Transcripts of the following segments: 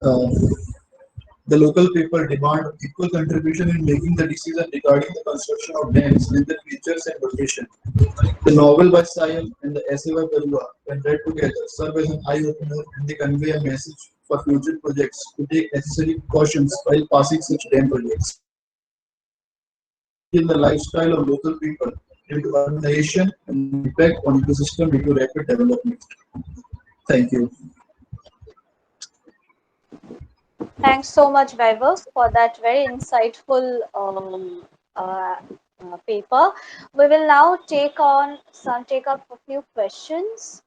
Uh, the local people demand equal contribution in making the decision regarding the construction of dams and their features and location. The novel by Sayam and the essay by Barua, when read together, serve as an eye-opener and they convey a message for future projects to take necessary precautions while passing such dam projects. Change in the lifestyle of local people due to urbanization and the impact on ecosystem due to rapid development. Thank you. Thanks so much, Vaibhav, for that very insightful paper. We will now take up a few questions.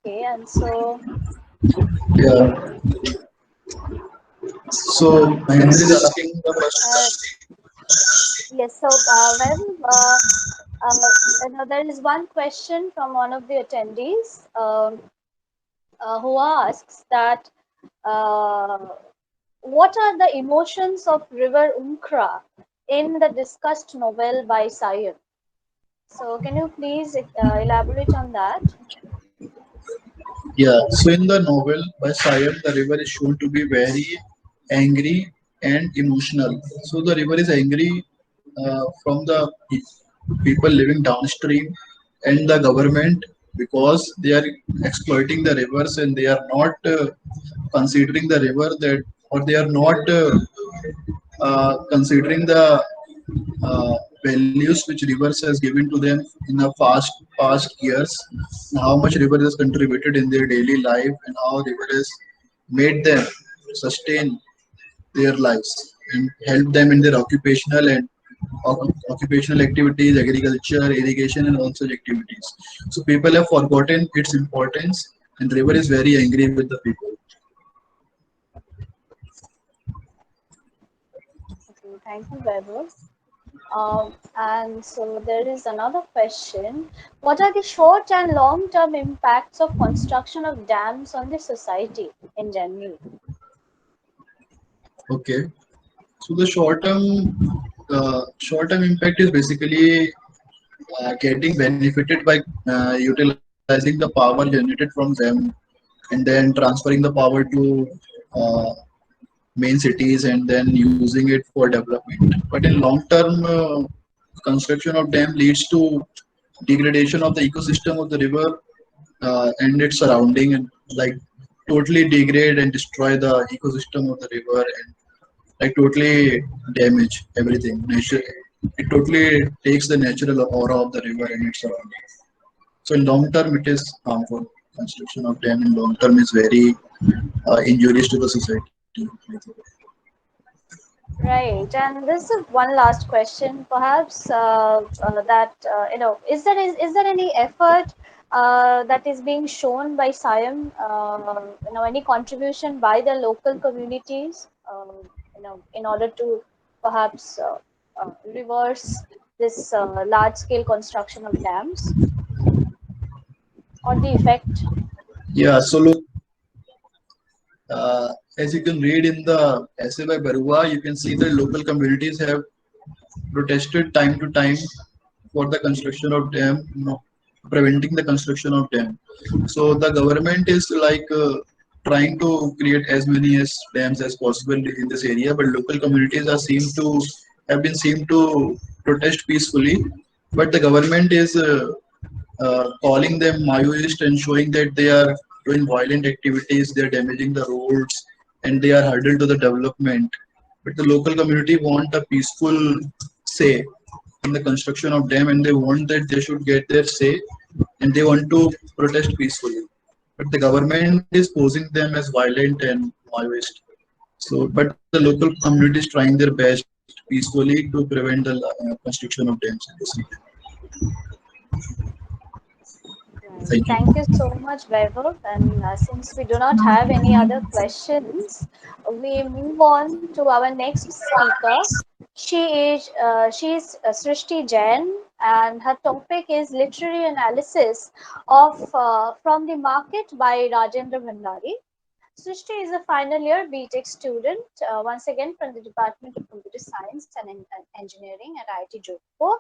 Okay, and so Yeah. So Mahendra is asking the uh, first. yes, so Vaibhav, there is one question from one of the attendees who asks that uh, what are the emotions of River Unkra in the discussed novel by Sayam? So, can you please elaborate on that? Yeah. So in the novel by Sayam, the river is shown to be very angry and emotional. So the river is angry from the people living downstream and the government because they are exploiting the rivers and they are not considering the river that or they are not considering the uh, values which rivers has given to them in the past years, and how much river has contributed in their daily life and how river has made them sustain their lives and help them in their occupational and occupational activities, agriculture, irrigation, and all such activities. So people have forgotten its importance, and river is very angry with the people. Okay, thank you, Vaibhav. And so there is another question. What are the short and long-term impacts of construction of dams on the society in general? Okay. So the short term impact is basically getting benefited by utilizing the power generated from them and then transferring the power to uh, main cities and then using it for development. But in long term, construction of dam leads to degradation of the ecosystem of the river and its surrounding and like totally degrade and destroy the ecosystem of the river and like totally damage everything. Nature, it totally takes the natural aura of the river and its surroundings. So in long term, it is harmful. Construction of dam in long term is very injurious to the society. Right, and this is one last question, perhaps that is there any effort that is being shown by SIAM, any contribution by the local communities, in order to perhaps reverse this large-scale construction of dams or the effect? Yeah. So look, as you can read in the essay by Barua, you can see that local communities have protested time to time for the construction of dam, preventing the construction of dam. So the government is like trying to create as many as dams as possible in this area, but local communities are seem to have been seen to protest peacefully. But the government is calling them Maoist and showing that they are doing violent activities, they are damaging the roads, and they are hurdle to the development. But the local community want a peaceful say in the construction of dam, and they want that they should get their say, and they want to protest peacefully. But the government is posing them as violent and Maoist. So, but the local community is trying their best peacefully to prevent the construction of dams in this region. Right. Thank Thank you. you so much, Vaibhav. And since we do not have any other questions, we move on to our next speaker. She is Srishti Jain, and her topic is literary analysis of From the Market by Rajendra Bhandari. Srishti is a final year BTech student, once again from the Department of Computer Science and Engineering at IIT Jodhpur.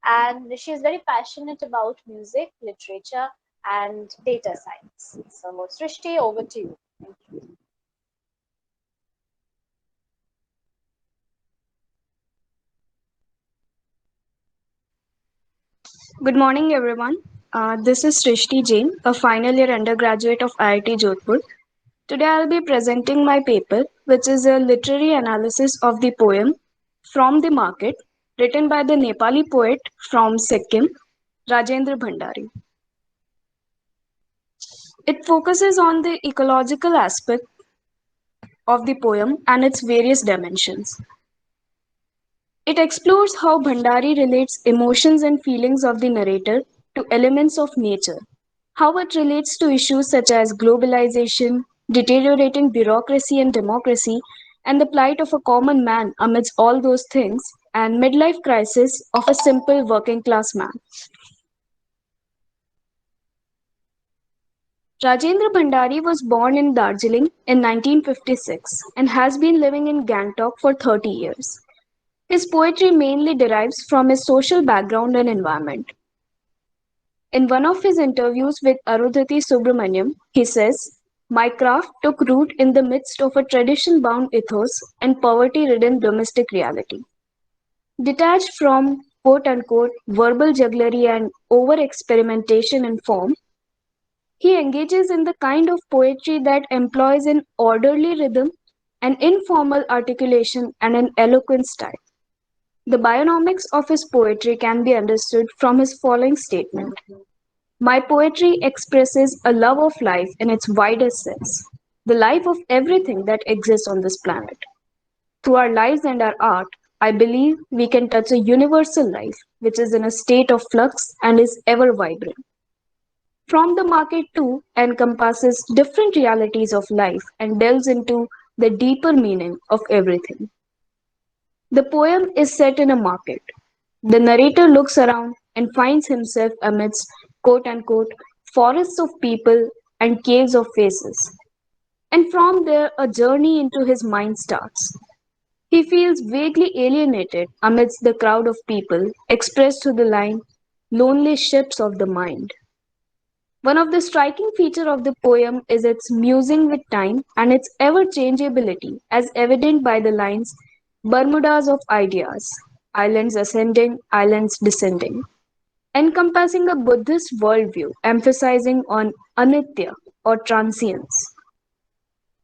And she is very passionate about music, literature, and data science. So, Srishti, over to you. Thank you. Good morning, everyone. This is Srishti Jain, a final year undergraduate of IIT Jodhpur. Today, I'll be presenting my paper, which is a literary analysis of the poem From the Market, written by the Nepali poet from Sikkim, Rajendra Bhandari. It focuses on the ecological aspect of the poem and its various dimensions. It explores how Bhandari relates emotions and feelings of the narrator to elements of nature, how it relates to issues such as globalization, deteriorating bureaucracy and democracy, and the plight of a common man amidst all those things, and midlife crisis of a simple working class man. Rajendra Bhandari was born in Darjeeling in 1956 and has been living in Gangtok for 30 years. His poetry mainly derives from his social background and environment. In one of his interviews with Arundhati Subramaniam, he says, "My craft took root in the midst of a tradition bound ethos and poverty ridden domestic reality. Detached from quote unquote verbal jugglery and over experimentation in form, he engages in the kind of poetry that employs an orderly rhythm, an informal articulation, and an eloquent style. The bionomics of his poetry can be understood from his following statement. My poetry expresses a love of life in its widest sense, the life of everything that exists on this planet. Through our lives and our art, I believe we can touch a universal life which is in a state of flux and is ever vibrant. From the market too encompasses different realities of life and delves into the deeper meaning of everything. The poem is set in a market. The narrator looks around and finds himself amidst quote unquote forests of people and caves of faces. And from there, a journey into his mind starts. He feels vaguely alienated amidst the crowd of people, expressed through the line, lonely ships of the mind. One of the striking features of the poem is its musing with time and its ever changeability, as evident by the lines Bermudas of ideas, islands ascending, islands descending, encompassing a Buddhist worldview emphasizing on anitya or transience.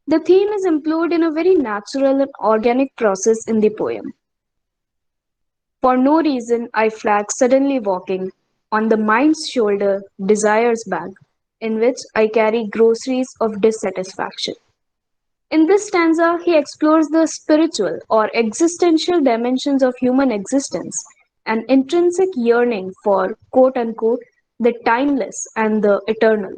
The theme is employed in a very natural and organic process in the poem. For no reason, I flag suddenly walking on the mind's shoulder, desire's bag, in which I carry groceries of dissatisfaction. In this stanza, he explores the spiritual or existential dimensions of human existence, an intrinsic yearning for quote unquote the timeless and the eternal.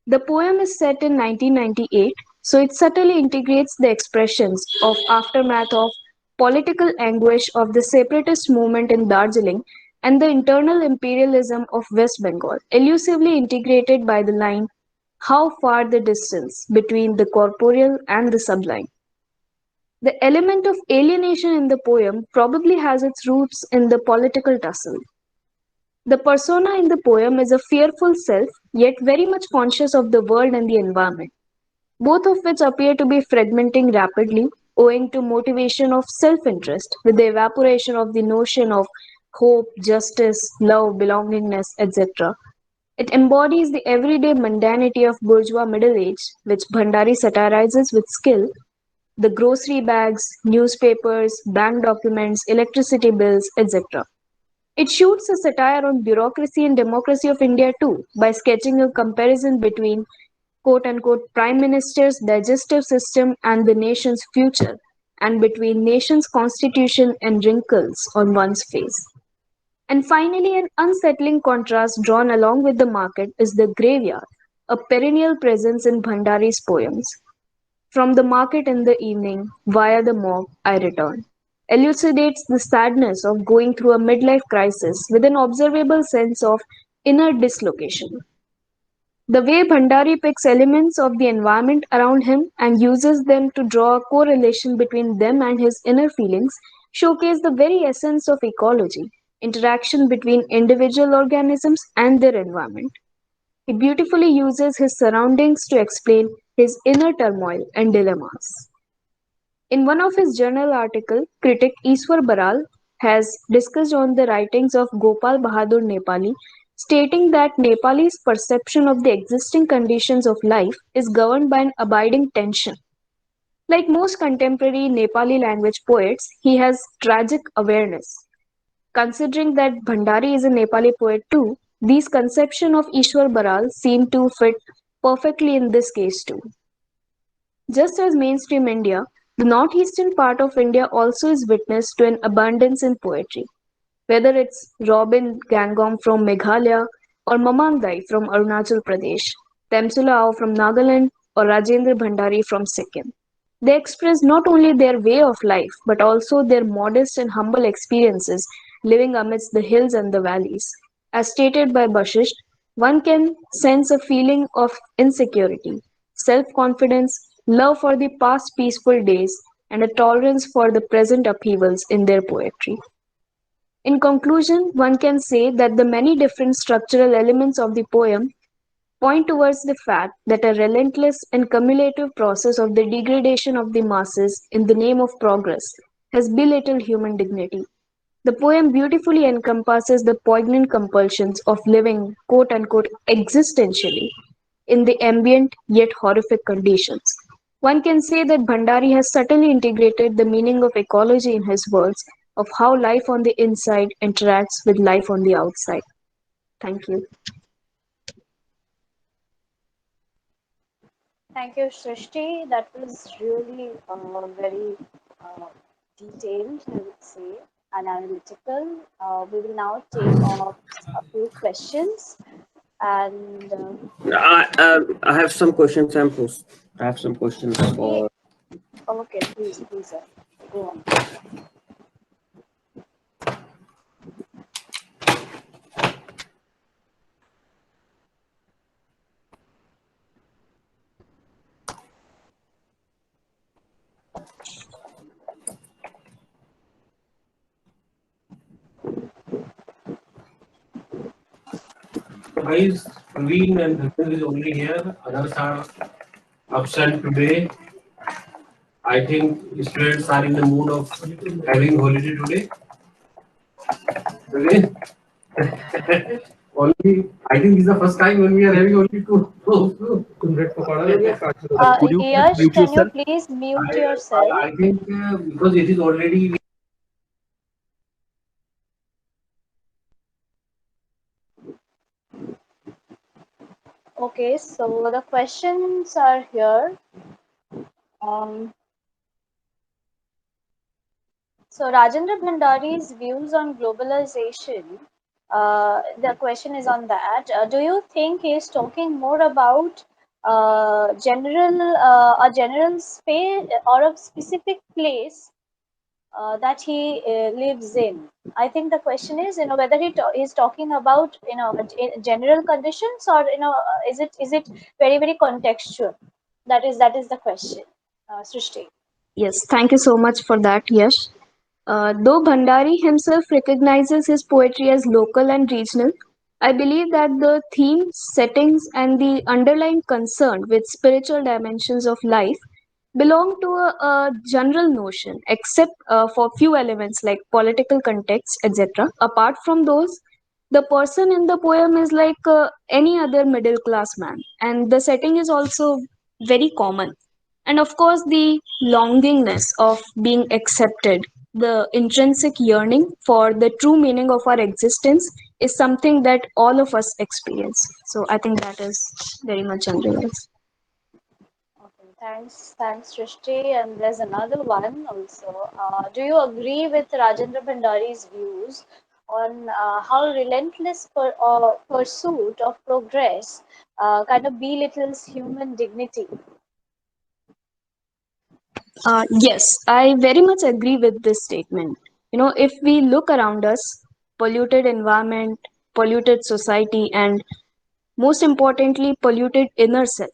The poem is set in 1998, so it subtly integrates the expressions of aftermath of political anguish of the separatist movement in Darjeeling and the internal imperialism of West Bengal, elusively integrated by the line how far the distance between the corporeal and the sublime. The element of alienation in the poem probably has its roots in the political tussle. The persona in the poem is a fearful self, yet very much conscious of the world and the environment, both of which appear to be fragmenting rapidly owing to motivation of self interest, with the evaporation of the notion of hope, justice, love, belongingness, etc. It embodies the everyday mundanity of bourgeois middle age, which Bhandari satirizes with skill. The grocery bags, newspapers, bank documents, electricity bills, etc. It shoots a satire on bureaucracy and democracy of India too, by sketching a comparison between quote unquote prime minister's digestive system and the nation's future, and between nation's constitution and wrinkles on one's face. And finally, an unsettling contrast drawn along with the market is the graveyard, a perennial presence in Bhandari's poems. From the market in the evening, via the morgue, I return. Elucidates the sadness of going through a midlife crisis with an observable sense of inner dislocation. The way Bhandari picks elements of the environment around him and uses them to draw a correlation between them and his inner feelings showcase the very essence of ecology, interaction between individual organisms and their environment. He beautifully uses his surroundings to explain his inner turmoil and dilemmas. In one of his journal articles, critic Iswar Baral has discussed on the writings of Gopal Bahadur Nepali, stating that Nepali's perception of the existing conditions of life is governed by an abiding tension. Like most contemporary Nepali language poets, he has tragic awareness. Considering that Bhandari is a Nepali poet too, these conceptions of Ishwar Baral seem to fit perfectly in this case too. Just as mainstream India, the northeastern part of India also is witness to an abundance in poetry. Whether it's Robin Gangom from Meghalaya or Mamang Dai from Arunachal Pradesh, Temsula Ao from Nagaland or Rajendra Bhandari from Sikkim. They express not only their way of life but also their modest and humble experiences living amidst the hills and the valleys. As stated by Bashish, one can sense a feeling of insecurity, self confidence, love for the past peaceful days, and a tolerance for the present upheavals in their poetry. In conclusion, one can say that the many different structural elements of the poem point towards the fact that a relentless and cumulative process of the degradation of the masses in the name of progress has belittled human dignity. The poem beautifully encompasses the poignant compulsions of living quote unquote existentially in the ambient yet horrific conditions. One can say that Bhandari has subtly integrated the meaning of ecology in his words of how life on the inside interacts with life on the outside. Thank you. Thank you, Srishti. That was really very detailed, I would say, and analytical. We will now take on a few questions. And I have some questions. I have some questions ye- for. okay, please, go on. Guys, Praveen and Dharmendra is only here. Others are absent today. I think students are in the mood of having holiday today. Okay? Only, I think this is the first time when we are having only two. Could you please Yash, mute can you yourself? please mute I, yourself? I think because it is already Okay, so the questions are here. Um, So Rajendra Bhandari's views on globalization, the question is on that. Do you think he is talking more about a general space or a specific place that he lives in? I think the question is, whether is talking about, general conditions, or is it very very contextual? That is the question, Srishti. Yes, thank you so much for that, Yash. Though Bhandari himself recognizes his poetry as local and regional, I believe that the themes, settings, and the underlying concern with spiritual dimensions of life belong to a general notion, except for few elements like political context, etc. Apart from those, the person in the poem is like any other middle class man, and the setting is also very common. And of course, the longingness of being accepted, the intrinsic yearning for the true meaning of our existence is something that all of us experience. So I think that is very much generalized. Okay, thanks, Srishti. And there's another one also. Do you agree with Rajendra Bhandari's views on how relentless pursuit of progress kind of belittles human dignity? Yes, I very much agree with this statement. If we look around us, polluted environment, polluted society, and most importantly, polluted inner self.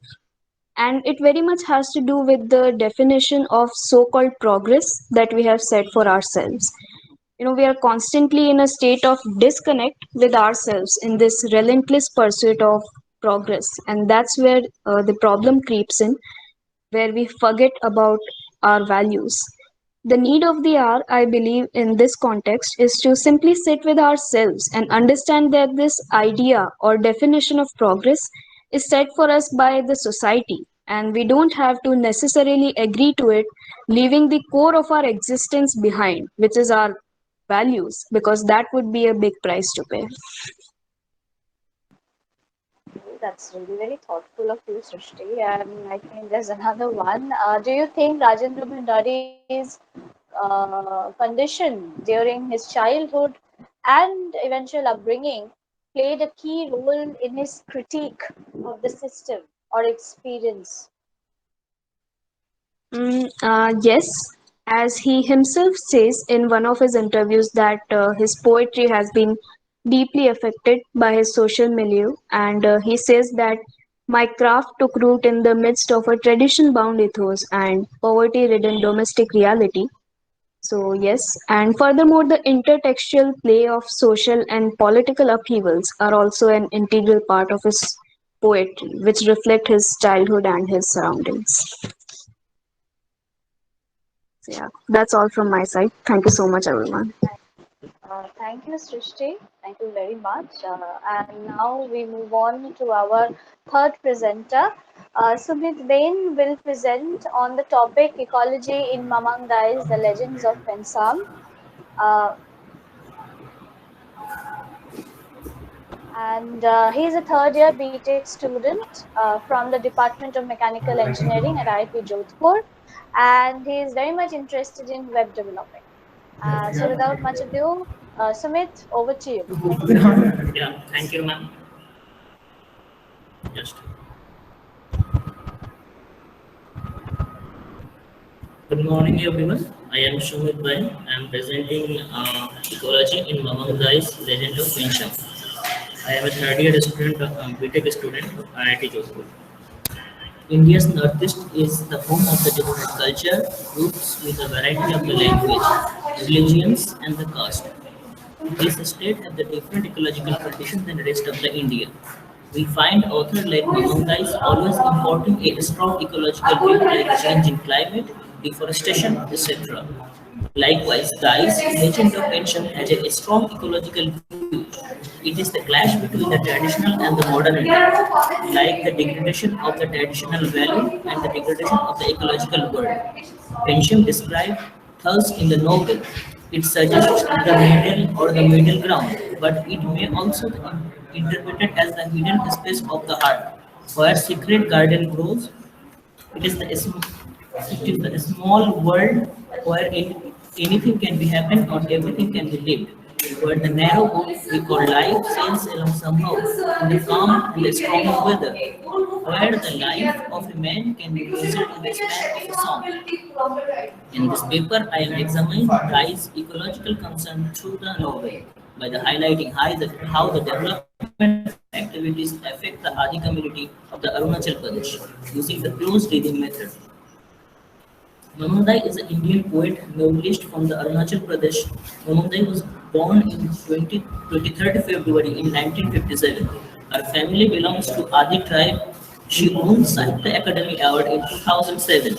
And it very much has to do with the definition of so called progress that we have set for ourselves. We are constantly in a state of disconnect with ourselves in this relentless pursuit of progress, and that's where the problem creeps in, where we forget about our values. The need of the hour, I believe, in this context is to simply sit with ourselves and understand that this idea or definition of progress is set for us by the society, and we don't have to necessarily agree to it, leaving the core of our existence behind, which is our values, because that would be a big price to pay. That's really very thoughtful of you, Srishti. And I think there's another one. Do you think Rajendra Bhandari's condition during his childhood and eventual upbringing played a key role in his critique of the system or experience? Yes, as he himself says in one of his interviews that his poetry has been deeply affected by his social milieu, and he says that my craft took root in the midst of a tradition bound ethos and poverty ridden domestic reality. So, yes, and furthermore, the intertextual play of social and political upheavals are also an integral part of his poetry, which reflect his childhood and his surroundings. So, yeah, that's all from my side. Thank you so much, everyone. Thank you, Srishti. Thank you very much. And now we move on to our third presenter. Sumit Bain will present on the topic Ecology in Mamangdai's The Legends of Pensam. Uh, and he is a third year BTech student from the Department of Mechanical Engineering at IIT Jodhpur, and he is very much interested in web developing. So, without much ado, Sumit, over to you. Thank you. Yeah, thank you, ma'am. Just good morning, everyone. I am Shumit Bai. I am presenting ecology in Mamangai's Legend of Pension. I am a third year student, BTech student of IIT Jodhpur. India's Northeast is the home of the different culture groups with a variety of the language, religions, and the caste. This state has the different ecological conditions than the rest of the India. We find authors like Mamunga is always importing a strong ecological view like change in climate, deforestation, etc. Likewise, Guy's Legend of Ancient has a strong ecological view. It is the clash between the traditional and the modernity, like the degradation of the traditional value and the degradation of the ecological world. Pensham described thus in the novel. It suggests the middle or the middle ground, but it may also be interpreted as the hidden space of the heart, where secret garden grows. It is the small world where anything can be happen or everything can be lived. Where the narrow boat we call life sails along somehow in the calm and the stormy weather. Where the life of a man can be measured in the span of a song. In this paper, I am examining Guy's ecological concern through the novel by the highlighting how the development activities affect the Adi community of the Arunachal Pradesh using the closed reading method. Mamundai is an Indian poet novelist from the Arunachal Pradesh. Mamundai was born in 23rd February in 1957. Her family belongs to Adi tribe. She won Sahitya Academy Award in 2007.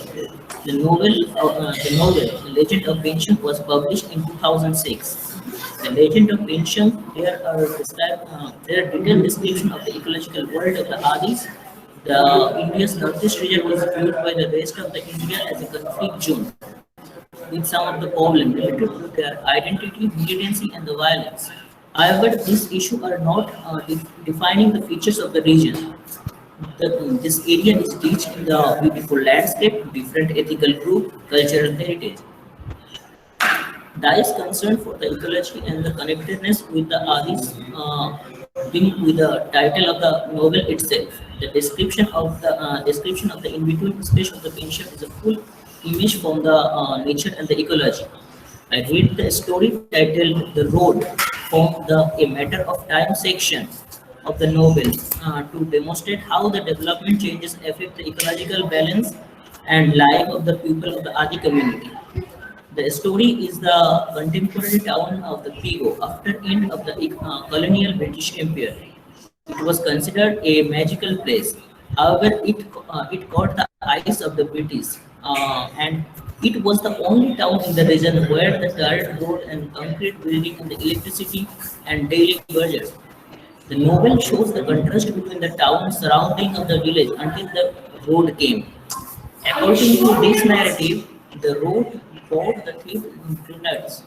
The novel The Legend of Pension was published in 2006. The Legend of Pension, there are detailed description of the ecological world of the Adis. The India's northeast region was viewed by the rest of the India as a conflict zone, with some of the problems related to their identity, militancy, and the violence. However, these issues are not defining the features of the region. This area is rich in the beautiful landscape, different ethical group, cultural heritage. Dye's concern for the ecology and the connectedness with the Adis being with the title of the novel itself. The description of the in-between space of the pension is a full image from the nature and the ecology. I read the story titled "The Road" from the A Matter of Time section of the novel to demonstrate how the development changes affect the ecological balance and life of the people of the Adi community. The story is the contemporary town of the Pigo after end of the colonial British Empire. It was considered a magical place. However, it caught the eyes of the British, and it was the only town in the region where the tarred road and concrete building and the electricity and daily budget. The novel shows the contrast between the town surrounding of the village until the road came. According to this narrative, the road brought the thief in grenades,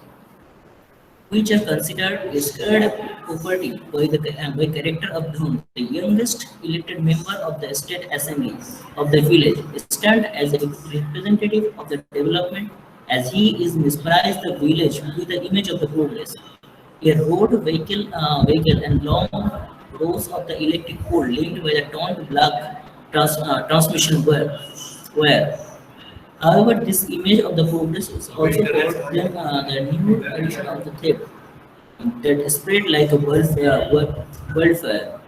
which are considered a scared property by character of Dhun, the youngest elected member of the state assembly of the village, stand as a representative of the development as he is mesmerized the village with the image of the progress. A road vehicle and long rows of the electric pole linked by the toned black transmission wire. However, this image of the progress is also called the new edition of the theft that spread like a wildfire.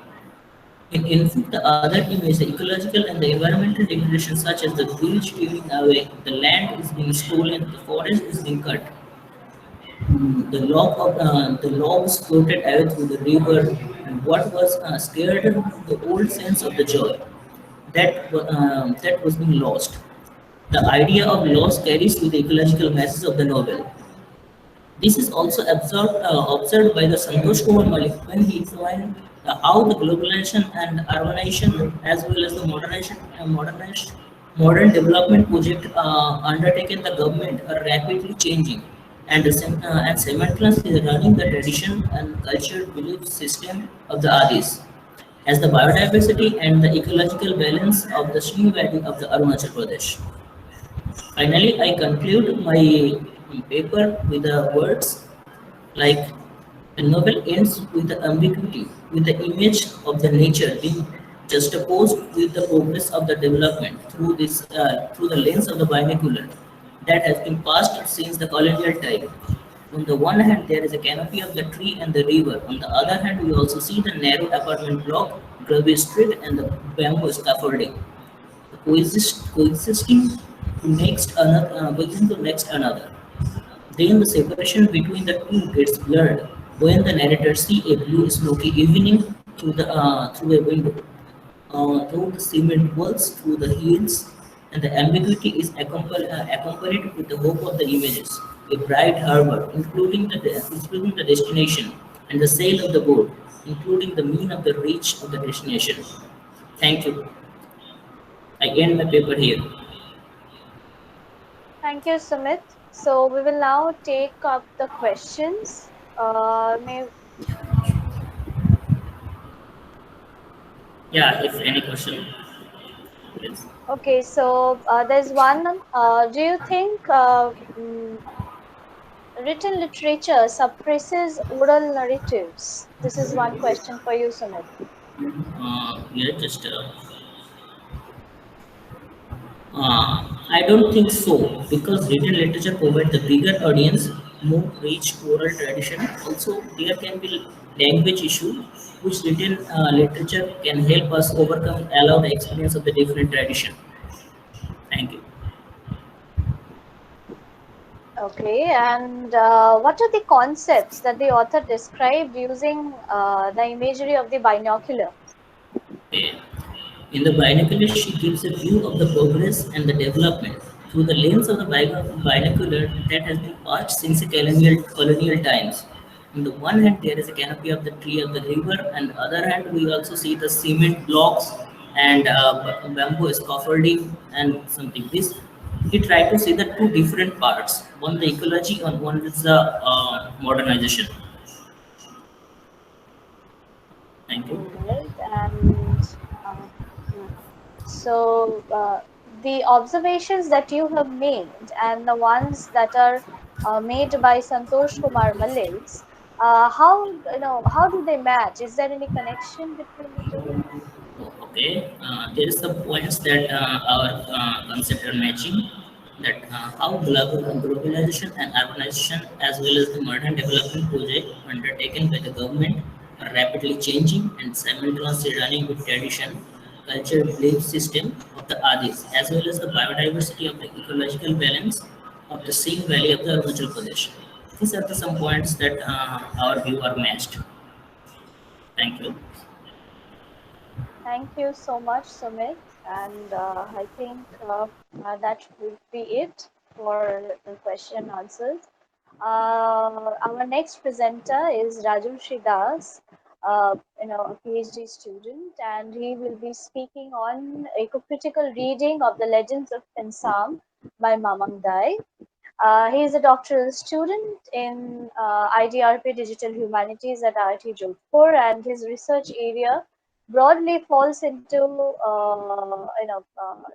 In fact, the other image, the ecological and the environmental degradation, such as the village tearing away, the land is being stolen, the forest is being cut, the logs floated away through the river, and what was scared the old sense of the joy that was being lost. The idea of loss carries with the ecological message of the novel. This is also observed by the Santosh Kumar Malik when he explained how the globalization and urbanization, as well as the modern development project undertaken the government are rapidly changing and simultaneously running the tradition and cultural belief system of the Adis as the biodiversity and the ecological balance of the Sri Valley of the Arunachal Pradesh. Finally, I conclude my paper with the words like the novel ends with the ambiguity, with the image of the nature being juxtaposed with the progress of the development through the lens of the binocular that has been passed since the colonial time. On the one hand, there is a canopy of the tree and the river. On the other hand, we also see the narrow apartment block, grubby street, and the bamboo scaffolding coexisting to next another. Then the separation between the two gets blurred when the narrator see a blue smoky evening through a window, through the cement walls, through the hills, and the ambiguity is accompanied with the hope of the images. A bright harbor, including the destination, and the sail of the boat, including the mean of the reach of the destination. Thank you. I end my paper here. Thank you, Sumit. So we will now take up the questions. Yeah, if any question, please. Okay, so there's one. Do you think written literature suppresses oral narratives? This is one question for you, Sumit. Yeah, just I don't think so because written literature provides the bigger audience, more rich oral tradition. Also, there can be language issue, which written literature can help us overcome, allow the experience of the different tradition. Thank you. Okay, and what are the concepts that the author described using the imagery of the binocular? Okay. In the binocular, she gives a view of the progress and the development through the lens of the binocular that has been passed since the colonial times. On the one hand, there is a canopy of the tree of the river, and the other hand, we also see the cement blocks and bamboo scaffolding and something. This we try to see the two different parts: one the ecology, and one is the modernization. Thank you. Right, and so the observations that you have made and the ones that are made by Santosh Kumar Malik, how do they match? Is there any connection between the two? Okay, there is some points that our concept are matching. That how globalization and urbanization, as well as the modern development project undertaken by the government, are rapidly changing and simultaneously running with tradition, culture, belief system of the Adis, as well as the biodiversity of the ecological balance of the Singh Valley of the Arunachal Pradesh. These are the some points that our view are matched. Thank you. Thank you so much, Sumit. And I think that will be it for the question answers. Our next presenter is Rajendra Das, a PhD student, and he will be speaking on eco-critical reading of the Legends of Pensam by Mamang Dai. He is a doctoral student in IDRP Digital Humanities at IIT Jodhpur, and his research area broadly falls into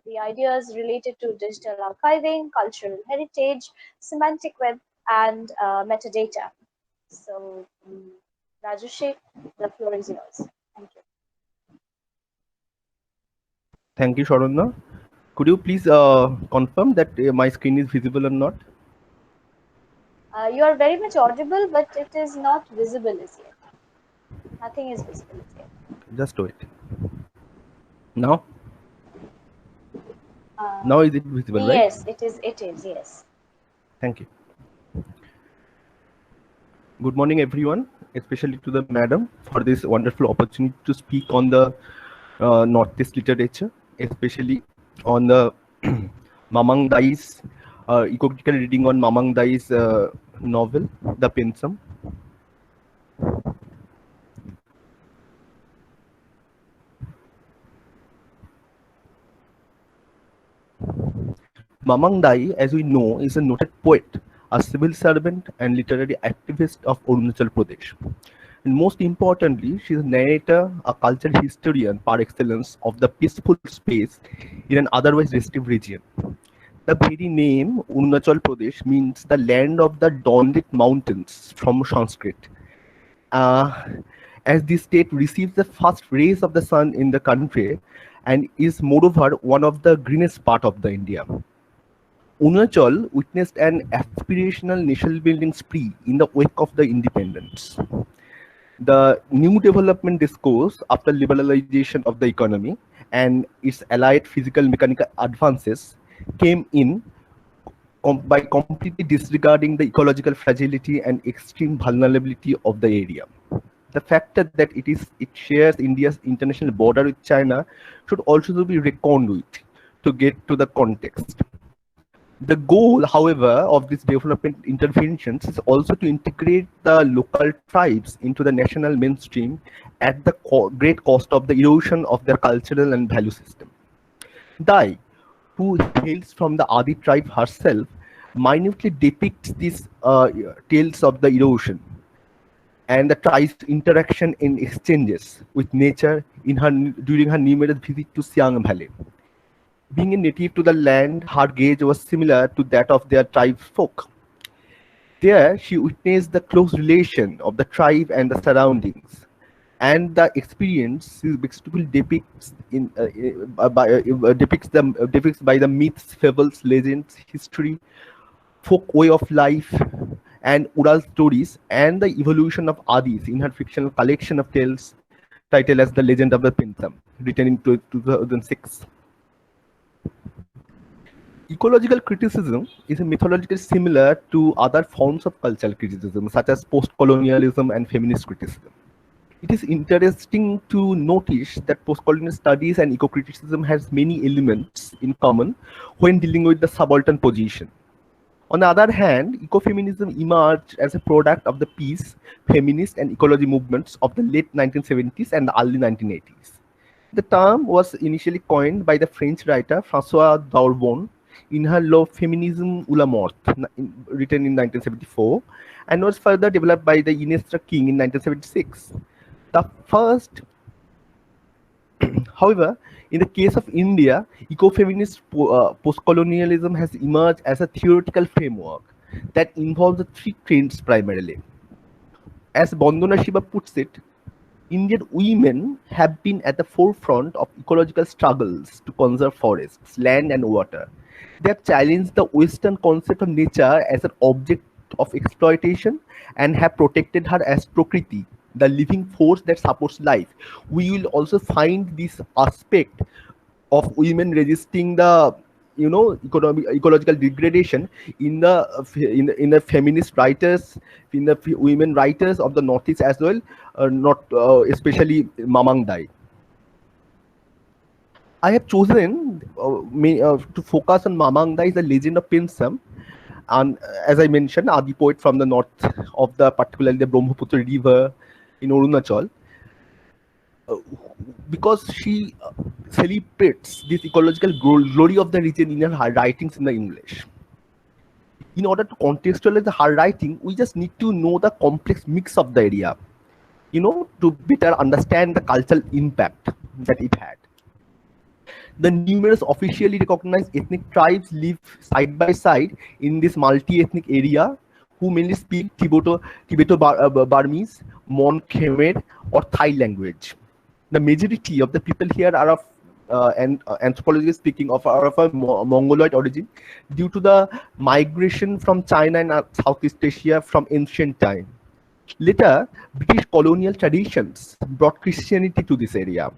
the ideas related to digital archiving, cultural heritage, semantic web, and metadata. So, Rajushi, the floor is yours. Thank you. Thank you, Sharanya. Could you please confirm that my screen is visible or not? You are very much audible, but it is not visible as yet. Nothing is visible as yet. Just wait. Now? Uh, Now is it visible, right? Yes, it is. It is. Yes. Thank you. Good morning, everyone, especially to the madam for this wonderful opportunity to speak on the Northeast literature, especially on the Mamang Dai's eco-critical reading on Mamang Dai's novel, The Pensam. Mamang Dai, as we know, is a noted poet, a civil servant, and literary activist of Arunachal Pradesh. And most importantly, she is a narrator, a cultural historian par excellence of the peaceful space in an otherwise restrictive region. The very name Arunachal Pradesh means the land of the dawn-lit mountains from Sanskrit. As this state receives the first rays of the sun in the country and is moreover one of the greenest part of the India. Arunachal witnessed an aspirational nation-building spree in the wake of the independence. The new development discourse after liberalization of the economy and its allied physical mechanical advances came in by completely disregarding the ecological fragility and extreme vulnerability of the area. The fact that it shares India's international border with China should also be reckoned with to get to the context. The goal, however, of these development interventions is also to integrate the local tribes into the national mainstream at the great cost of the erosion of their cultural and value system. Dai, who hails from the Adi tribe herself, minutely depicts these tales of the erosion and the tribe's interaction in exchanges with nature during her numerous visits to Siang Valley. Being a native to the land, her gaze was similar to that of their tribe folk. There, she witnessed the close relation of the tribe and the surroundings, and the experience depicts by the myths, fables, legends, history, folk way of life, and oral stories, and the evolution of Adis in her fictional collection of tales titled as The Legend of the Pensam, written in 2006. Ecological criticism is a methodology similar to other forms of cultural criticism, such as post-colonialism and feminist criticism. It is interesting to notice that post-colonial studies and eco-criticism has many elements in common when dealing with the subaltern position. On the other hand, ecofeminism emerged as a product of the peace, feminist, and ecology movements of the late 1970s and the early 1980s. The term was initially coined by the French writer François D'Orbon in her Le Feminisme ou la Mort, written in 1974, and was further developed by the Inestra King in 1976. The first, however, in the case of India, ecofeminist postcolonialism has emerged as a theoretical framework that involves the three trends primarily. As Bandana Shiva puts it, Indian women have been at the forefront of ecological struggles to conserve forests, land, and water. They have challenged the Western concept of nature as an object of exploitation and have protected her as Prakriti, the living force that supports life. We will also find this aspect of women resisting the ecological degradation in the feminist writers, in the women writers of the Northeast as well, not especially Mamang Dai. I have chosen to focus on Mamangda is the legend of Pinsam, and as I mentioned, Adi poet from the north of the particularly the Brahmaputra river in Arunachal, uh, because she celebrates this ecological glory of the region in her writings in the English. In order to contextualize her writing, we just need to know the complex mix of the area, to better understand the cultural impact that it had. The numerous officially recognized ethnic tribes live side by side in this multi-ethnic area who mainly speak Tibeto-Burmese, Mon Khmer, or Thai language. The majority of the people here are of anthropologists speaking are of a Mongoloid origin due to the migration from China and Southeast Asia from ancient time. Later, British colonial traditions brought Christianity to this area.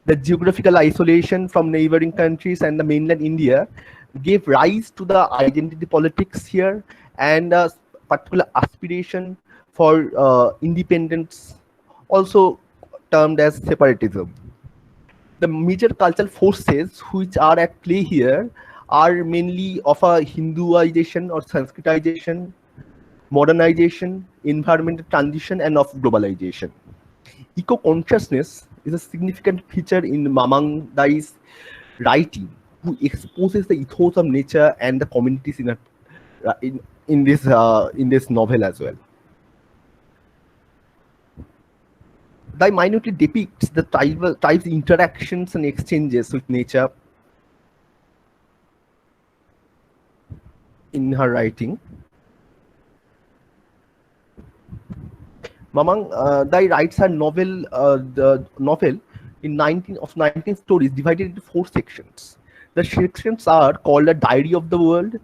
The geographical isolation from neighboring countries and the mainland India gave rise to the identity politics here and a particular aspiration for independence, also termed as separatism. The major cultural forces which are at play here are mainly of a Hinduization or Sanskritization, modernization, environmental transition, and of globalization. Eco-consciousness is a significant feature in Mamang Dai's writing, who exposes the ethos of nature and the communities in this novel as well. Dai minutely depicts the tribes' interactions and exchanges with nature in her writing. Mamang Dai writes her novel, in 19 stories divided into 4 sections. The sections are called A Diary of the World,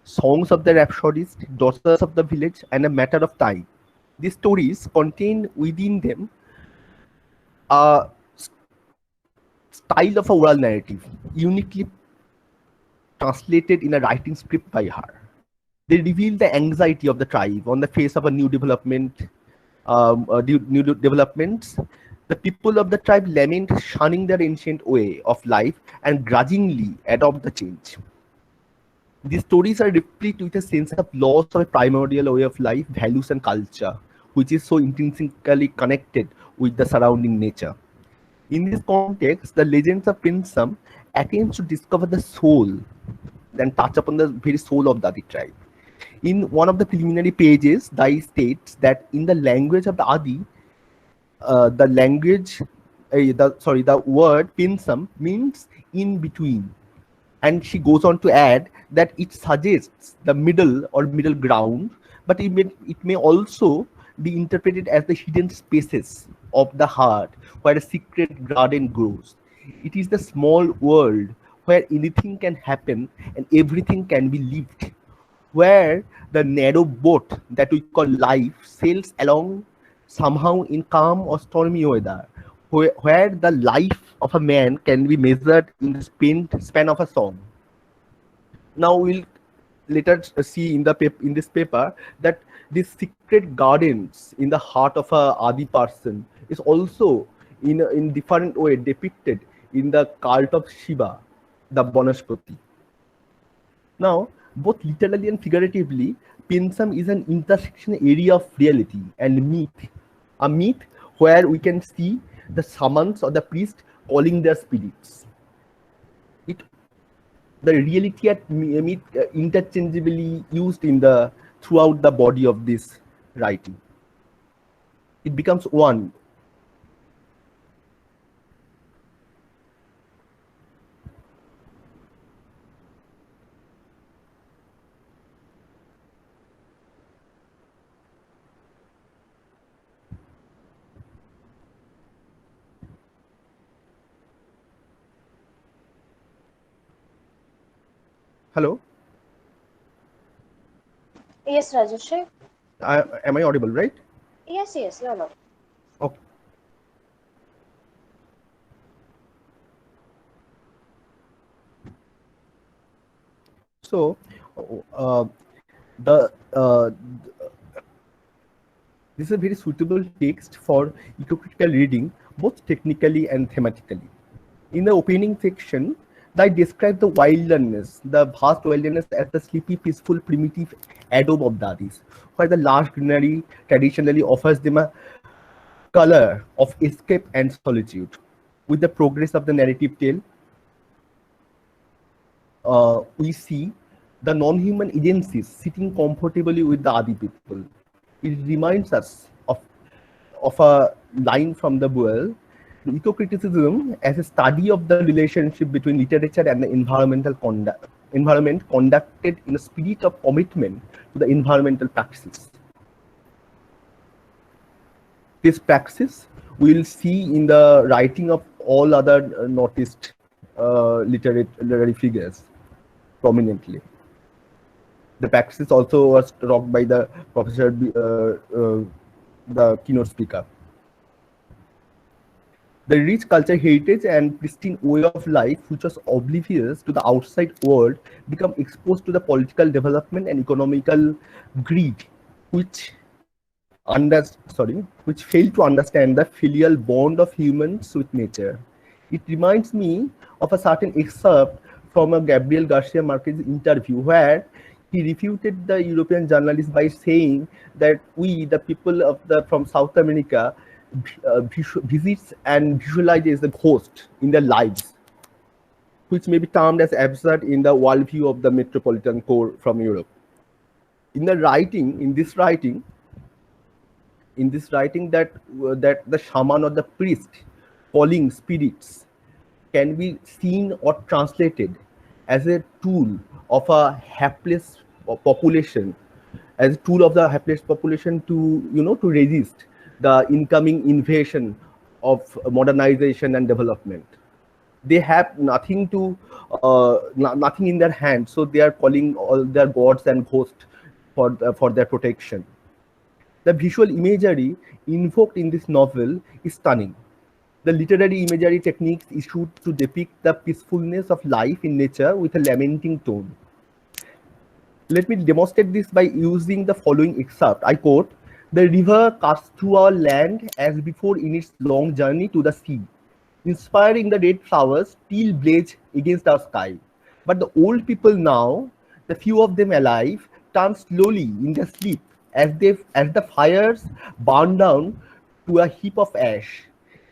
Songs of the Rhapsodist, Daughters of the Village, and A Matter of Time. These stories contain within them a style of a oral narrative, uniquely translated in a writing script by her. They reveal the anxiety of the tribe on the face of a new development. New developments, the people of the tribe lament shunning their ancient way of life and grudgingly adopt the change. These stories are replete with a sense of loss of a primordial way of life, values, and culture, which is so intrinsically connected with the surrounding nature. In this context, the legends of Pinsam attempts to discover the soul and touch upon the very soul of the Adi tribe. In one of the preliminary pages, Dai states that in the language of the Adi, the word Pinsam means in between. And she goes on to add that it suggests the middle or middle ground, but it may also be interpreted as the hidden spaces of the heart where a secret garden grows. It is the small world where anything can happen and everything can be lived, where the narrow boat that we call life sails along somehow in calm or stormy weather, where the life of a man can be measured in the span of a song. Now we'll later see in this paper that these secret gardens in the heart of a Adi person is also in different way depicted in the cult of Shiva, the Banaspati. Now, both literally and figuratively, Pinsam is an intersection area of reality and myth. A myth where we can see the shamans or the priest calling their spirits. The reality and myth interchangeably used throughout the body of this writing. It becomes one. Hello? Yes, Rajeshri. Am I audible, right? Yes, you're not. Okay. So, this is a very suitable text for eco-critical reading, both technically and thematically. In the opening section, I describe the wilderness, the vast wilderness as the sleepy, peaceful, primitive adobe of the Adis, where the lush greenery traditionally offers them a color of escape and solitude. With the progress of the narrative tale, we see the non-human agencies sitting comfortably with the Adi people. It reminds us of a line from the Buell, the eco-criticism as a study of the relationship between literature and the environment conducted in a spirit of commitment to the environmental practices. This praxis we will see in the writing of all other Northeast literary figures prominently. The praxis also was talked by the professor, the keynote speaker. The rich culture heritage and pristine way of life, which was oblivious to the outside world, become exposed to the political development and economical greed, which failed to understand the filial bond of humans with nature. It reminds me of a certain excerpt from a Gabriel Garcia Marquez interview where he refuted the European journalist by saying that we, the people from South America, visits and visualizes the ghost in their lives, which may be termed as absurd in the worldview of the metropolitan core from Europe. In this writing, that the shaman or the priest calling spirits can be seen or translated as a tool of a hapless population, as a tool of the hapless population to resist the incoming invasion of modernization and development. They have nothing in their hands, so they are calling all their gods and ghosts for their protection. The visual imagery invoked in this novel is stunning. The literary imagery techniques issued to depict the peacefulness of life in nature with a lamenting tone. Let me demonstrate this by using the following excerpt. I quote, "The river cuts through our land as before in its long journey to the sea, inspiring the red flowers still blaze against our sky. But the old people now, the few of them alive, turn slowly in their sleep as the fires burn down to a heap of ash.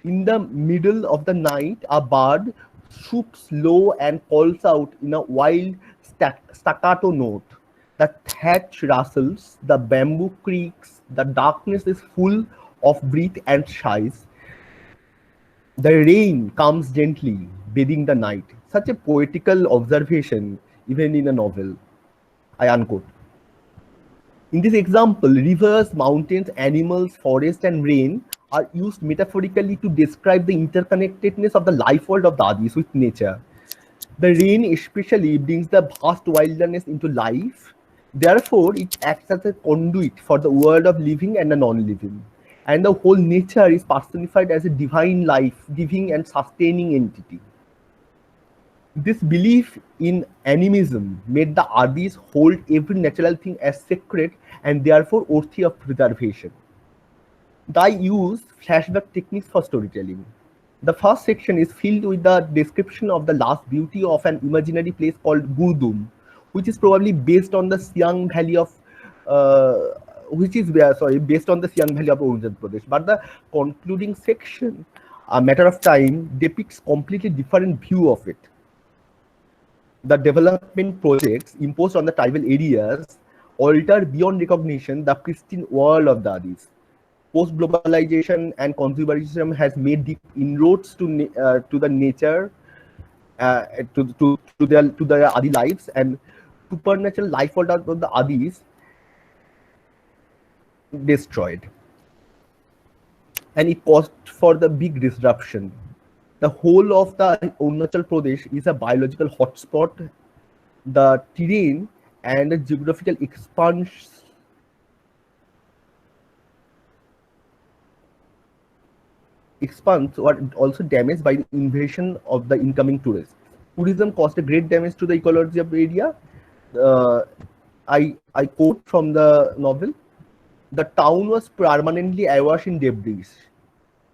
In the middle of the night, a bird swoops low and calls out in a wild staccato note. The thatch rustles, the bamboo creaks, the darkness is full of breath and sighs. The rain comes gently, bathing the night." Such a poetical observation, even in a novel. I unquote. In this example, rivers, mountains, animals, forest, and rain are used metaphorically to describe the interconnectedness of the life world of the Adis with nature. The rain especially brings the vast wilderness into life. Therefore, it acts as a conduit for the world of living and the non-living. And the whole nature is personified as a divine life, giving and sustaining entity. This belief in animism made the Adis hold every natural thing as sacred and therefore worthy of preservation. They use flashback techniques for storytelling. The first section is filled with the description of the last beauty of an imaginary place called Gurdum, which is probably based on the Siang Valley of Arunachal Pradesh. But the concluding section, A Matter of Time, depicts completely different view of it. The development projects imposed on the tribal areas alter beyond recognition the pristine world of the Adis. Post-globalization and consumerism has made deep inroads to the nature, to their Adi lives, and supernatural life world of the Adis destroyed. And it caused for the big disruption. The whole of the Arunachal Pradesh is a biological hotspot. The terrain and the geographical expanse were also damaged by the invasion of the incoming tourists. Tourism caused a great damage to the ecology of the area. I quote from the novel, "The town was permanently awash in debris.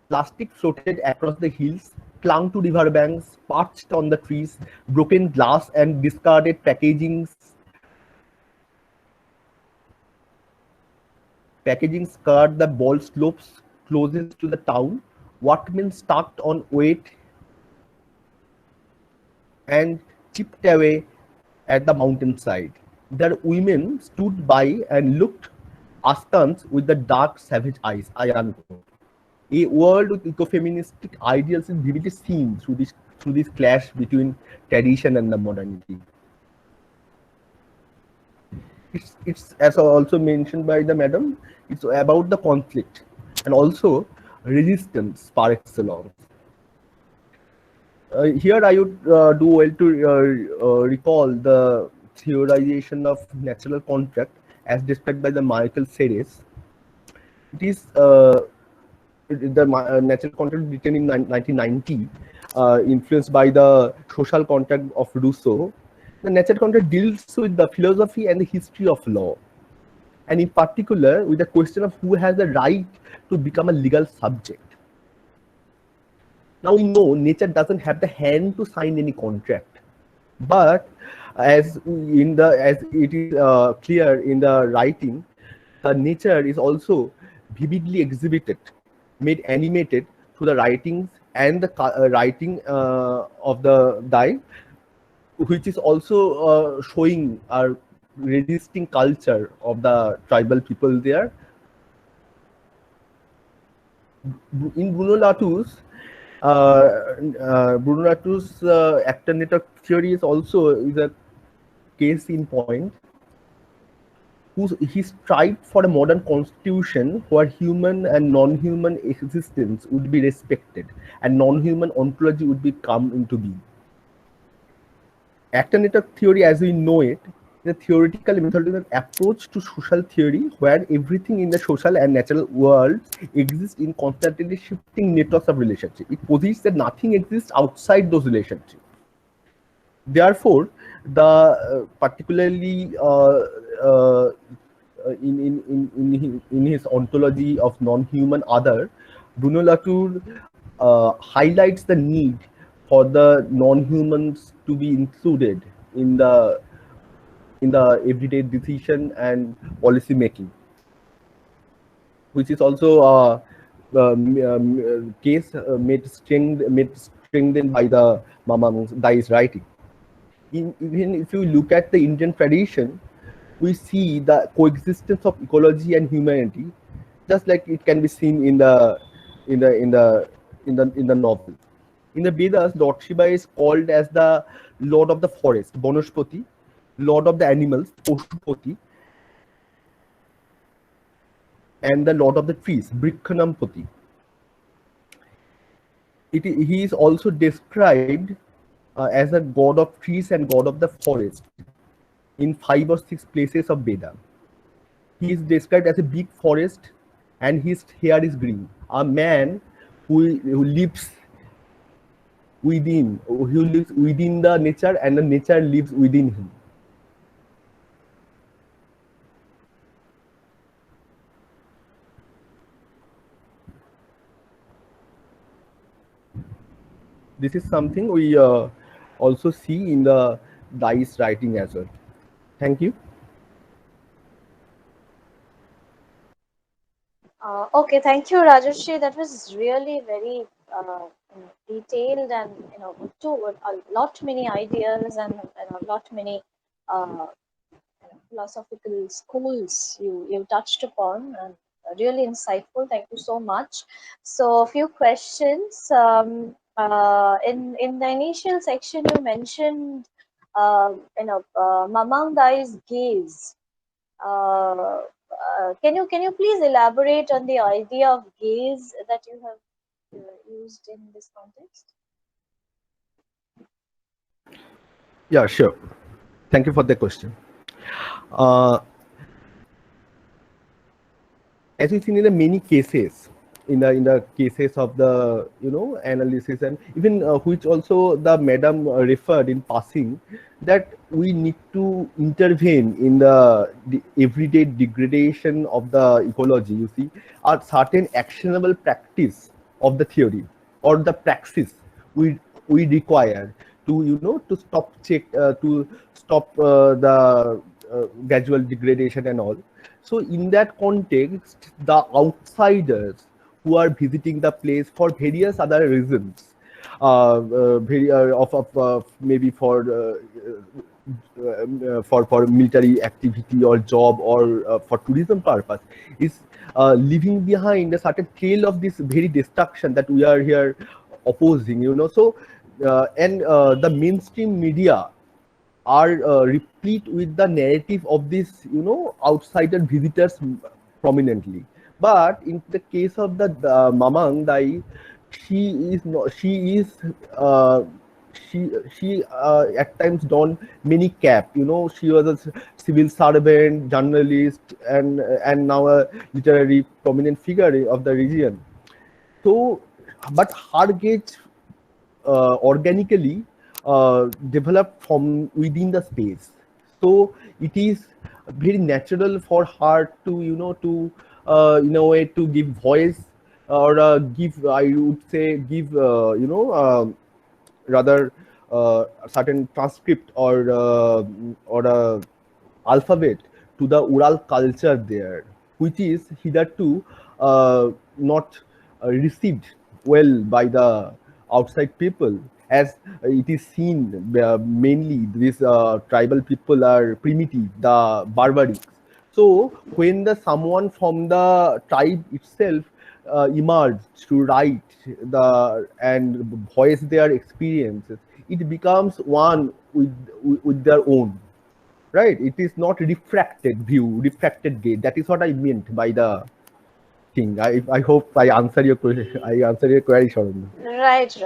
Plastic floated across the hills, clung to riverbanks, perched on the trees, broken glass and discarded packaging scarred the bold slopes closest to the town. Workmen stacked on weight and chipped away at the mountainside. Their women stood by and looked askance with the dark, savage eyes. I unquote. A world with ecofeministic ideals is vividly seen through this clash between tradition and the modernity. It's as also mentioned by the madam, it's about the conflict and also resistance par excellence. Here I would do well to recall the theorization of natural contract as described by the Michael Serres. It is the natural contract written in 1990, influenced by the social contract of Rousseau. The natural contract deals with the philosophy and the history of law, and in particular with the question of who has the right to become a legal subject. Now we know nature doesn't have the hand to sign any contract, but as it is clear in the writing, nature is also vividly exhibited, made animated through the writings and the writing of the Dai, which is also showing our resisting culture of the tribal people there. In Bruno Latour's actor network theory is also a case in point. He strived for a modern constitution where human and non-human existence would be respected and non-human ontology would come into being. Actor network theory, as we know it, is a theoretical methodological approach to social theory where everything in the social and natural worlds exists in constantly shifting networks of relationship. It posits that nothing exists outside those relationships. Therefore, the particularly in his ontology of non-human other, Bruno Latour highlights the need for the non-humans to be included in the everyday decision and policy making, which is also a case made strengthened by the Mamang Dai's writing. Even if you look at the Indian tradition, we see the coexistence of ecology and humanity, just like it can be seen in the novel. In the Vedas, Lord Shiva is called as the Lord of the forest, Bonospati, Lord of the animals, Poshupati, and the Lord of the trees, Brikkhanampati. He is also described as a god of trees and god of the forest in 5 or 6 places of Veda. He is described as a big forest and his hair is green. A man who lives within the nature and the nature lives within him. This is something we also see in the Dai's writing as well. Thank you. Okay, thank you, Rajeshri. That was really very detailed and to a lot many ideas and a lot many philosophical schools you touched upon, and really insightful. Thank you so much. So, a few questions. In the initial section, you mentioned Mamang Dai's gaze. Can you please elaborate on the idea of gaze that you have used in this context? Yeah, sure. Thank you for the question. As we've seen in the many cases, in the cases of the analysis and even which also the madam referred in passing, that we need to intervene in the everyday degradation of the ecology. You see, a certain actionable practice of the theory or the praxis we require to to stop the gradual degradation and all. So in that context, the outsiders who are visiting the place for various other reasons, maybe for military activity or job or for tourism purpose, is leaving behind a certain trail of this very destruction that we are here opposing. So and the mainstream media are replete with the narrative of this outsider visitors prominently. But in the case of the Mamang Dai, she is not she is she at times donned many cap. She was a civil servant, journalist, and now a literary prominent figure of the region. So but her gauge organically developed from within the space. So it is very natural for her to to in a way to give voice, or give, I would say, give rather a certain transcript or a alphabet to the oral culture there, which is hitherto not received well by the outside people, as it is seen mainly these tribal people are primitive, the barbarics. So when the someone from the tribe itself emerged to write and voice their experiences, it becomes one with their own. Right? It is not refracted view, refracted gate. That is what I meant by the thing. I hope I answer your question. I answer your query, Sharanya. Right.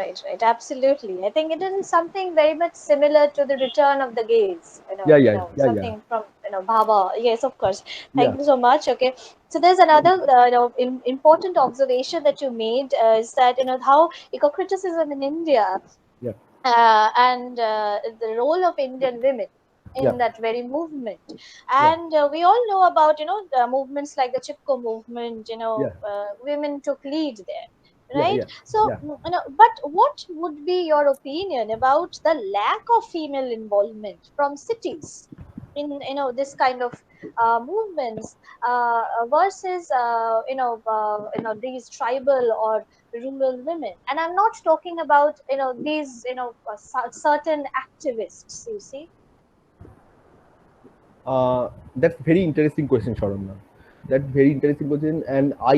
Absolutely. I think it is something very much similar to the return of the gaze. Yeah. Something from Bhava. Yes, of course. Yeah. Thank you so much. Okay. So there's another important observation that you made, is that how eco-criticism in India, Yeah. and the role of Indian women Yeah. in that very movement. Yeah. And we all know about the movements like the Chipko movement. Yeah. Women took lead there, Yeah. right? Yeah. So Yeah. but what would be your opinion about the lack of female involvement from cities in this kind of movements, versus these tribal or rural women? And I'm not talking about these certain activists, you see. That's very interesting question, Sharanya. That's very interesting question, and I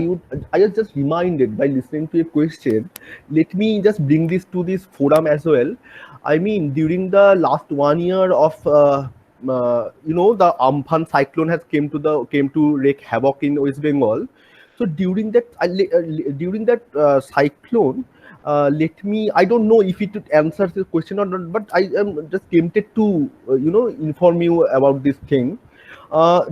was just reminded by listening to a question. Let me just bring this to this forum as well. I mean, during the last 1 year of the Amphan cyclone has came to wreak havoc in West Bengal. So during that cyclone, let me, I don't know if it answers the question or not, but I am just tempted to inform you about this thing.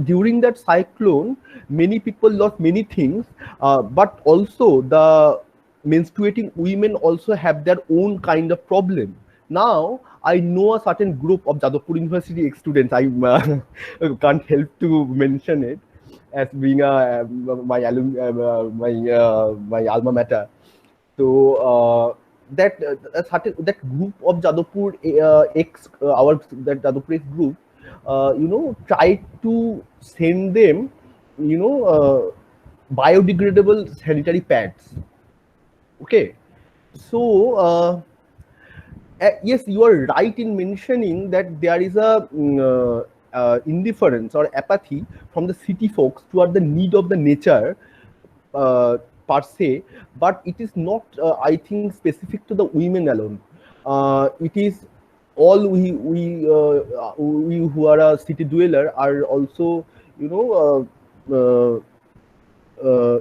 During that cyclone, many people lost many things, but also the menstruating women also have their own kind of problem. Now I know a certain group of Jadavpur University students. I can't help to mention it as being my alma mater. So that group of Jadavpur our that Jadavpur X group, tried to send them, biodegradable sanitary pads. Okay, so yes, you are right in mentioning that there is a indifference or apathy from the city folks toward the need of the nature per se, but it is not, I think, specific to the women alone. It is all we who are a city dweller are also,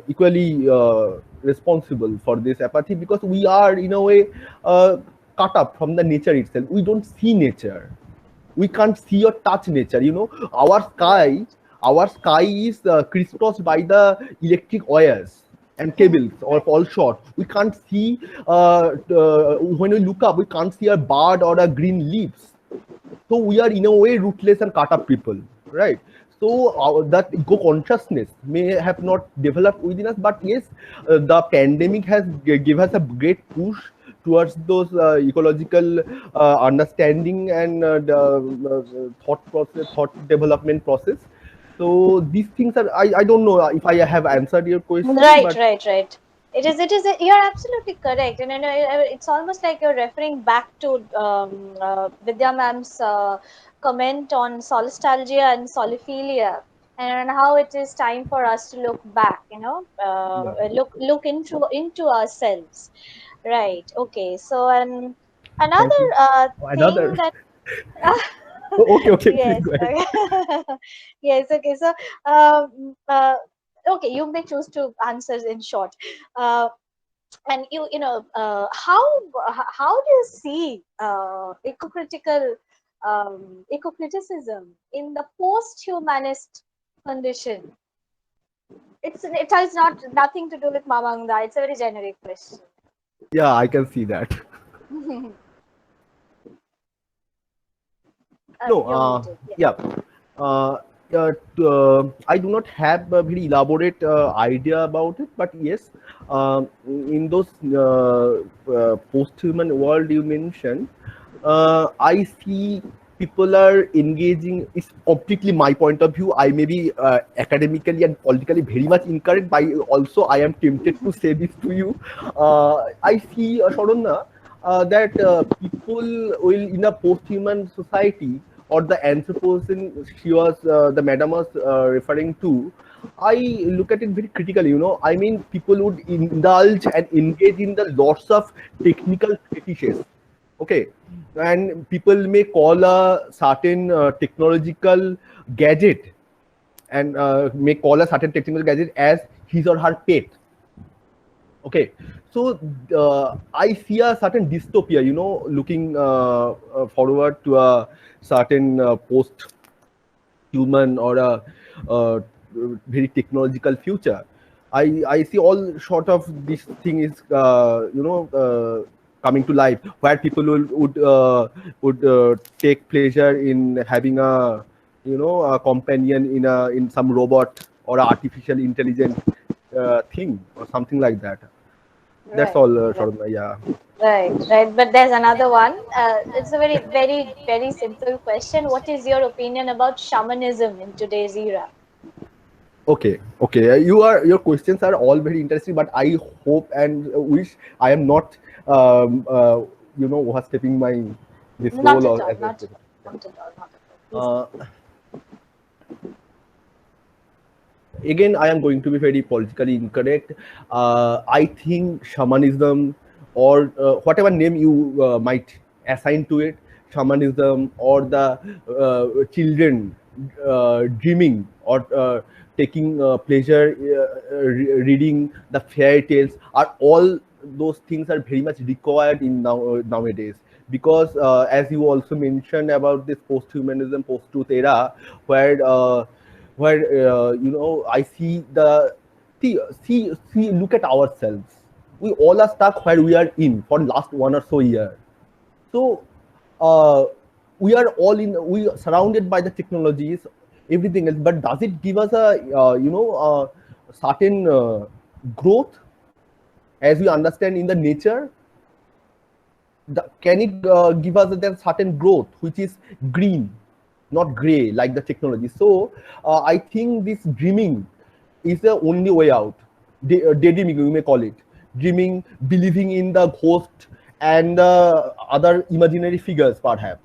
equally responsible for this apathy, because we are in a way cut up from the nature itself. We don't see nature. We can't see or touch nature. Our sky is crisscrossed by the electric wires and cables or all short. We can't see, when we look up, we can't see a bird or a green leaves. So we are in a way rootless and cut up people, right? So that eco consciousness may have not developed within us, but yes, the pandemic has given us a great push towards those ecological understanding and thought process, thought development process. So these things are, I don't know if I have answered your question, Right, but right, right. You're absolutely correct. And it's almost like you're referring back to Vidya ma'am's comment on solastalgia and soliphilia, and how it is time for us to look back, yeah. look into ourselves. Right. Okay. So, Thank another you. thing Another. that Okay, okay, please yes. go ahead. Yes. Okay. So, okay, you may choose to answer in short. Uh, and how do you see eco-criticism in the post-humanist condition? It has nothing to do with Mamangda. It's a very generic question. Yeah, I can see that. No, You're muted. Yeah. yeah. Uh, I do not have a very elaborate idea about it, but yes, in those post-human world you mentioned, I see people are engaging. It's completely my point of view. I may be academically and politically very much incorrect. By also, I am tempted to say this to you. I see, Sharanya, that people will in a post-human society, or the Anthropocene the madam was referring to, I look at it very critically. I mean, people would indulge and engage in the lots of technical fetishes. Okay, and people may call a certain technological gadget, and may call a certain technical gadget as his or her pet. Okay, so I see a certain dystopia, looking forward to a certain post-human or a very technological future. I see all sort of this thing is coming to life, where people would take pleasure in having a companion in some robot or artificial intelligent thing or something like that. That's Right. all, Right. Sharma. Yeah. Right, right. But there's another one. It's a very, very, very simple question. What is your opinion about shamanism in today's era? Okay. Okay. Your questions are all very interesting, but I hope and wish I am not, overstepping my this Not role at or all. as a. Not at all. Not at all. Not at all. Please. Uh, Again, I am going to be very politically incorrect. I think shamanism, or whatever name you might assign to it, shamanism, or the children dreaming or taking pleasure reading the fairy tales, are all those things are very much required in nowadays, because as you also mentioned about this post-humanism, post-truth era, where I see look at ourselves. We all are stuck where we are in for last 1 or so year. So uh, we are surrounded by the technologies, everything else, but does it give us a certain growth as we understand in the nature? Can it give us a certain growth which is green, not gray like the technology? So I think this dreaming is the only way out. Daydreaming, you may call it dreaming, believing in the ghost and other imaginary figures, perhaps.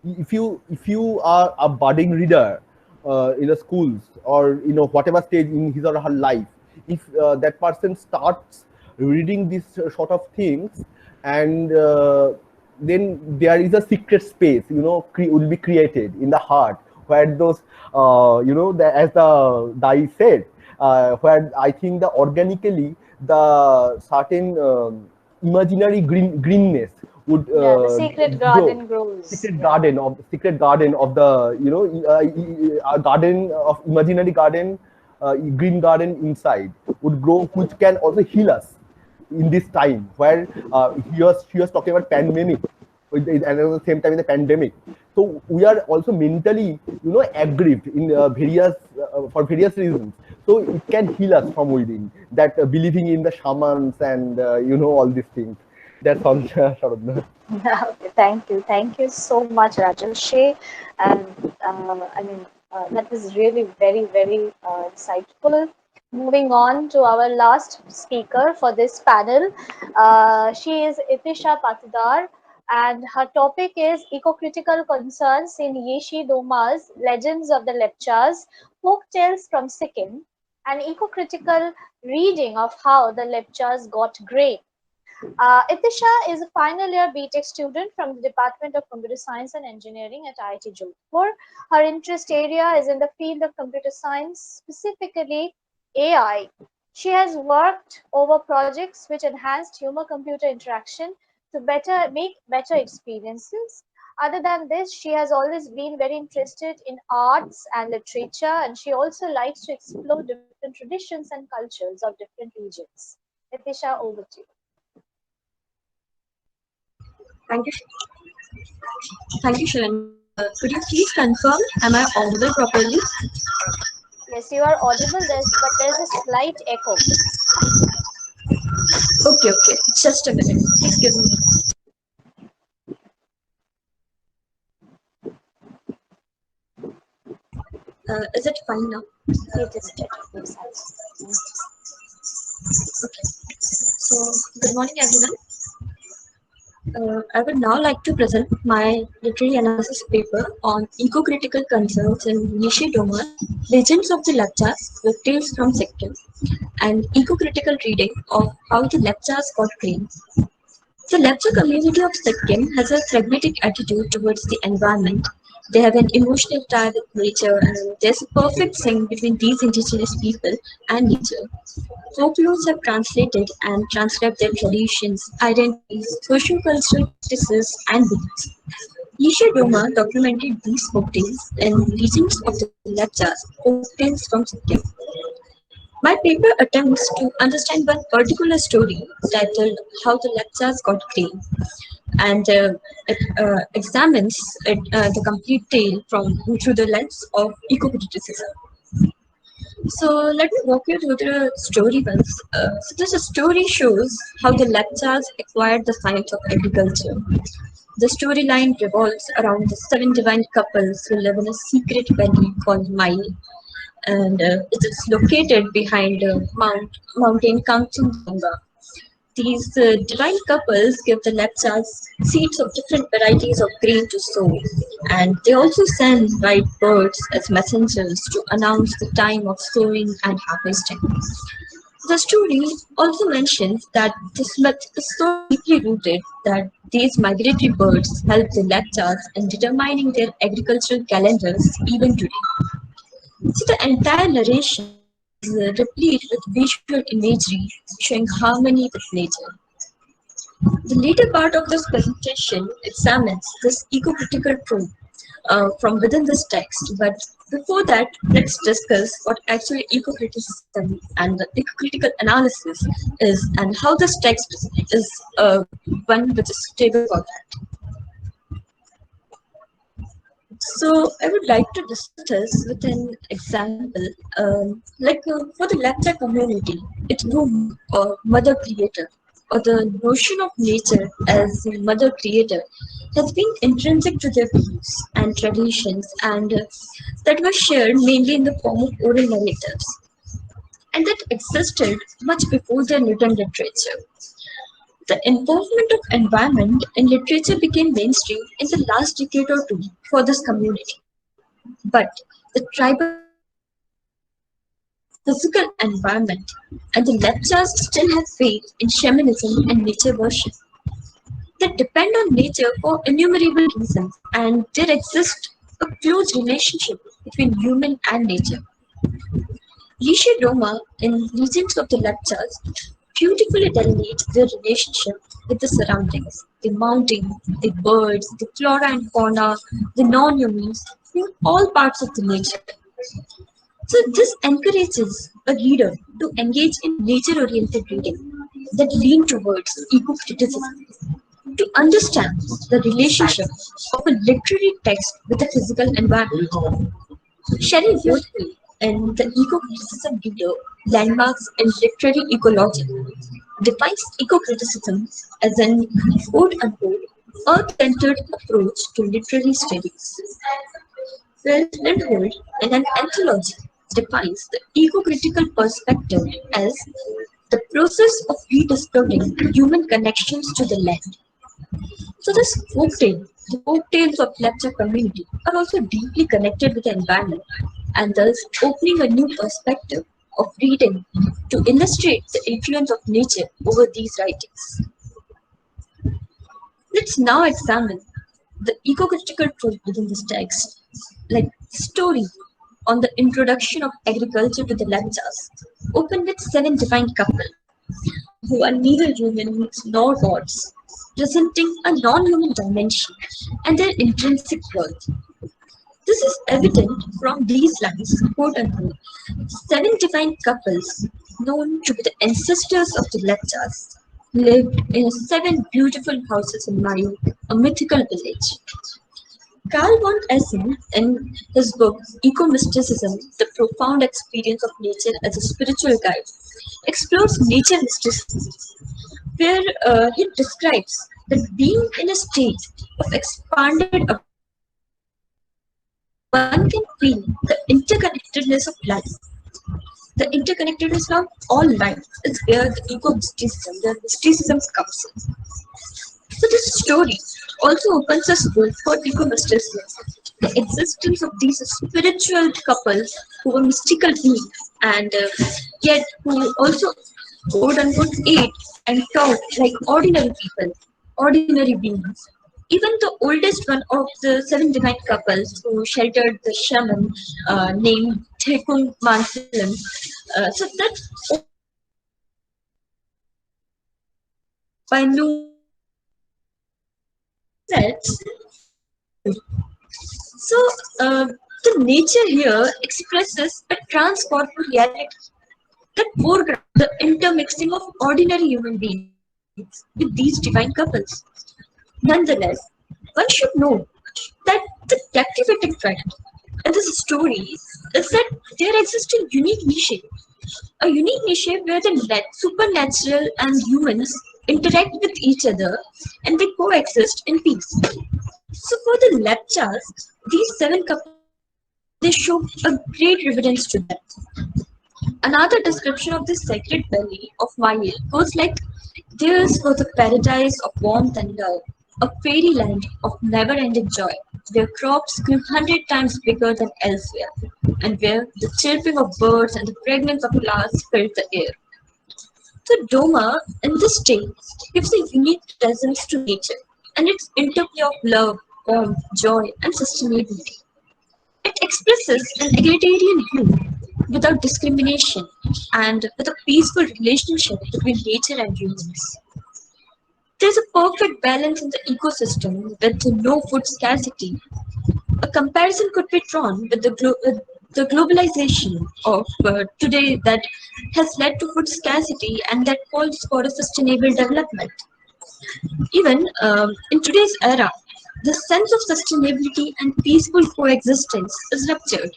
If you are a budding reader in the schools, or whatever stage in his or her life, if that person starts reading these sort of things, and then there is a secret space will be created in the heart, where those as the Dai said, where I think the organically the certain imaginary greenness would Yeah, the secret grow. garden grows. secret Yeah. garden of secret garden of the a garden of imaginary garden, green garden inside would grow, which can also heal us in this time, where she was talking about pandemic, and at the same time in the pandemic. So we are also mentally aggrieved in various for various reasons. So it can heal us from within, that believing in the shamans and all these things. That's all, Sharadna. Okay, thank you so much, Rajesh. And I mean, that was really very insightful. Moving on to our last speaker for this panel, she is Itisha Patidar, and her topic is eco-critical concerns in Yeshi Doma's Legends of the Lepchas, folk tales from Sikkim, an eco-critical reading of how the Lepchas got grey. Itisha is a final year BTech student from the Department of Computer Science and Engineering at IIT Jodhpur. Her interest area is in the field of computer science, specifically AI. She has worked over projects which enhanced human-computer interaction to make better experiences. Other than this, she has always been very interested in arts and literature, and she also likes to explore different traditions and cultures of different regions. Itisha, over to you. Thank you. Thank you, Sharanya. Could you please confirm, am I audible properly? Yes, you are audible, but there's a slight echo. Okay, okay. Just a minute. Please give me. Is it fine now? It is better. Okay. So, good morning, everyone. I would now like to present my literary analysis paper on eco-critical concerns in Nishi Doma, Legends of the Lepchas with Tales from Sikkim, and eco-critical reading of how the Lepchas got green. The Lepcha community of Sikkim has a pragmatic attitude towards the environment. They have an emotional tie with nature, and there's a perfect sync between these indigenous people and nature. Folklores have translated and transcribed their traditions, identities, socio-cultural practices, and beliefs. Isha Doma documented these folktales in Legends of the Lepchas, folktales from Sikkim. My paper attempts to understand one particular story titled How the Lepchas Got Grey, and it examines the complete tale through the lens of eco-criticism. So let me walk you through the story once. So this story shows how the Lepchas acquired the science of agriculture. The storyline revolves around the seven divine couples who live in a secret valley called Mai, and it is located behind Mountain Kanchenjunga. These divine couples give the Lepchas seeds of different varieties of grain to sow, and they also send white birds as messengers to announce the time of sowing and harvesting. The story also mentions that this myth is so deeply rooted that these migratory birds help the Lepchas in determining their agricultural calendars even today. So the entire narration is replete with visual imagery showing harmony with nature. The later part of this presentation examines this eco-critical trope from within this text, but before that, let's discuss what actually eco-criticism and the eco-critical analysis is and how this text is one which is suitable for that. So I would like to discuss this with an example. For the lecture community, it's womb or mother creator, or the notion of nature as the mother creator has been intrinsic to their beliefs and traditions, and that was shared mainly in the form of oral narratives, and that existed much before their written literature. The involvement of environment in literature became mainstream in the last decade or two for this community. But the tribal physical environment and the lepchas still have faith in shamanism and nature worship. They depend on nature for innumerable reasons, and there exists a close relationship between human and nature. Rishi Roma in Legends of the Lepchas beautifully delineates their relationship with the surroundings, the mountains, the birds, the flora and fauna, the non-humans, all parts of the nature. So this encourages a reader to engage in nature-oriented reading that lean towards eco-criticism, to understand the relationship of a literary text with the physical environment. Sharing beautifully in the eco-criticism video, landmarks in literary ecology. defines eco-criticism as an quote-unquote earth-centered approach to literary studies, whereas Lindholt in an anthology defines the eco-critical perspective as the process of rediscovering human connections to the land. So the folk tales of lecture community are also deeply connected with the environment and thus opening a new perspective of reading to illustrate the influence of nature over these writings. Let's now examine the eco-critical truth within this text, like story on the introduction of agriculture to the lectures, open with 7 divine couples who are neither humans nor gods, presenting a non-human dimension and their intrinsic worth. This is evident from these lines, quote unquote, 7 divine couples, known to be the ancestors of the lepchas, lived in 7 beautiful houses in Mayu, a mythical village. Carl von Essen, in his book Eco-Mysticism, The Profound Experience of Nature as a Spiritual Guide, explores nature mysticism, where he describes that being in a state of expanded awareness, one can feel the interconnectedness of life. The interconnectedness of all life is where the eco-mysticism, the mysticism comes in. So this story also opens us door for eco-mysticism, the existence of these spiritual couples who were mystical beings and yet who also quote unquote ate and talked like ordinary people, ordinary beings. Even the oldest one of the 7 divine couples who sheltered the shaman named Thekun Mansalam. So that by no sets. So the nature here expresses a transcorporeal reality that foregrounds the intermixing of ordinary human beings with these divine couples. Nonetheless, one should know that the captivating fact in this story is that there exists a unique niche where the supernatural and humans interact with each other and they coexist in peace. So for the lepchas, these 7 couples they show a great reverence to them. Another description of this sacred valley of Mail goes like theirs was a paradise of warmth and love, a fairyland of never-ending joy, where crops grew 100 times bigger than elsewhere, and where the chirping of birds and the fragrance of flowers filled the air. The Doma in this state gives a unique presence to nature and its interplay of love, warmth, joy, and sustainability. It expresses an egalitarian view without discrimination and with a peaceful relationship between nature and humans. There's a perfect balance in the ecosystem with no food scarcity. A comparison could be drawn with the globalization of today that has led to food scarcity and that calls for a sustainable development. Even in today's era, the sense of sustainability and peaceful coexistence is ruptured.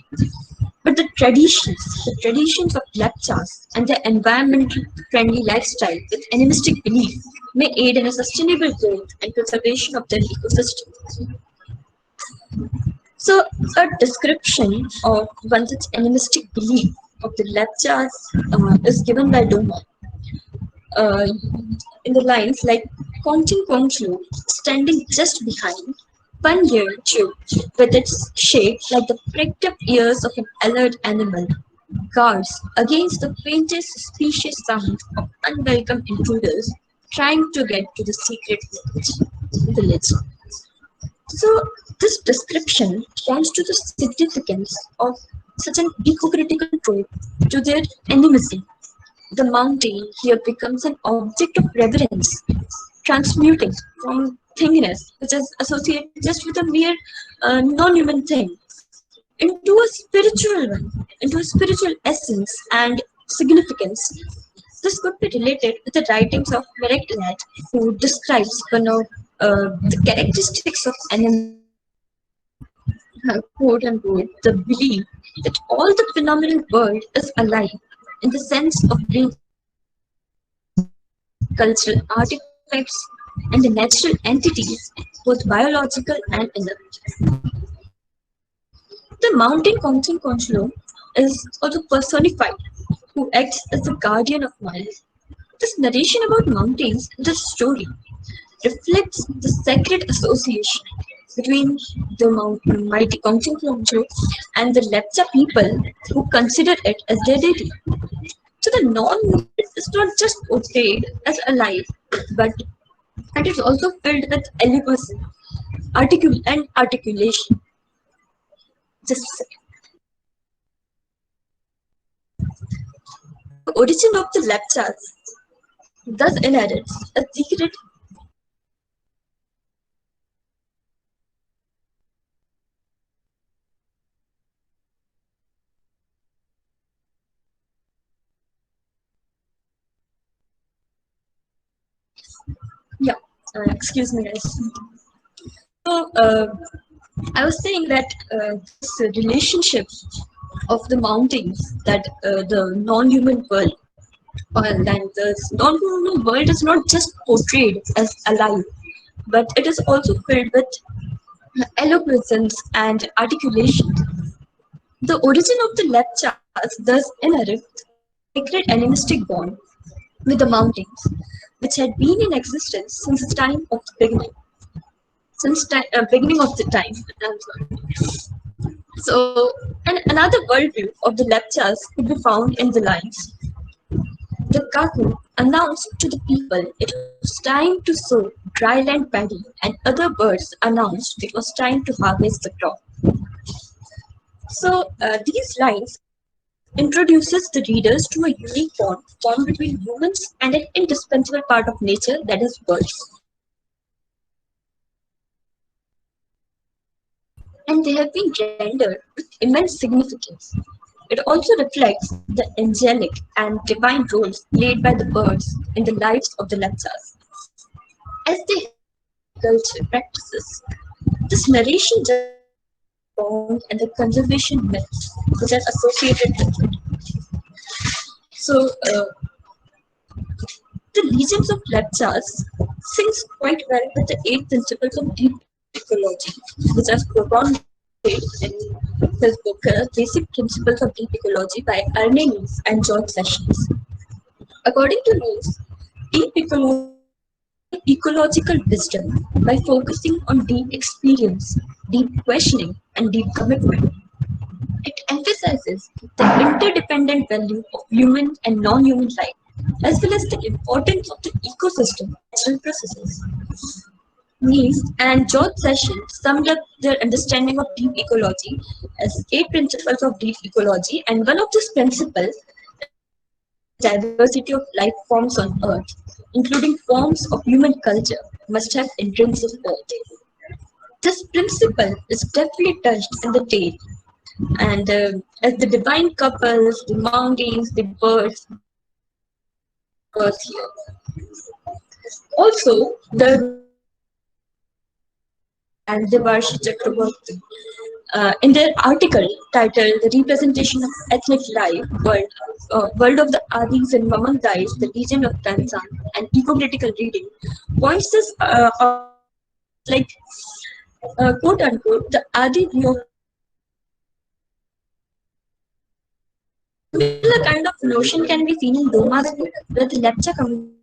But the traditions of lepchas and their environment-friendly lifestyle with animistic belief may aid in a sustainable growth and conservation of their ecosystem. So, a description of one such animistic belief of the lepchas is given by Doma uh, in the lines like Kongting Kongchu standing just behind, one year Chu, with its shape like the pricked up ears of an alert animal, guards against the faintest suspicious sound of unwelcome intruders trying to get to the secret village. So, this description points to the significance of such an eco-critical trope to their animism. The mountain here becomes an object of reverence, transmuting from thingness, which is associated just with a mere non-human thing, into a spiritual one, into a spiritual essence and significance. This could be related with the writings of Marek Lad, who describes one of the characteristics of animism quote unquote, the belief that all the phenomenal world is alive in the sense of being cultural artifacts, and the natural entities, both biological and inert. The mountain consular is also personified, who acts as the guardian of miles. This narration about mountains in the story reflects the sacred association between the mighty Kongchung and the Lepcha people who consider it as their deity. So the non-movement is not just portrayed as alive, but it is also filled with eloquence, and articulation. Just a second. The origin of the Lepchas thus inherits a secret. Yeah, excuse me, guys. So, I was saying that this relationship of the mountains, that the non-human world, and the non-human world is not just portrayed as alive, but it is also filled with eloquence and articulation. The origin of the Lepchas thus inherit a sacred animistic bond with the mountains, which had been in existence since the time of the beginning. Since beginning of the time. I'm sorry. So, and another worldview of the Lepchas could be found in the lines. The cuckoo announced to the people it was time to sow dryland paddy, and other birds announced it was time to harvest the crop. So, these lines introduces the readers to a unique bond between humans and an indispensable part of nature, that is birds. And they have been rendered with immense significance. It also reflects the angelic and divine roles played by the birds in the lives of the Lepchas. As they culture practices, this narration justifies the bond and the conservation myths which are associated with it. So, the Legends of Lepchas sings quite well with the 8 principles of deep ecology, which are propounded in his book, Basic Principles of Deep Ecology by Arnenis and George Sessions. According to these, deep ecology apply ecological wisdom by focusing on deep experience, deep questioning, and deep commitment. It emphasizes the interdependent value of human and non-human life, as well as the importance of the ecosystem and natural processes. Nice and George Sessions summed up their understanding of deep ecology as 8 principles of deep ecology, and one of these principles is the immense diversity of life forms on Earth, including forms of human culture, must have intrinsic worth. This principle is deftly touched in the tale, and as the divine couples, the mountains, the birds, they all come to birth here. Also, the role of and Devarshi Chakraborty in their article titled "The Representation of Ethnic Life, World of the Adis and Mamandais, The Legend of Tanzan, and Eco-Critical Reading," points this out as like quote unquote the Adi view of similar kind of notion can be seen in Doma's book, where the Lepcha community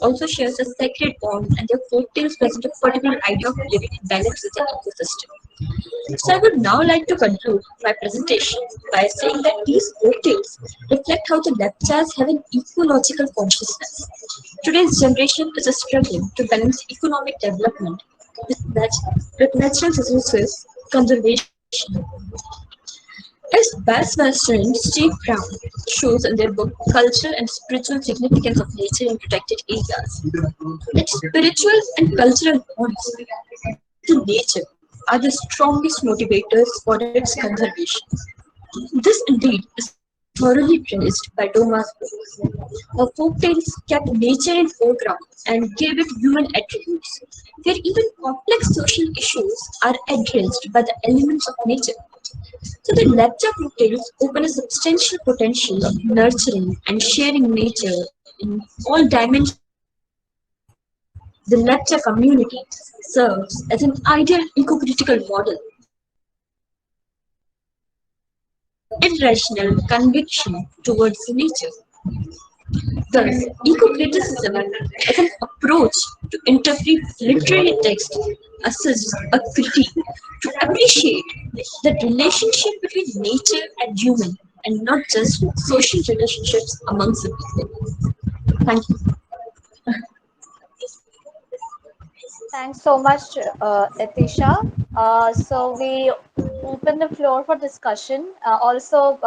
also shares a sacred bond, and their folktales present a particular idea of living in balance with the ecosystem. So I would now like to conclude my presentation by saying that these folktales reflect how the Lepchas have an ecological consciousness. Today's generation is struggling to balance economic development with natural resources conservation. As Western Steve Brown shows in their book Cultural and Spiritual Significance of Nature in Protected Areas, that spiritual and cultural bonds to nature are the strongest motivators for its conservation. This indeed is thoroughly praised by Doma's book. Her folktales kept nature in foreground and gave it human attributes, where even complex social issues are addressed by the elements of nature. So the lecture folktales open a substantial potential of nurturing and sharing nature in all dimensions the lecture community serves as an ideal eco-critical model of irrational conviction towards nature. Thus, eco-criticism as an approach to interpret literary text assists a critique to appreciate the relationship between nature and human and not just social relationships amongst the people. Thank you. Thanks so much, Etisha. So we open the floor for discussion. Also,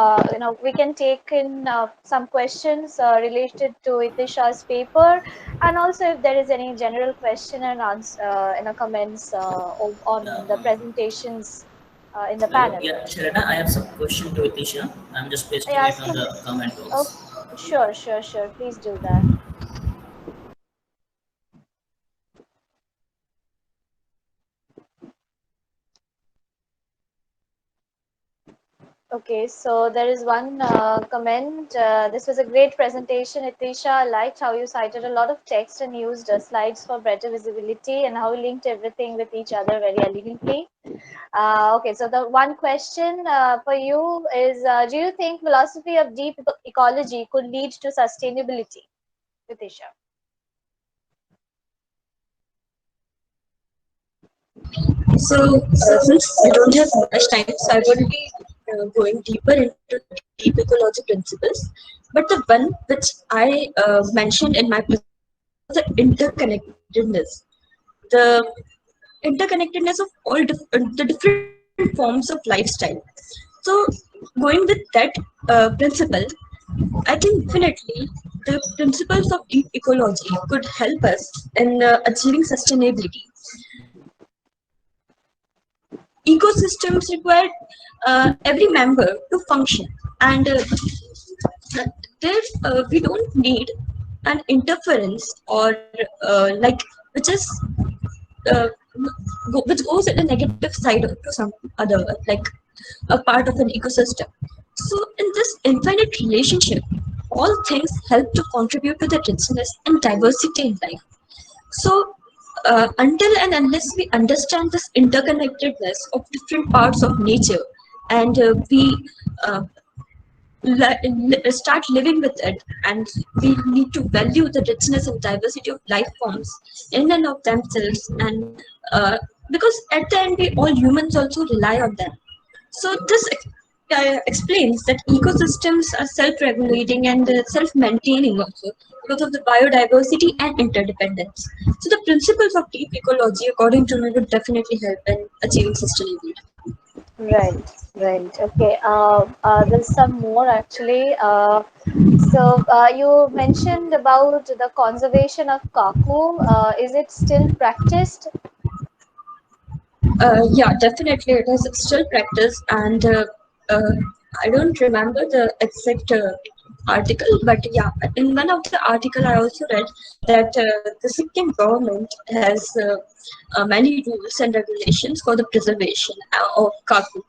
we can take in some questions related to Etisha's paper, and also if there is any general question and answer, comments on the Yeah, presentations in the panel. yeah, Sharada, I have some question to Itisha. I'm just pasting it Yes. on the comment Oh, box. sure, sure, sure. Please do that. Okay, so there is one comment. This was a great presentation, Itisha. I liked how you cited a lot of text and used slides for better visibility and how you linked everything with each other very elegantly. Okay, so the one question for you is, do you think philosophy of deep ecology could lead to sustainability, Itisha? So, since we don't have much time, so I won't be going deeper into the deep ecology principles. But the one which I mentioned in my presentation was the interconnectedness. The interconnectedness of all the different forms of lifestyle. So, going with that principle, I think definitely the principles of deep ecology could help us in achieving sustainability. Ecosystems require every member to function, and there we don't need an interference or like which is uh, which goes in a negative side to some other, like a part of an ecosystem. So in this infinite relationship, all things help to contribute to the richness and diversity in life. So, until and unless we understand this interconnectedness of different parts of nature and we uh, start living with it, and we need to value the richness and diversity of life forms in and of themselves, and because at the end, we all humans also rely on them. So, this explains that ecosystems are self-regulating and self-maintaining also because of the biodiversity and interdependence. So the principles of deep ecology, according to me, would definitely help in achieving sustainability. Right, right. Okay. There's some more actually. So you mentioned about the conservation of kaku. Is it still practiced? Yeah, definitely, it is still practiced, and uh, I don't remember the exact article, but yeah, in one of the article I also read that the Sikkim government has many rules and regulations for the preservation of kaku,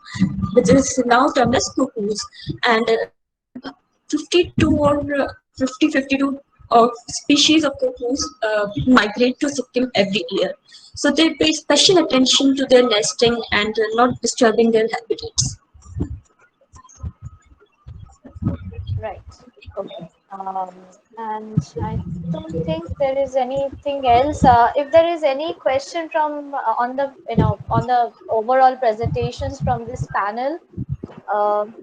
which is now termed as cuckoos, and 52 or 52 of species of cuckoos migrate to Sikkim every year. So they pay special attention to their nesting and not disturbing their habitats. Right. Okay. And I don't think there is anything else. If there is any question from on the on the overall presentations from this panel, um,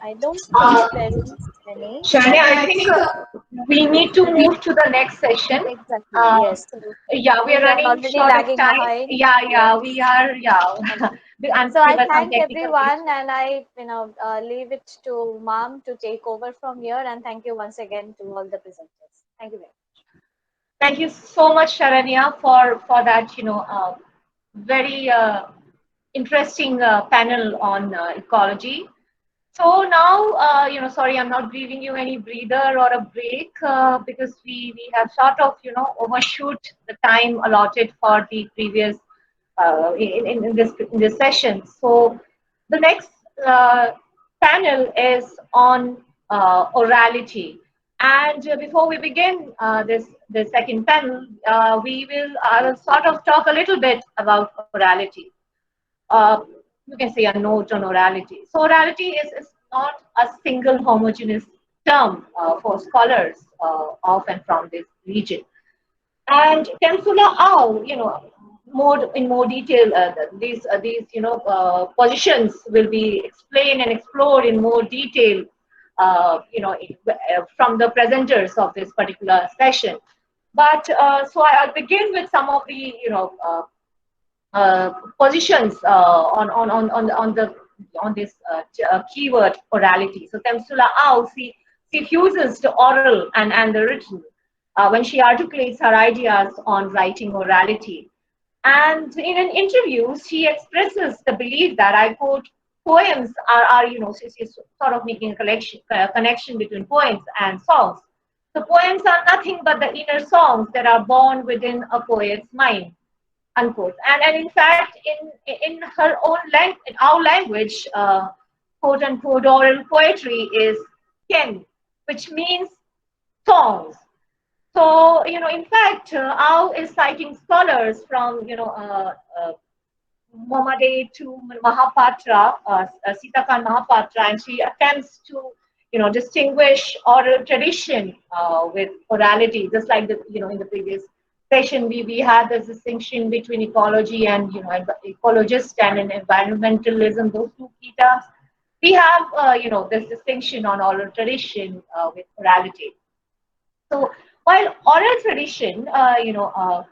I don't think Uh, there is any. Shania, I think we need to move to the next session. Exactly. Uh, Yes. So yeah, we are we are running already short of lagging time. behind. Yeah, Yes. yeah, we are. Yeah, Okay. and So there I were some thank technical issues. everyone, and I leave it to Mom to take over from here. And thank you once again to all the presenters. Thank you very much. Thank you so much, Sharanya, for that. Very interesting panel on ecology. So now, sorry, I'm not giving you any breather or a break because we have sort of, overshoot the time allotted for the previous in this session. So the next panel is on orality. And before we begin the second panel, we will sort of talk a little bit about orality. You can say a note on orality. So orality is not a single homogeneous term for scholars of and from this region. And Temsula Au, in more detail, these positions will be explained and explored in more detail, from the presenters of this particular session. But so I'll begin with some of the positions on this keyword orality. So Temsula Au, she fuses the oral and the written when she articulates her ideas on writing orality. And in an interview, she expresses the belief that, I quote, poems are she's sort of making a connection between poems and songs. So poems are nothing but the inner songs that are born within a poet's mind, unquote. And in fact, in her own language, in our language, quote unquote, oral poetry is ken, which means songs. So, in fact, Au is citing scholars from, Mohammed to Mahapatra, Sitakan Mahapatra, and she attempts to, distinguish oral tradition with orality, just like in the previous session, we had this distinction between ecology and, ecologist and environmentalism, those two key terms. We have, this distinction on oral tradition with orality. So while oral tradition,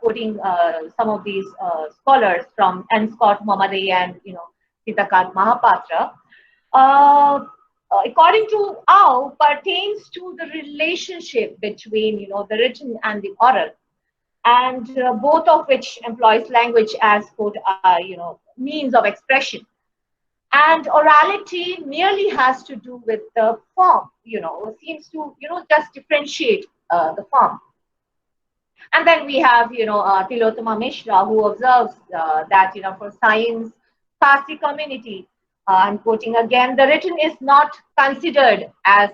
quoting some of these scholars from N. Scott Mohammed and Sitakan Mahapatra, according to Au, pertains to the relationship between the written and the oral, and both of which employs language as quote means of expression. And orality merely has to do with the form, seems to just differentiate the form. And then we have Tilotama Mishra, who observes that for science Khasi community, I'm quoting again, the written is not considered as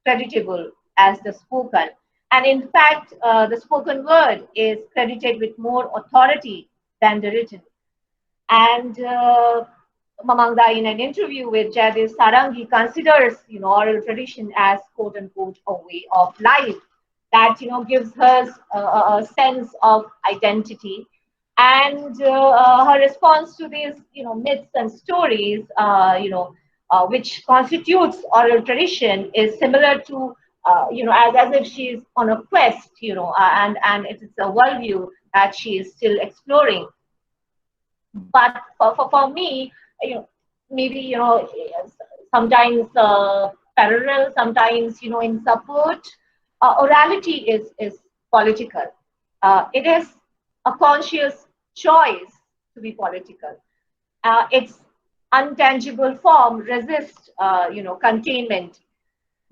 creditable as the spoken, and in fact the spoken word is credited with more authority than the written. And Mamangda, in an interview with Jaidev Sarangi, considers oral tradition as quote unquote a way of life that gives her a sense of identity. And her response to these myths and stories, which constitutes oral tradition, is similar to as if she's on a quest, and it's a worldview that she is still exploring. But for me, maybe sometimes parallel, sometimes in support. Orality is political. It is a conscious choice to be political. Its untangible form resists, containment,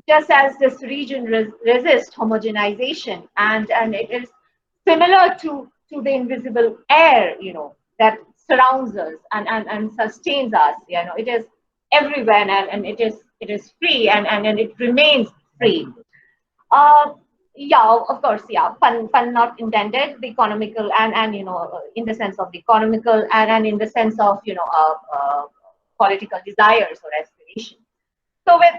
just as this region resists homogenization, and it is similar to the invisible air, that surrounds us and sustains us. It is everywhere, and it is free, and it remains free. Yeah, of course, yeah, pun not intended, the economical and in the sense of the economical and in the sense of political desires or aspiration. So with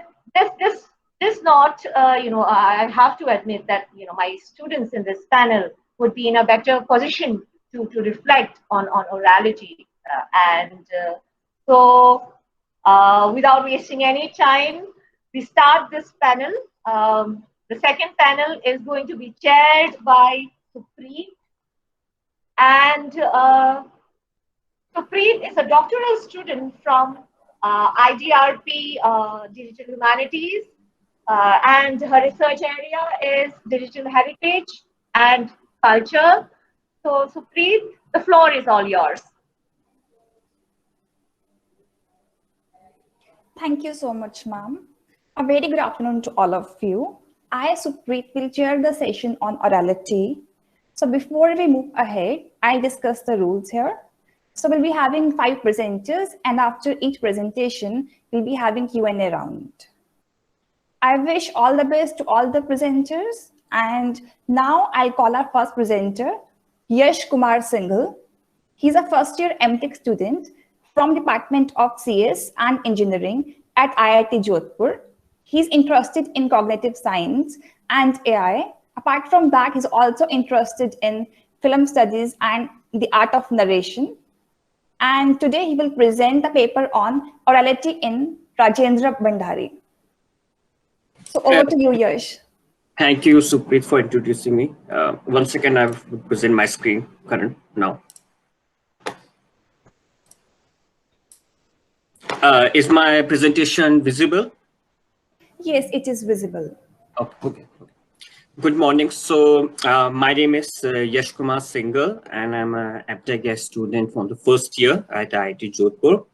this note, I have to admit that my students in this panel would be in a better position to reflect on orality, and so without wasting any time, we start this panel. The second panel is going to be chaired by Supreet. And Supreet is a doctoral student from IDRP Digital Humanities. And her research area is digital heritage and culture. So Supreet, the floor is all yours. Thank you so much, ma'am. A very good afternoon to all of you. I, Supreet, will chair the session on orality. So before we move ahead, I'll discuss the rules here. So we'll be having 5 presenters, and after each presentation, we'll be having Q&A round. I wish all the best to all the presenters. And now I'll call our first presenter, Yash Kumar Singhal. He's a first-year MTech student from Department of CS and Engineering at IIT Jodhpur. He's interested in cognitive science and AI. Apart from that, he's also interested in film studies and the art of narration. And today he will present the paper on orality in Rajendra Bhandari. So over to you, Yash. Thank you, Supreet, for introducing me. 1 second, I will present my screen current now. Is my presentation visible? Yes, it is visible. Oh, okay. Good morning. So my name is Yash Kumar Singhal, and I'm a MTech student from the first year at IIT Jodhpur.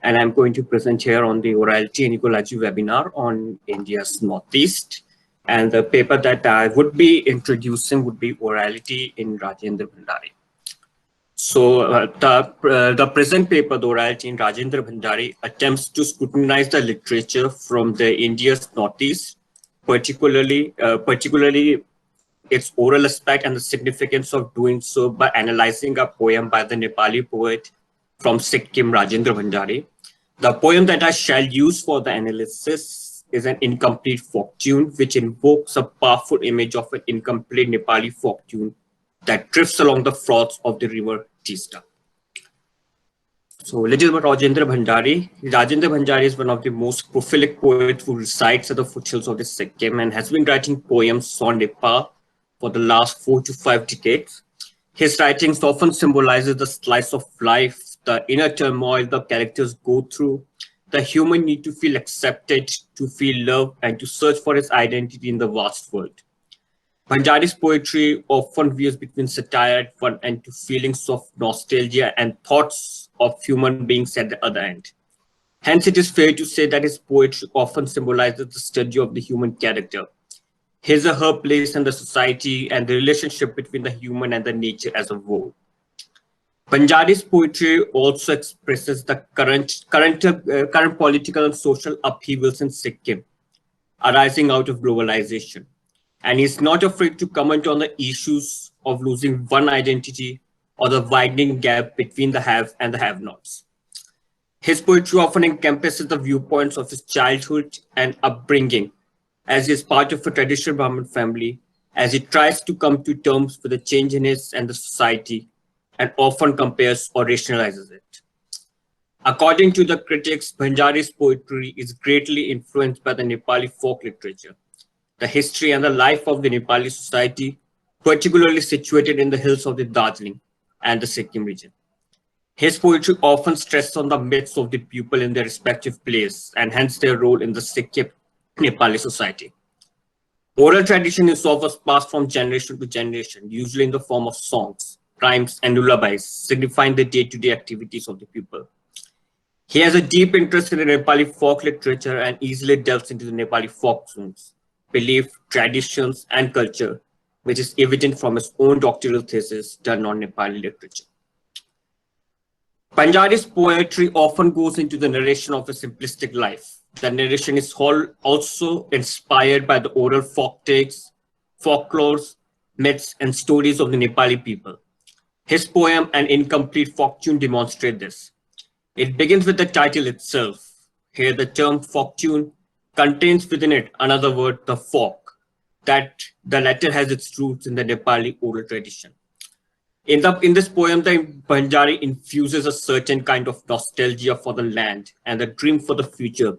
And I'm going to present here on the Orality and Ecology webinar on India's Northeast. And the paper that I would be introducing would be Orality in Rajendra Bhandari. So the present paper, the Orality in Rajendra Bhandari, attempts to scrutinize the literature from the India's Northeast, particularly its oral aspect and the significance of doing so by analyzing a poem by the Nepali poet from Sikkim, Rajendra Bhandari. The poem that I shall use for the analysis is an incomplete folk tune, which invokes a powerful image of an incomplete Nepali folk tune that drifts along the froths of the river Tista. So a little about Rajendra Bhandari. Rajendra Bhandari is one of the most prolific poets who resides at the foothills of the Sikkim and has been writing poems on Nepal for the last 4 to 5 decades. His writings often symbolizes the slice of life, the inner turmoil the characters go through, the human need to feel accepted, to feel love, and to search for his identity in the vast world. Bhandari's poetry often veers between satire at one end to feelings of nostalgia and thoughts of human beings at the other end. Hence, it is fair to say that his poetry often symbolizes the study of the human character, his or her place in the society, and the relationship between the human and the nature as a whole. Bhandari's poetry also expresses the current political and social upheavals in Sikkim, arising out of globalization. And he's not afraid to comment on the issues of losing one identity or the widening gap between the have and the have-nots. His poetry often encompasses the viewpoints of his childhood and upbringing, as he is part of a traditional Brahmin family, as he tries to come to terms with the change in his and the society, and often compares or rationalizes it. According to the critics, Bhandari's poetry is greatly influenced by the Nepali folk literature, the history and the life of the Nepali society, particularly situated in the hills of the Darjeeling and the Sikkim region. His poetry often stresses on the myths of the people in their respective place and hence their role in the Sikkim Nepali society. Oral tradition is often passed from generation to generation, usually in the form of songs, rhymes, and lullabies, signifying the day-to-day activities of the people. He has a deep interest in the Nepali folk literature and easily delves into the Nepali folk songs, belief, traditions, and culture, which is evident from his own doctoral thesis done on Nepali literature. Bhandari's poetry often goes into the narration of a simplistic life. The narration is also inspired by the oral folk tales, folklores, myths, and stories of the Nepali people. His poem, An Incomplete Folk Tune, demonstrate this. It begins with the title itself. Here, the term folk tune contains within it another word, the folk, that the latter has its roots in the Nepali oral tradition. In this poem, the Bhandari infuses a certain kind of nostalgia for the land and the dream for the future,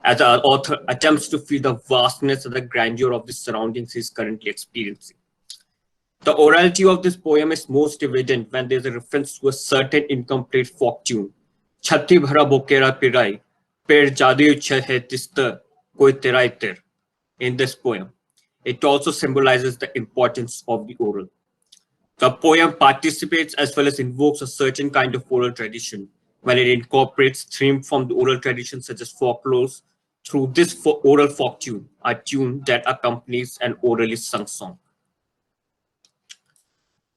as the author attempts to feel the vastness and the grandeur of the surroundings he is currently experiencing. The orality of this poem is most evident when there is a reference to a certain incomplete folk tune, Chhatti bhara bokera pirai, per jadu chhe tista koi terai ter. In this poem, it also symbolizes the importance of the oral. The poem participates as well as invokes a certain kind of oral tradition, when it incorporates themes from the oral tradition such as folklores through this oral folk tune, a tune that accompanies an orally sung song.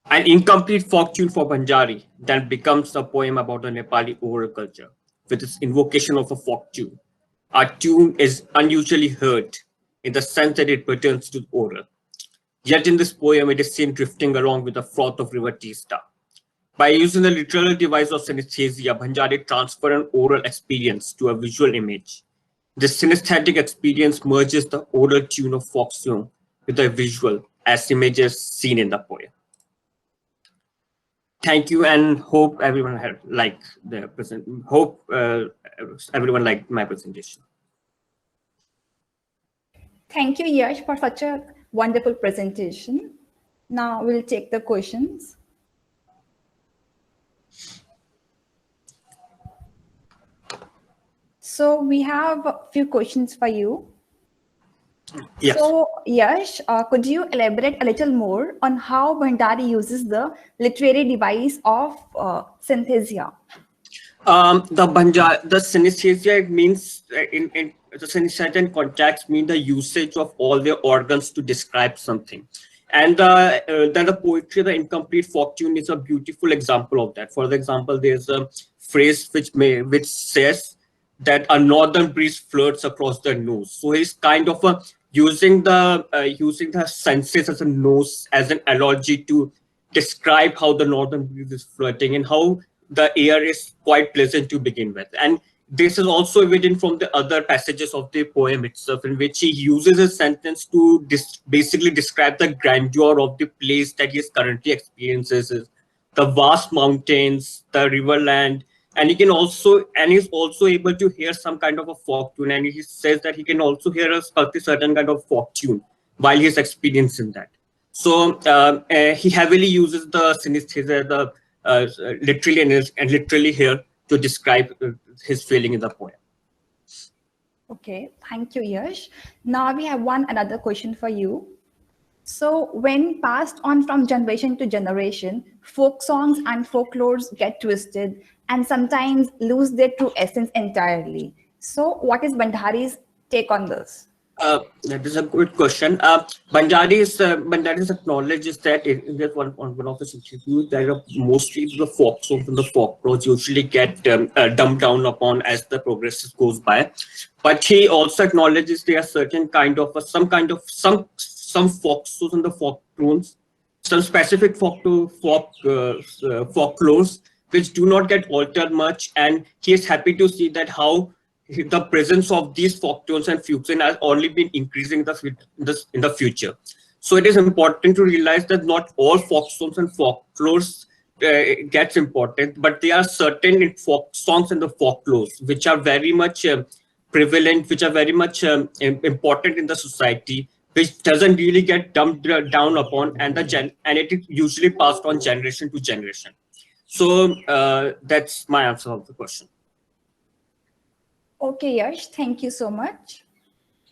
An incomplete folk tune for Bhandari then becomes a poem about the Nepali oral culture, with its invocation of a folk tune. A tune is unusually heard in the sense that it pertains to oral. Yet in this poem, it is seen drifting along with the froth of River Teesta. By using the literal device of synesthesia, Bhandari transfers an oral experience to a visual image. This synesthetic experience merges the oral tune of folk song with the visual as images seen in the poem. Thank you, and hope everyone had liked the everyone liked my presentation. Thank you, Yash, for such a wonderful presentation. Now we'll take the questions. So we have a few questions for you. Yes. So Yash, could you elaborate a little more on how Bhandari uses the literary device of synthesia? The synesthesia, it means in the synesthetic context mean the usage of all the organs to describe something. And then the poetry, the incomplete folk tune is a beautiful example of that. For example, there's a phrase which says that a northern breeze flirts across the nose. So he's kind of using the senses as a nose as an analogy to describe how the northern breeze is flirting and how the air is quite pleasant to begin with. And this is also evident from the other passages of the poem itself, in which he uses a sentence to basically describe the grandeur of the place that he is currently experiences, the vast mountains, the riverland, and he's also able to hear some kind of a folk tune. And he says that he can also hear a certain kind of folk tune while he's experiencing that. So he heavily uses the synesthesia, literally here to describe his feeling in the poem. Okay, thank you, Yash. Now we have another question for you. So when passed on from generation to generation, folk songs and folklores get twisted and sometimes lose their true essence entirely. So what is Bhandari's take on this? That is a good question. Bhandari's acknowledges that in one of his interviews that mostly the folk songs and the folklores usually get dumbed down upon as the progress goes by. But he also acknowledges there are certain kind of some folk songs and the folk tunes, some specific folklores which do not get altered much, and he is happy to see that how the presence of these folk tones and fusion has only been increasing in the future. So it is important to realize that not all folk songs and folklores gets important, but there are certain folk songs and the folklores which are very much prevalent, which are very much important in the society, which doesn't really get dumbed down upon, and it is usually passed on generation to generation. So that's my answer of the question. Okay, Yash, thank you so much.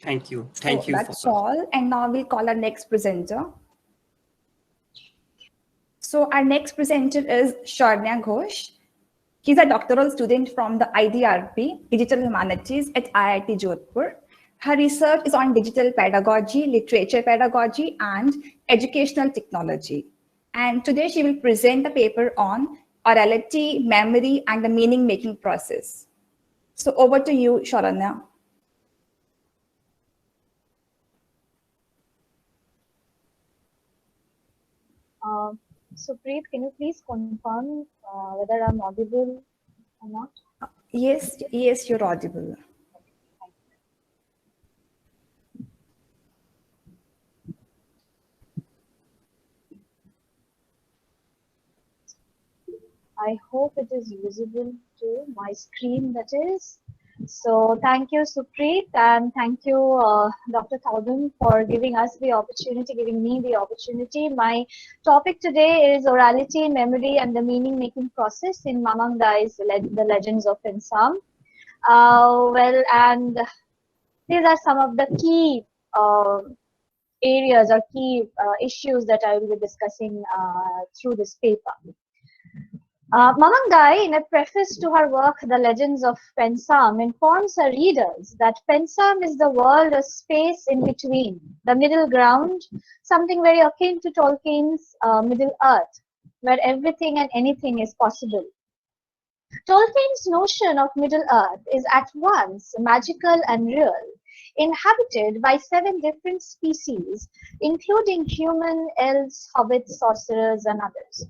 Thank you. Thank you. That's all. And now we'll call our next presenter. So our next presenter is Sharnya Ghosh. He's a doctoral student from the IDRP, Digital Humanities at IIT Jodhpur. Her research is on digital pedagogy, literature pedagogy, and educational technology. And today she will present a paper on orality, memory, and the meaning-making process. So over to you, Sharanya. So Preet, can you please confirm whether I'm audible or not? Yes, you're audible. I hope it is visible to my screen, that is. So thank you, Supreet, and thank you, Dr. Thouden, for giving me the opportunity. My topic today is orality, memory, and the meaning-making process in Mamang Dai's The Legends of Pensam. And these are some of the key areas or key issues that I will be discussing through this paper. Mamang Dai, in a preface to her work, The Legends of Pensam, informs her readers that Pensam is the world or space in between, the middle ground, something very akin to Tolkien's Middle Earth, where everything and anything is possible. Tolkien's notion of Middle Earth is at once magical and real. inhabited by 7 different species, including human, elves, hobbits, sorcerers, and others.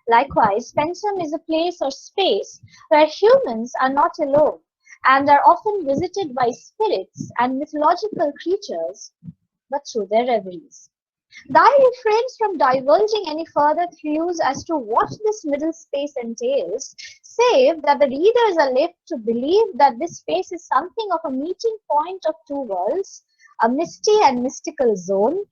Likewise, Pensum is a place or space where humans are not alone and are often visited by spirits and mythological creatures, but through their reveries. Dye refrains from divulging any further clues as to what this middle space entails, save that the readers are left to believe that this space is something of a meeting point of two worlds, a misty and mystical zone,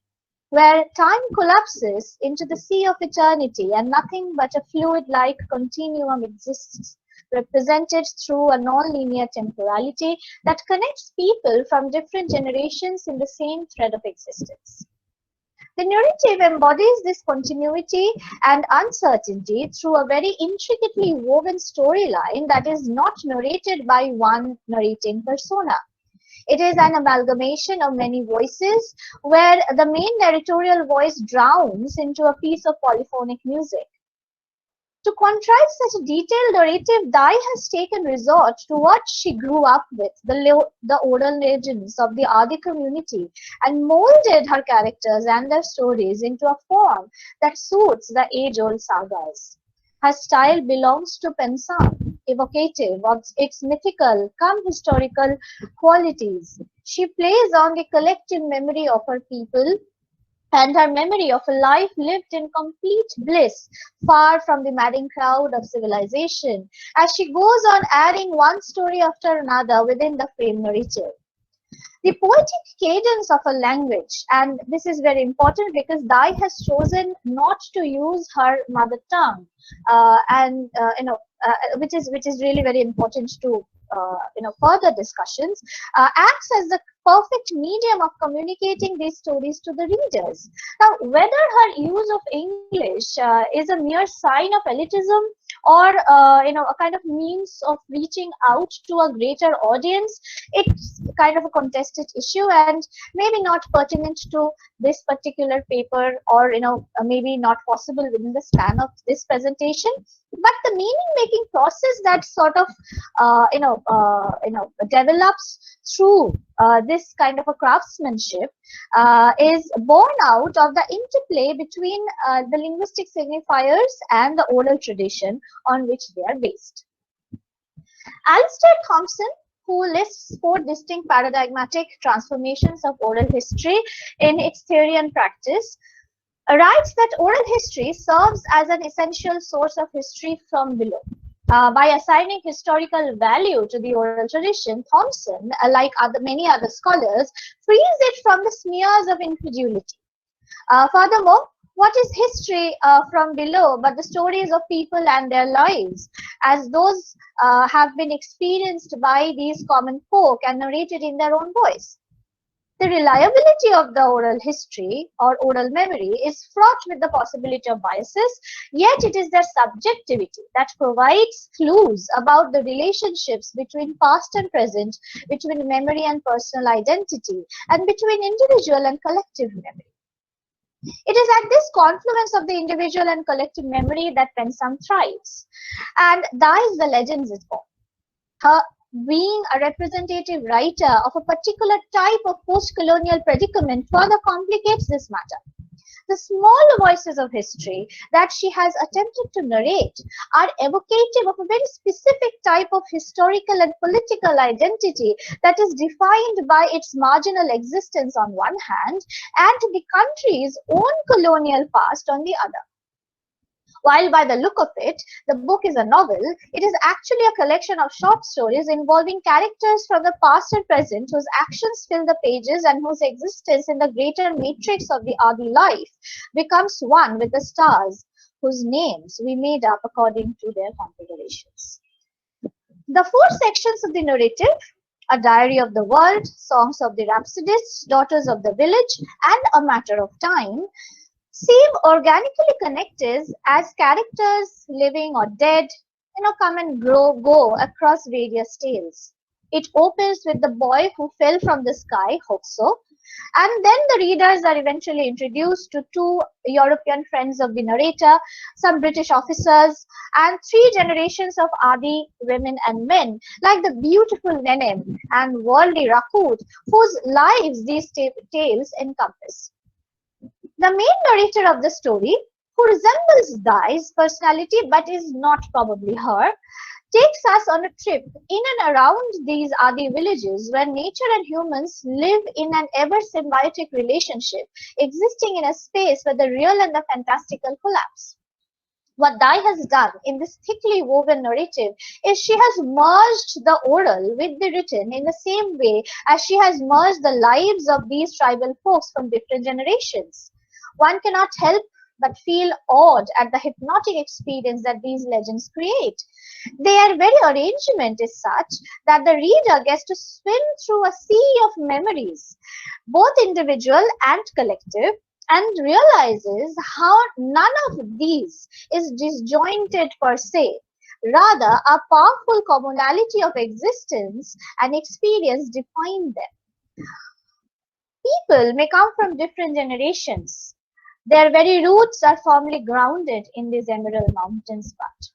where time collapses into the sea of eternity and nothing but a fluid-like continuum exists, represented through a non-linear temporality that connects people from different generations in the same thread of existence. The narrative embodies this continuity and uncertainty through a very intricately woven storyline that is not narrated by one narrating persona. It is an amalgamation of many voices where the main narratorial voice drowns into a piece of polyphonic music. To contrive such a detailed narrative, Dye has taken resort to what she grew up with, the oral legends of the Adi community, and molded her characters and their stories into a form that suits the age-old sagas. Her style belongs to Pensum, evocative of its mythical, historical qualities. She plays on the collective memory of her people and her memory of a life lived in complete bliss, far from the madding crowd of civilization, as she goes on adding one story after another within the frame narrative. The poetic cadence of a language, and this is very important because Dye has chosen not to use her mother tongue, which is really very important to further discussions, acts as the perfect medium of communicating these stories to the readers. Now, whether her use of English is a mere sign of elitism or a kind of means of reaching out to a greater audience, it's kind of a contested issue and maybe not pertinent to this particular paper, or maybe not possible within the span of this presentation. But the meaning-making process that sort of develops through this kind of a craftsmanship is born out of the interplay between the linguistic signifiers and the oral tradition on which they are based. Alistair Thompson, who lists 4 distinct paradigmatic transformations of oral history in its theory and practice, writes that oral history serves as an essential source of history from below. By assigning historical value to the oral tradition, Thompson, like many other scholars, frees it from the smears of incredulity. Furthermore, what is history from below but the stories of people and their lives, as those have been experienced by these common folk and narrated in their own voice? The reliability of the oral history or oral memory is fraught with the possibility of biases, yet it is their subjectivity that provides clues about the relationships between past and present, between memory and personal identity, and between individual and collective memory. It is at this confluence of the individual and collective memory that Pensum thrives, and Dye's The Legends is born. Her being a representative writer of a particular type of post-colonial predicament further complicates this matter. The small voices of history that she has attempted to narrate are evocative of a very specific type of historical and political identity that is defined by its marginal existence on one hand and the country's own colonial past on the other. While by the look of it, the book is a novel, it is actually a collection of short stories involving characters from the past and present whose actions fill the pages and whose existence in the greater matrix of the Adi life becomes one with the stars, whose names we made up according to their configurations. The 4 sections of the narrative, A Diary of the World, Songs of the Rhapsodists, Daughters of the Village, and A Matter of Time, seem organically connected as characters, living or dead, come and go across various tales. It opens with the boy who fell from the sky, Hoxo, And then the readers are eventually introduced to two European friends of the narrator, some British officers, and three generations of Adi women and men, like the beautiful Nenem and worldly Rakut, whose lives these tales encompass. The main narrator of the story, who resembles Dai's personality but is not probably her, takes us on a trip in and around these Adi villages where nature and humans live in an ever symbiotic relationship, existing in a space where the real and the fantastical collapse. What Dai has done in this thickly woven narrative is she has merged the oral with the written in the same way as she has merged the lives of these tribal folks from different generations. One cannot help but feel awed at the hypnotic experience that these legends create. Their very arrangement is such that the reader gets to swim through a sea of memories, both individual and collective, and realizes how none of these is disjointed per se. Rather, a powerful commonality of existence and experience define them. People may come from different generations. Their very roots are firmly grounded in these Emerald Mountains. But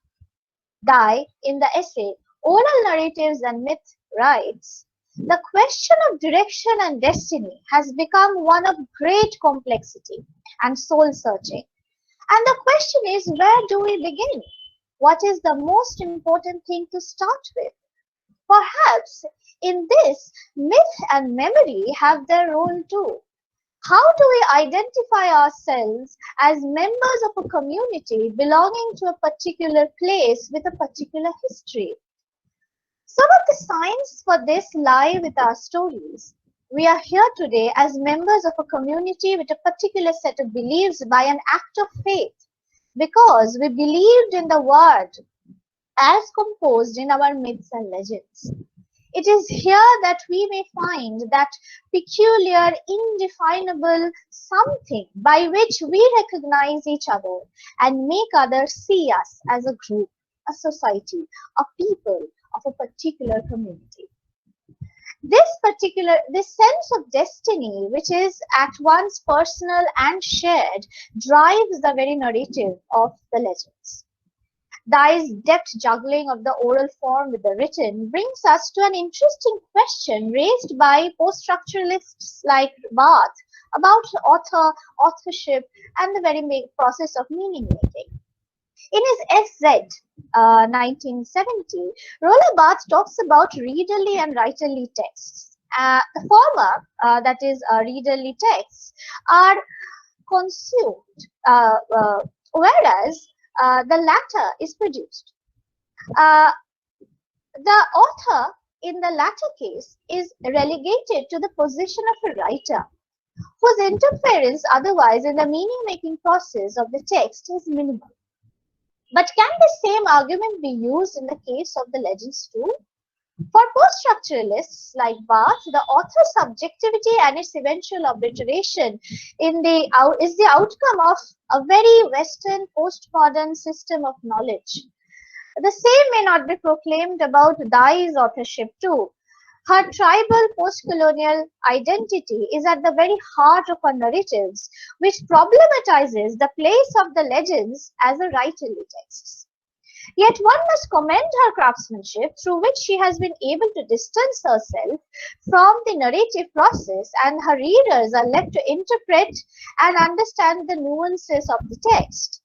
Dai, in the essay Oral Narratives and Myth, writes, the question of direction and destiny has become one of great complexity and soul searching. And the question is, where do we begin? What is the most important thing to start with? Perhaps in this, myth and memory have their role too. How do we identify ourselves as members of a community belonging to a particular place with a particular history? Some of the signs for this lie with our stories. We are here today as members of a community with a particular set of beliefs by an act of faith, because we believed in the word as composed in our myths and legends. It is here that we may find that peculiar, indefinable something by which we recognize each other and make others see us as a group, a society, a people of a particular community. This sense of destiny, which is at once personal and shared, drives the very narrative of the legends. Dai's deft juggling of the oral form with the written brings us to an interesting question raised by post-structuralists like Barth about authorship, and the very process of meaning making. In his SZ 1970, Roland Barthes talks about readerly and writerly texts. The former, that is readerly texts, are consumed, whereas the latter is produced. The author in the latter case is relegated to the position of a writer, whose interference otherwise in the meaning-making process of the text is minimal. But can the same argument be used in the case of the legends too? For post-structuralists like Barth, the author's subjectivity and its eventual obliteration is the outcome of a very Western postmodern system of knowledge. The same may not be proclaimed about Dai's authorship too. Her tribal postcolonial identity is at the very heart of her narratives, which problematizes the place of the legends as a writerly text. Yet one must commend her craftsmanship, through which she has been able to distance herself from the narrative process, and her readers are left to interpret and understand the nuances of the text.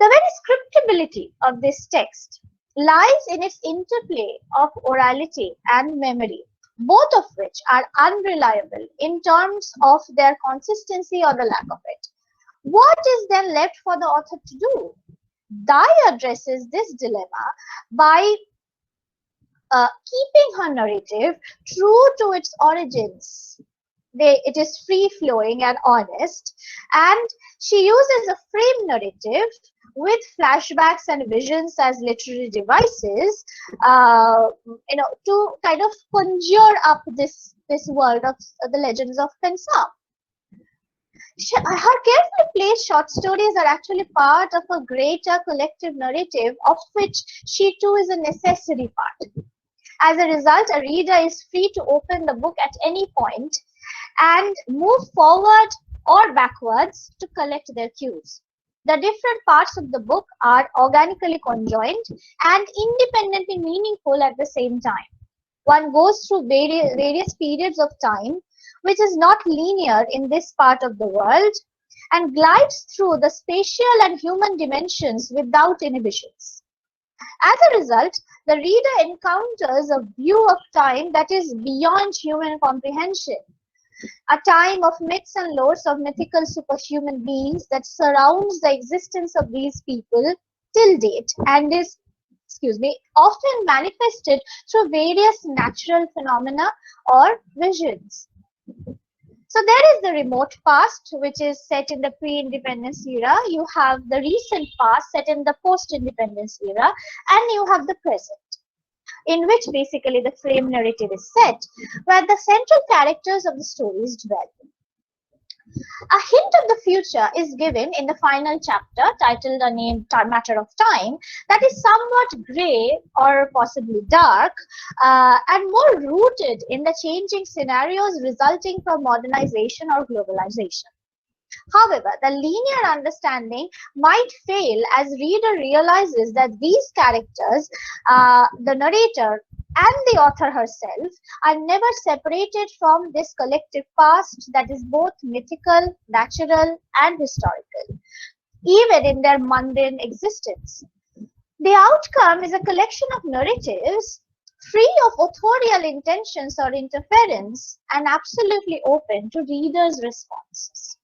The very scriptability of this text lies in its interplay of orality and memory, both of which are unreliable in terms of their consistency or the lack of it. What is then left for the author to do? Dai addresses this dilemma by keeping her narrative true to its origins. It is free-flowing and honest, and she uses a frame narrative with flashbacks and visions as literary devices, to kind of conjure up this world of the legends of Pensar. Her carefully placed short stories are actually part of a greater collective narrative, of which she too is a necessary part. As a result, a reader is free to open the book at any point, and move forward or backwards to collect their cues. The different parts of the book are organically conjoined and independently meaningful at the same time. One goes through various periods of time, which is not linear in this part of the world, and glides through the spatial and human dimensions without inhibitions. As a result, the reader encounters a view of time that is beyond human comprehension, a time of myths and lores of mythical superhuman beings that surrounds the existence of these people till date and is, often manifested through various natural phenomena or visions. So there is the remote past, which is set in the pre-independence era. You have the recent past set in the post-independence era, and you have the present, in which basically the frame narrative is set, where the central characters of the stories dwell. A hint of the future is given in the final chapter, titled A Matter of Time, that is somewhat grey or possibly dark, and more rooted in the changing scenarios resulting from modernization or globalization. However, the linear understanding might fail as reader realizes that these characters, the narrator and the author herself, are never separated from this collective past that is both mythical, natural, and historical, even in their mundane existence. The outcome is a collection of narratives free of authorial intentions or interference and absolutely open to readers' responses.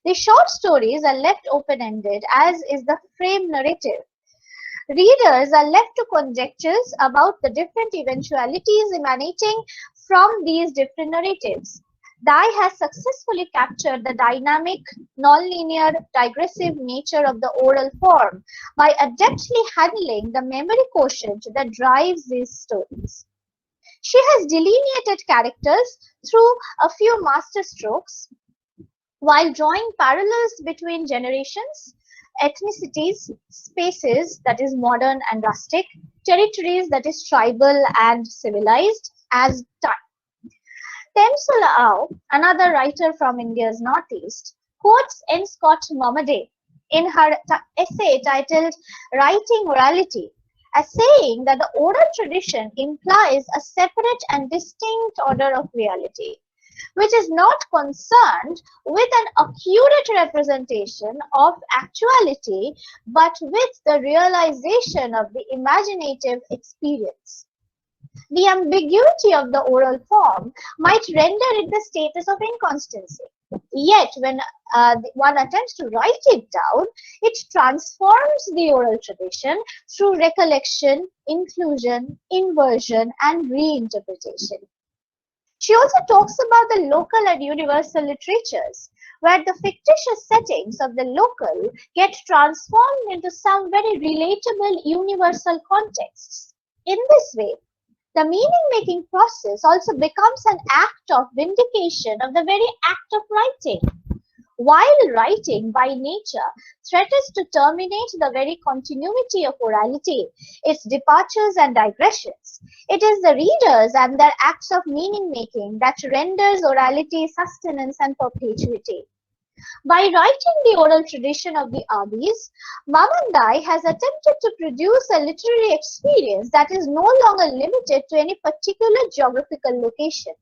The short stories are left open-ended, as is the frame narrative. Readers are left to conjectures about the different eventualities emanating from these different narratives. Dye has successfully captured the dynamic, non-linear, digressive nature of the oral form by adeptly handling the memory quotient that drives these stories. She has delineated characters through a few master strokes while drawing parallels between generations, ethnicities, spaces, that is modern and rustic, territories, that is tribal and civilized, as time. Temsula Au, another writer from India's northeast, quotes N. Scott Momaday in her essay titled Writing Orality as saying that the oral tradition implies a separate and distinct order of reality, which is not concerned with an accurate representation of actuality, but with the realization of the imaginative experience. The ambiguity of the oral form might render it the status of inconstancy. Yet, when one attempts to write it down, it transforms the oral tradition through recollection, inclusion, inversion, and reinterpretation. She also talks about the local and universal literatures, where the fictitious settings of the local get transformed into some very relatable universal contexts. In this way, the meaning-making process also becomes an act of vindication of the very act of writing. While writing, by nature, threatens to terminate the very continuity of orality, its departures and digressions, it is the readers and their acts of meaning-making that renders orality sustenance and perpetuity. By writing the oral tradition of the Adis, Mamandai has attempted to produce a literary experience that is no longer limited to any particular geographical location.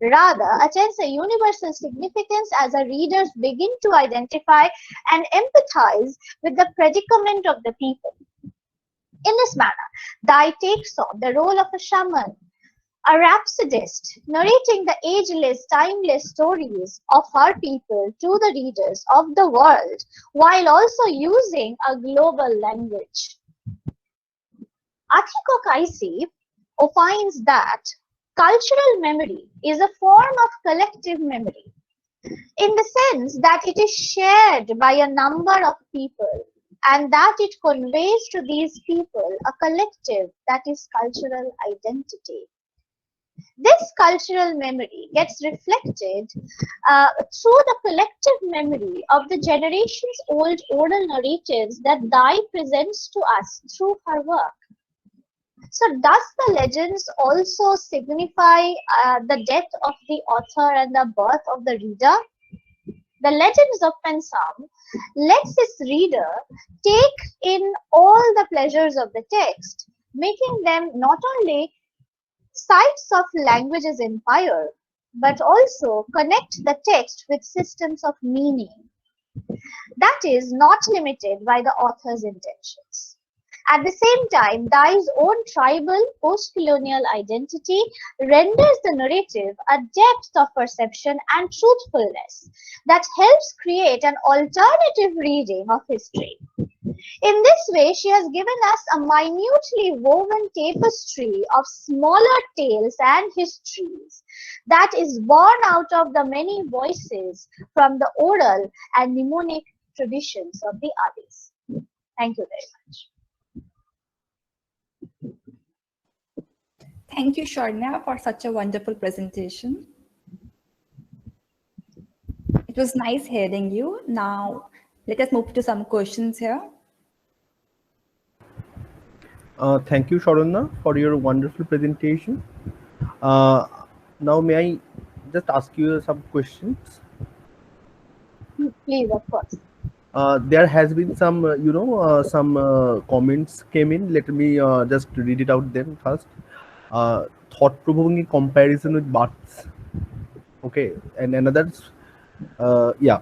Rather, attains a universal significance as our readers begin to identify and empathize with the predicament of the people. In this manner, Dai takes on the role of a shaman, a rhapsodist, narrating the ageless, timeless stories of her people to the readers of the world, while also using a global language. Athiko Kaisi opines that cultural memory is a form of collective memory, in the sense that it is shared by a number of people, and that it conveys to these people a collective that is cultural identity. This cultural memory gets reflected through the collective memory of the generations-old oral narratives that Dai presents to us through her work. So does the legends also signify the death of the author and the birth of the reader? The legends of Pensam lets its reader take in all the pleasures of the text, making them not only sites of language's empire, but also connect the text with systems of meaning. That is not limited by the author's intentions. At the same time, Dai's own tribal post-colonial identity renders the narrative a depth of perception and truthfulness that helps create an alternative reading of history. In this way, she has given us a minutely woven tapestry of smaller tales and histories that is born out of the many voices from the oral and mnemonic traditions of the Adis. Thank you very much. Thank you, Sharnya, for such a wonderful presentation. It was nice hearing you. Now, let us move to some questions here. Thank you, Sharanya, for your wonderful presentation. Now, may I just ask you some questions? Please, of course. There has been some, some comments came in. Let me just read it out then first. Thought-provoking comparison with births. Okay, and another, yeah.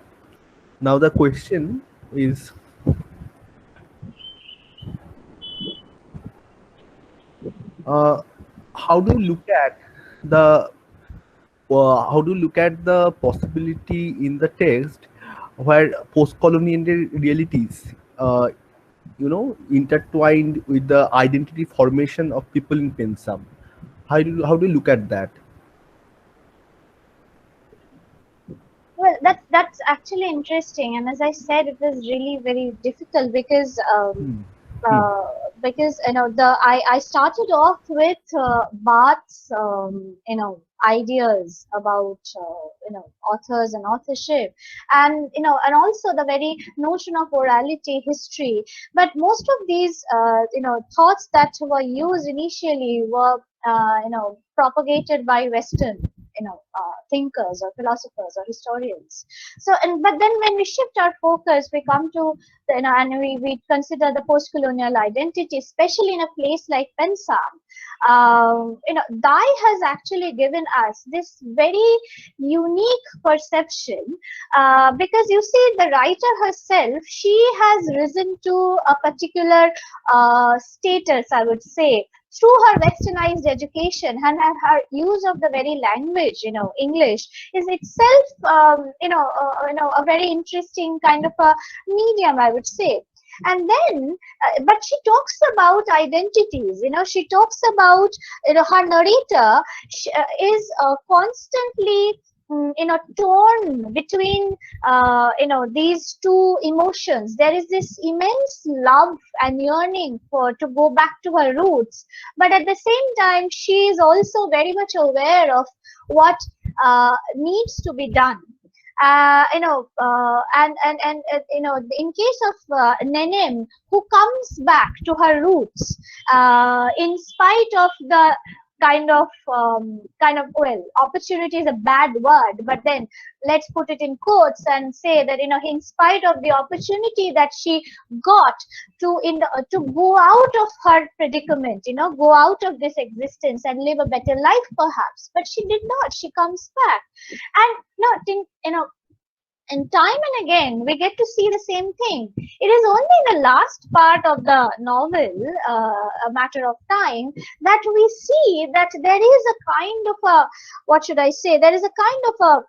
Now the question is, how do you look at the possibility in the text where post-colonial realities, intertwined with the identity formation of people in Pensam? How do you look at that? Well, that's actually interesting, and as I said, it was really very difficult because I started off with Barth's ideas about authors and authorship, and and also the very notion of orality history. But most of these thoughts that were used initially were propagated by Western thinkers or philosophers or historians. So, but then when we shift our focus, we come to and we consider the post-colonial identity, especially in a place like Pensam. Dai has actually given us this very unique perception because you see, the writer herself, she has risen to a particular status, I would say, through her westernized education, and her use of the very language, English, is itself, a very interesting kind of a medium, I would say. And then, but she talks about identities, she talks about, her narrator is constantly torn between these two emotions. There is this immense love and yearning to go back to her roots, but at the same time she is also very much aware of what needs to be done. In case of Nenem, who comes back to her roots in spite of the well, opportunity is a bad word, but then let's put it in quotes and say that in spite of the opportunity that she got to go out of her predicament, go out of this existence and live a better life perhaps, but she did not. She comes back, and and time and again we get to see the same thing. It is only in the last part of the novel, A Matter of Time, that we see that there is a kind of a, what should I say, there is a kind of a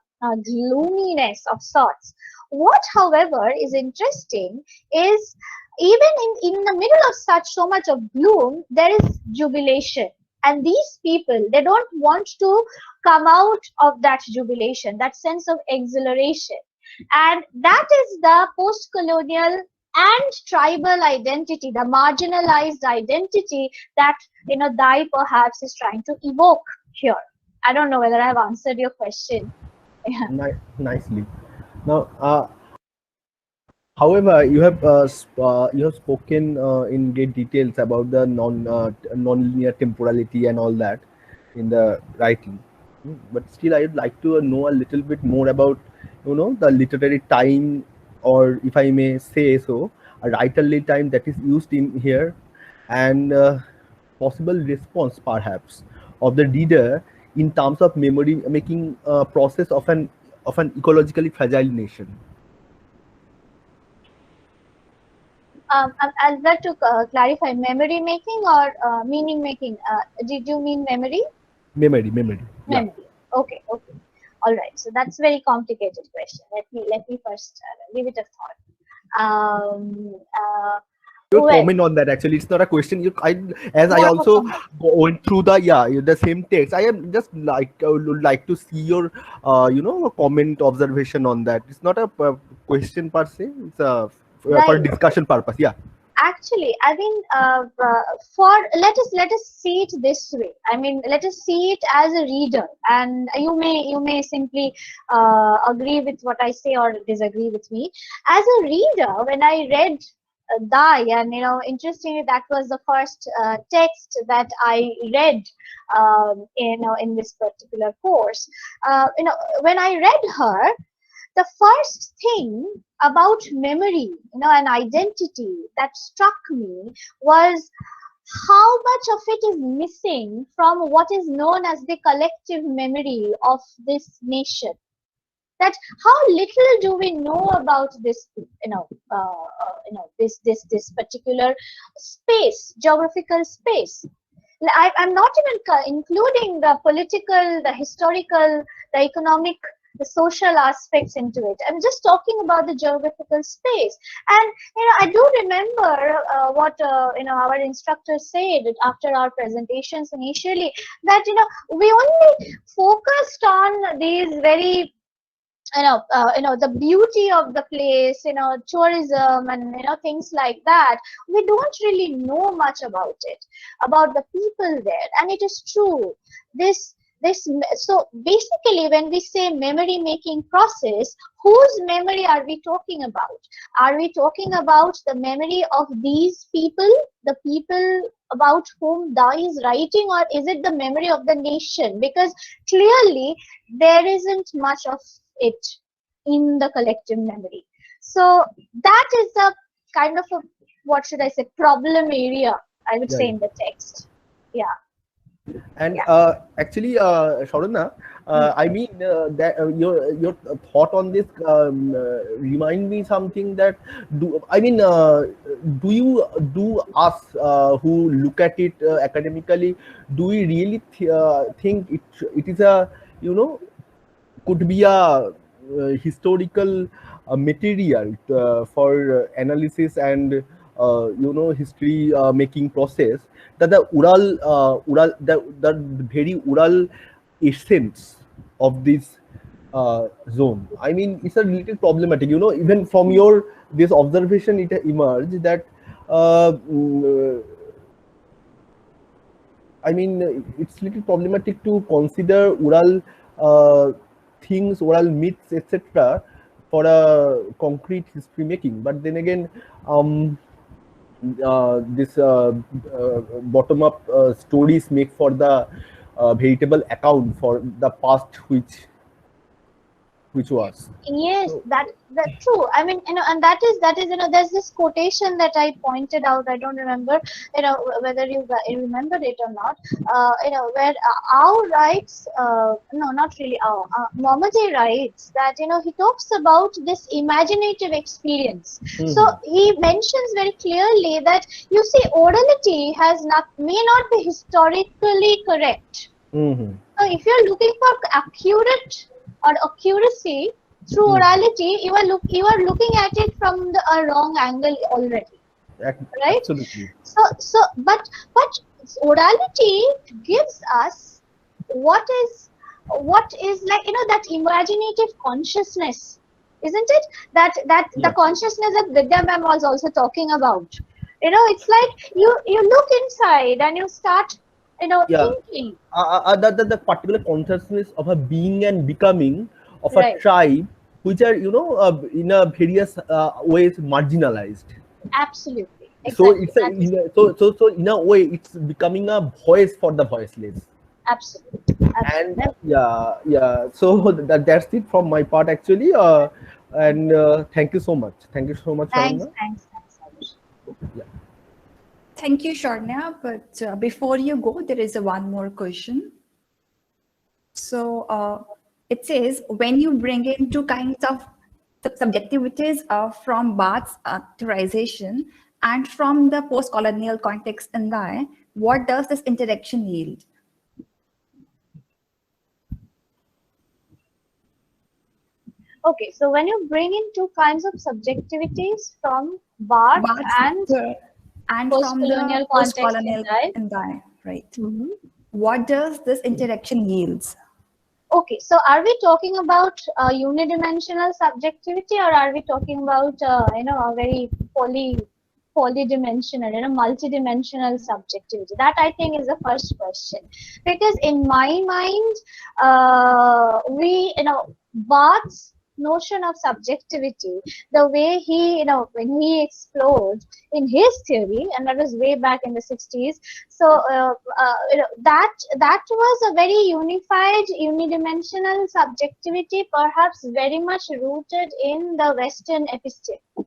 gloominess of sorts. What, however, is interesting is even in the middle of so much of gloom, there is jubilation. And these people, they don't want to come out of that jubilation, that sense of exhilaration. And that is the post-colonial and tribal identity, the marginalized identity that Dai perhaps is trying to evoke here. I don't know whether I have answered your question. Nicely. Now, However, you have spoken in great details about the non-linear temporality and all that in the writing. But still, I would like to know a little bit more about, the literary time, or if I may say so, a writerly time that is used in here, and possible response perhaps of the reader in terms of memory making process of an ecologically fragile nation. I'd like to clarify memory making or meaning making. Did you mean memory? Memory, yeah. Memory. Okay, okay. All right. So that's very complicated question. Let me first give it a thought. Your Well, comment on that, actually, it's not a question. I more of a also comment. went through the same text. I am just would like to see your comment, observation on that. It's not a question per se. It's a for Right. discussion purpose. Yeah. Actually, I mean, for let us see it this way. I mean, let us see it as a reader, and you may simply agree with what I say or disagree with me. As a reader, when I read Dai, and interestingly, that was the first text that I read, in this particular course. When I read her, the first thing about memory, and identity that struck me was how much of it is missing from what is known as the collective memory of this nation. That how little do we know about this, this particular space, geographical space. I'm not even including the political, the historical, the economic, the social aspects into it. I'm just talking about the geographical space. And I do remember what our instructor said after our presentations initially, that we only focused on these very the beauty of the place, tourism and things like that. We don't really know much about it, about the people there. And it is true, so basically, when we say memory making process, whose memory are we talking about? Are we talking about the memory of these people, the people about whom Dai is writing, or is it the memory of the nation? Because clearly there isn't much of it in the collective memory. So that is the kind of a, what should I say, problem area, I would say, in the text. Yeah. And actually, Sharanya, I mean that your thought on this remind me something that do us who look at it academically, do we really think it is a could be a historical material for analysis and history making process, that the Ural the very Ural essence of this zone. I mean, it's a little problematic. Even from your this observation, it emerged that I mean, it's little problematic to consider Ural things, Ural myths, etc., for a concrete history making. But then again, this bottom-up stories make for the veritable account for the past, which was. Yes, that's true. I mean, and that is there's this quotation that I pointed out. I don't remember, whether you remember it or not. Where our writes, no, not really our. Mohammed writes that he talks about this imaginative experience. So he mentions very clearly that you see, orality may not be historically correct. So if you're looking for accurate or accuracy through orality, you are looking at it from a wrong angle already, right? Absolutely. But orality gives us what is like that imaginative consciousness, isn't it? That the consciousness that Vidya ma'am was also talking about. It's like you look inside and you start thinking. The particular consciousness of a being and becoming of a Right. tribe which are in a various ways marginalized. Absolutely, So exactly. it's a That is so in a way it's becoming a voice for the voiceless. absolutely, And absolutely. yeah, so that's it from my part actually. And thank you so much, Thanks, Sharanya. thanks, thanks, Anush. Yeah. Thank you, Sharnya. But before you go, there is a one more question. So it says, when you bring in two kinds of subjectivities from Barth's theorization and from the post-colonial context in Lai, what does this interaction yield? Okay, so when you bring in two kinds of subjectivities from Barth Barth's and and from the post-colonial context in post-colonial Thai. in Lai, right? Mhm. What does this interaction yields? Okay, so are we talking about unidimensional subjectivity, or are we talking about a very polydimensional, multidimensional subjectivity? That I think is the first question, because in my mind, Barth's notion of subjectivity, the way he, when he explored in his theory, and that was way back in the 60s. So that was a very unified, unidimensional subjectivity, perhaps very much rooted in the Western episteme.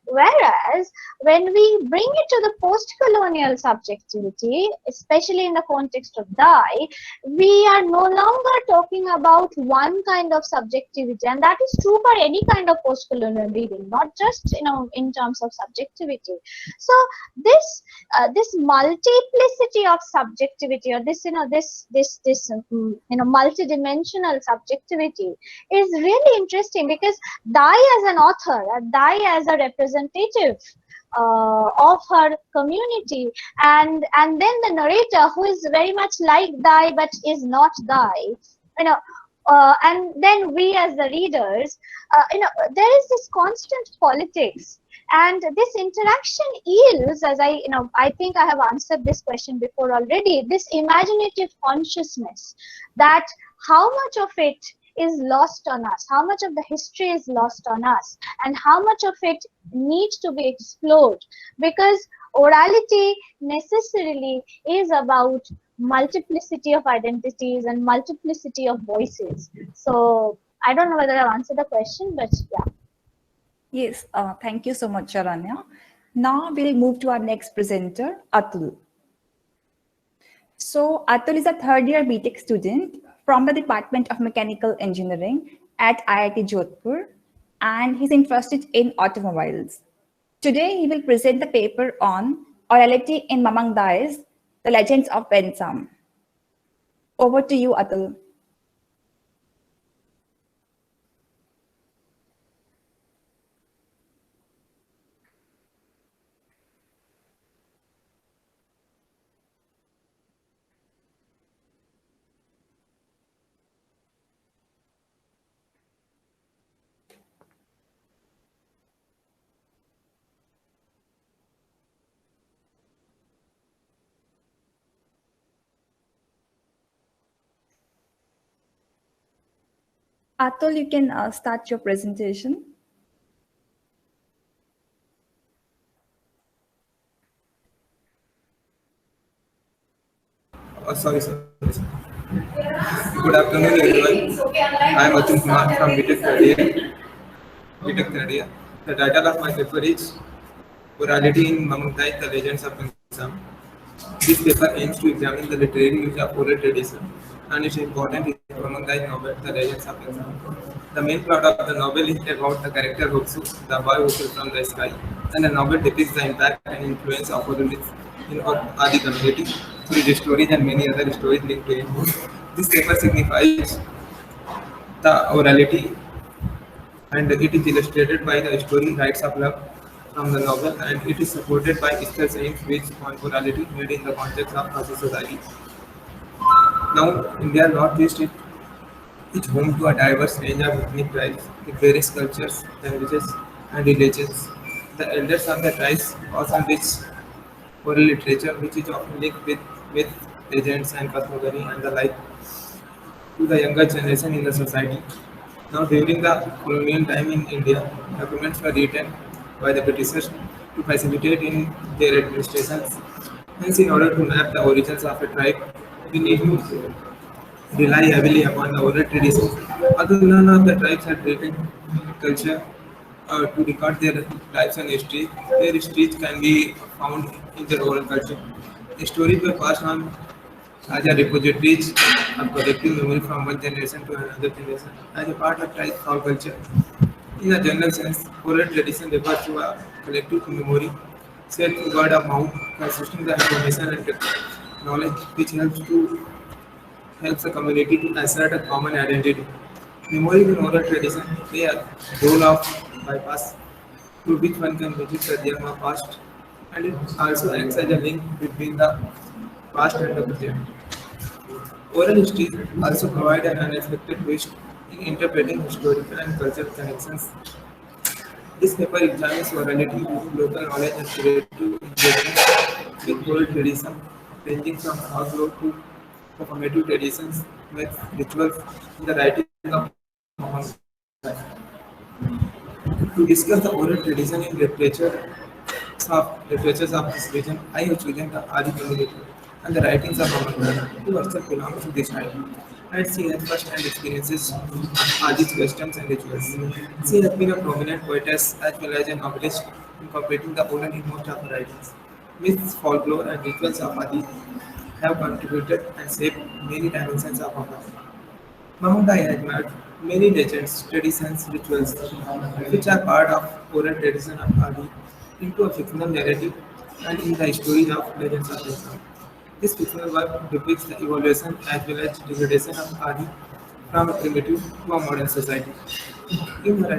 Whereas when we bring it to the post-colonial subjectivity, especially in the context of Dai, we are no longer talking about one kind of subjectivity, and that is true for any kind of post-colonial reading, not just in terms of subjectivity. So this multiplicity of subjectivity, or this multidimensional subjectivity, is really interesting, because Dai as an author, Dai as a representative of her community, and then the narrator, who is very much like Dai but is not Dai, and then we as the readers, there is this constant politics, and this interaction yields, as I think I have answered this question before already, this imaginative consciousness, that how much of it is lost on us, how much of the history is lost on us, and how much of it needs to be explored, because orality necessarily is about multiplicity of identities and multiplicity of voices. So I don't know whether I've answered the question, but yeah. Yes, thank you so much, Sharanya. Now we'll move to our next presenter, Atul. So Atul is a third-year BTech student from the Department of Mechanical Engineering at IIT Jodhpur, and he's interested in automobiles. Today, he will present the paper on Orality in Mamang Dai's The Legends of Bensam. Over to you, Atul. Atul, you can start your presentation. Sorry. Good afternoon, everyone. I am Atul Kumar from BTech third year. BTech third year. The title of my paper is Orality in Mamangtai, The Legends of Bensam. This paper aims to examine the literary use of oral tradition and its importance in Mamangtai novel, The Legends of Bensam. The main plot of the novel is about the character Hoksu, the boy who fell from the sky, and the novel depicts the impact and influence of oralism in Adi community through the stories and many other stories linked to it. This paper signifies the orality, and it is illustrated by the story Rights of Love from the novel, and it is supported by Easter sayings based on orality made in the context of Khasi society. Now, India Northeast is home to a diverse range of ethnic tribes with various cultures, languages, and religions. The elders of the tribes also rich oral literature, which is often linked with myth, legends, and cosmogony and the like to the younger generation in the society. Now, during the colonial time in India, documents were written by the Britishers to facilitate in their administrations. Hence, in order to map the origins of a tribe, we need to rely heavily upon the oral traditions. Although none of the tribes had written culture to record their lives and history, their histories can be found in their oral culture. The stories were passed on as a repositories of collective memory from one generation to another generation as a part of tribe or culture. In a general sense, oral tradition refers to a collective memory shared through word of mouth, consisting the information and knowledge which helps the community to assert a common identity. Memory in oral tradition play a role of bypass through which one can visit the realm of past, and it also acts as a link between the past and the present. Oral history also provide an unexpected twist in interpreting historical and cultural connections. This paper examines orality, local knowledge, and creative engagement with oral tradition, ranging from folklore to performative traditions with rituals in the writing of Muhammad. To discuss the oral tradition in literatures of this region, I have chosen the Adi community and the writings of Memoir, who herself belongs to this tribe. And she has first-hand experiences of Adi's customs and rituals. She has been a prominent poetess as well as a novelist, incorporating the oral in most of her writings. Myths, folklore, and rituals of Adi have contributed and shaped many dimensions of our life. Mahmudai has made many legends, traditions, rituals, which are part of oral tradition of Adi, into a fictional narrative and in the stories of legends of Islam. This fictional work depicts the evolution as well as degradation of Adi from a primitive to a modern society. In one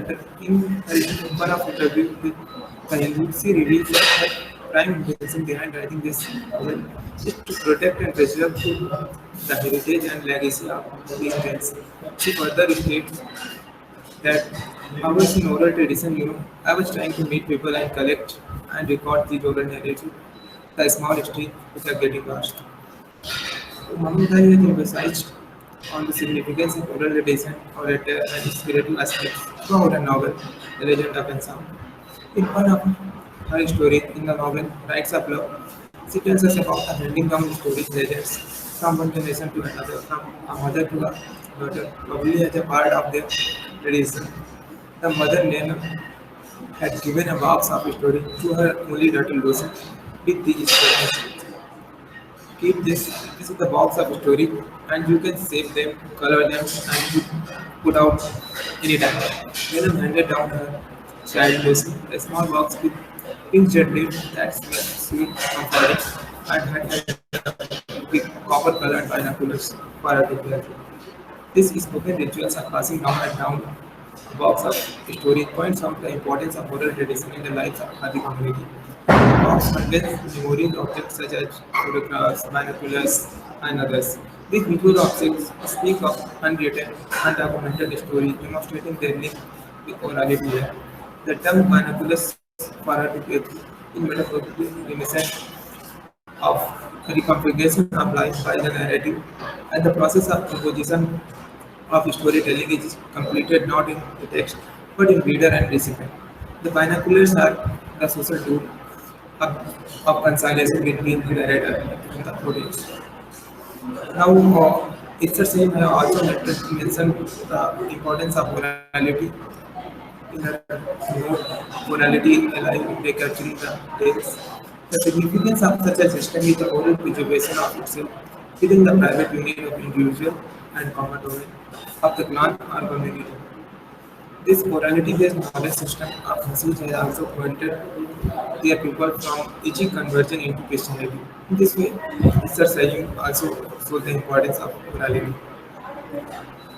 of interview with the Hindu, she reveals that her prime intention behind writing this novel is to protect and preserve the heritage and legacy of these tales. She further states that I was in oral tradition, I was trying to meet people and collect and record these oral narratives, the small history which are getting lost. Muhammad Ali has emphasized on the significance of oral tradition, orator, and spiritual aspects throughout the novel, The Legend of Ensemble. In one of her stories in the novel, Rights of Love, she tells us about the handing down stories legends from one generation to another, from a mother to a daughter, probably as a part of their tradition. The mother Nana had given a box of story to her only daughter Lucy with the instructions. Keep this is the box of story and you can save them, color them and put out anytime. Venom handed down her child Lucy a small box with pink jet leaf that smelled sweet comforting and had copper colored binoculars for her to play. These spoken rituals are passing down and down a box of story points out the importance of oral tradition in the lives of Adi community. The box contains memorial objects such as photographs, binoculars, and others. These visual objects speak of unwritten, undocumented stories, demonstrating their link with orality. The term binoculars for her to get in metaphorically reminiscent of reconfiguration of life by the narrative, and the process of composition of storytelling is completed not in the text but in reader and recipient. The binoculars are the social tool of conciliation between the narrator and the audience. Now, it's the same. I also mentioned the importance of morality in her morality alive recapturing the tales. The significance of such a system is the oral preservation of itself within the private unit of individual and common domain of the clan or community. This morality-based knowledge system of Khasi has also pointed their people from teaching conversion into Christianity. In this way, Mr. Sayyid also shows the importance of morality.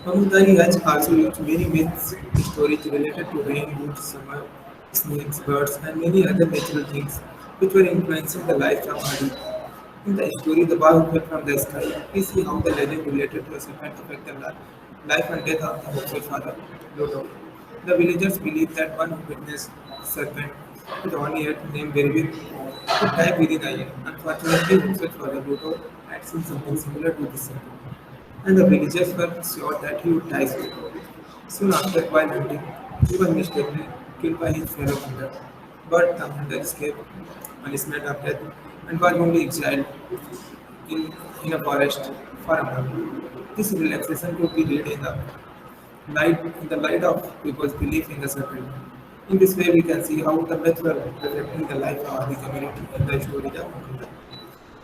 Pamukari has also used many myths, stories related to rain, woods, summer, snakes, birds, and many other natural things which were influencing the life of Adi. In the story, The Bar Who Fell from the Sky, we see how the legend related to a serpent affect the life and death of the hopeful father, Loto. The villagers believe that one who witnessed serpent with one ear named Berwin would die within a year. Unfortunately, hopeful father, Loto, had seen something similar to this serpent and the villagers were sure that he would die soon. Soon after, while hunting, he was mistakenly killed by his fellow hunter. But the hunter escaped punishment of death and was only exiled in, in a forest for a month. This relaxation could be read in the light of people's belief in the serpent. In this way, we can see how the myths were reflecting the life of the community in the story of Mamanda.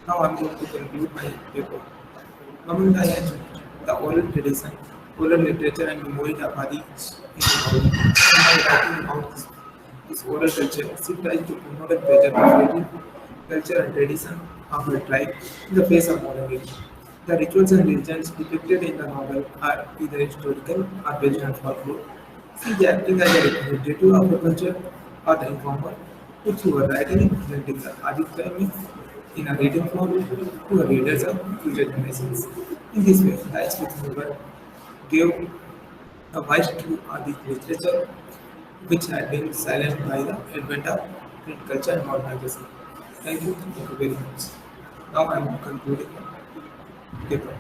Now I'm going to conclude my paper. Mamanda has the oral tradition, oral literature, and memory of Adi in Bengali. And by writing about this oral culture, she tries to promote and preserve the creative culture and tradition of her tribe in the face of modernity. The rituals and legends depicted in the novel are either historical or based on folklore. She is acting as a representative of the culture or the informer, which who are writing and presenting the Aditya myth in a written form to the readers of future generations. In this way, the Smith River gave a voice to Adi literature, which had been silenced by the advent of print culture and modernization. Thank you very much. Now I am concluding the paper.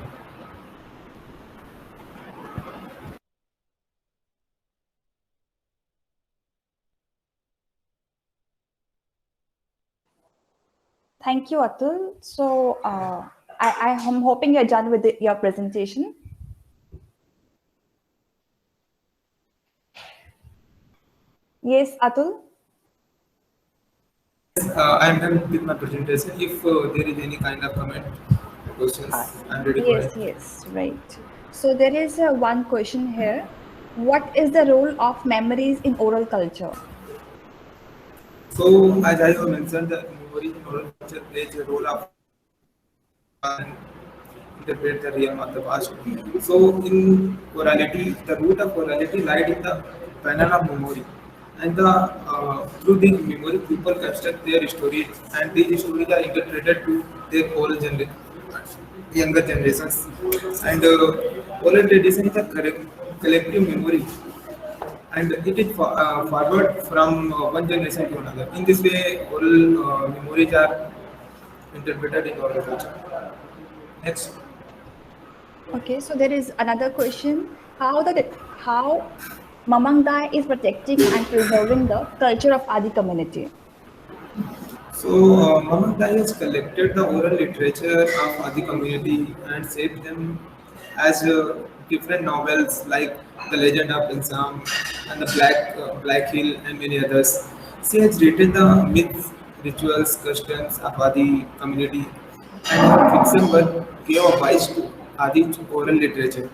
Thank you, Atul. So I am hoping you're done with your presentation. Yes, Atul? I am done with my presentation. If there is any kind of comment, questions, I am ready for it. Yes, right. So there is one question here. What is the role of memories in oral culture? So, as I have mentioned, the memory in oral culture plays a role of and interpret the realm of the past. So, in orality, the root of orality lies in the panel of memory. And through the memory, people construct their stories, and these stories are interpreted to their younger generations. And oral tradition is a collective memory, and it is forward from one generation to another. In this way, oral memories are interpreted in oral culture. Next. Okay, so there is another question. How Mamangdai is protecting and preserving the culture of Adi community? So, Mohammed has collected the oral literature of Adi community and saved them as different novels like The Legend of Insam and The Black Hill and many others. She has written the myths, rituals, customs of Adi community, and her fiction work gave a voice to Adi oral literature.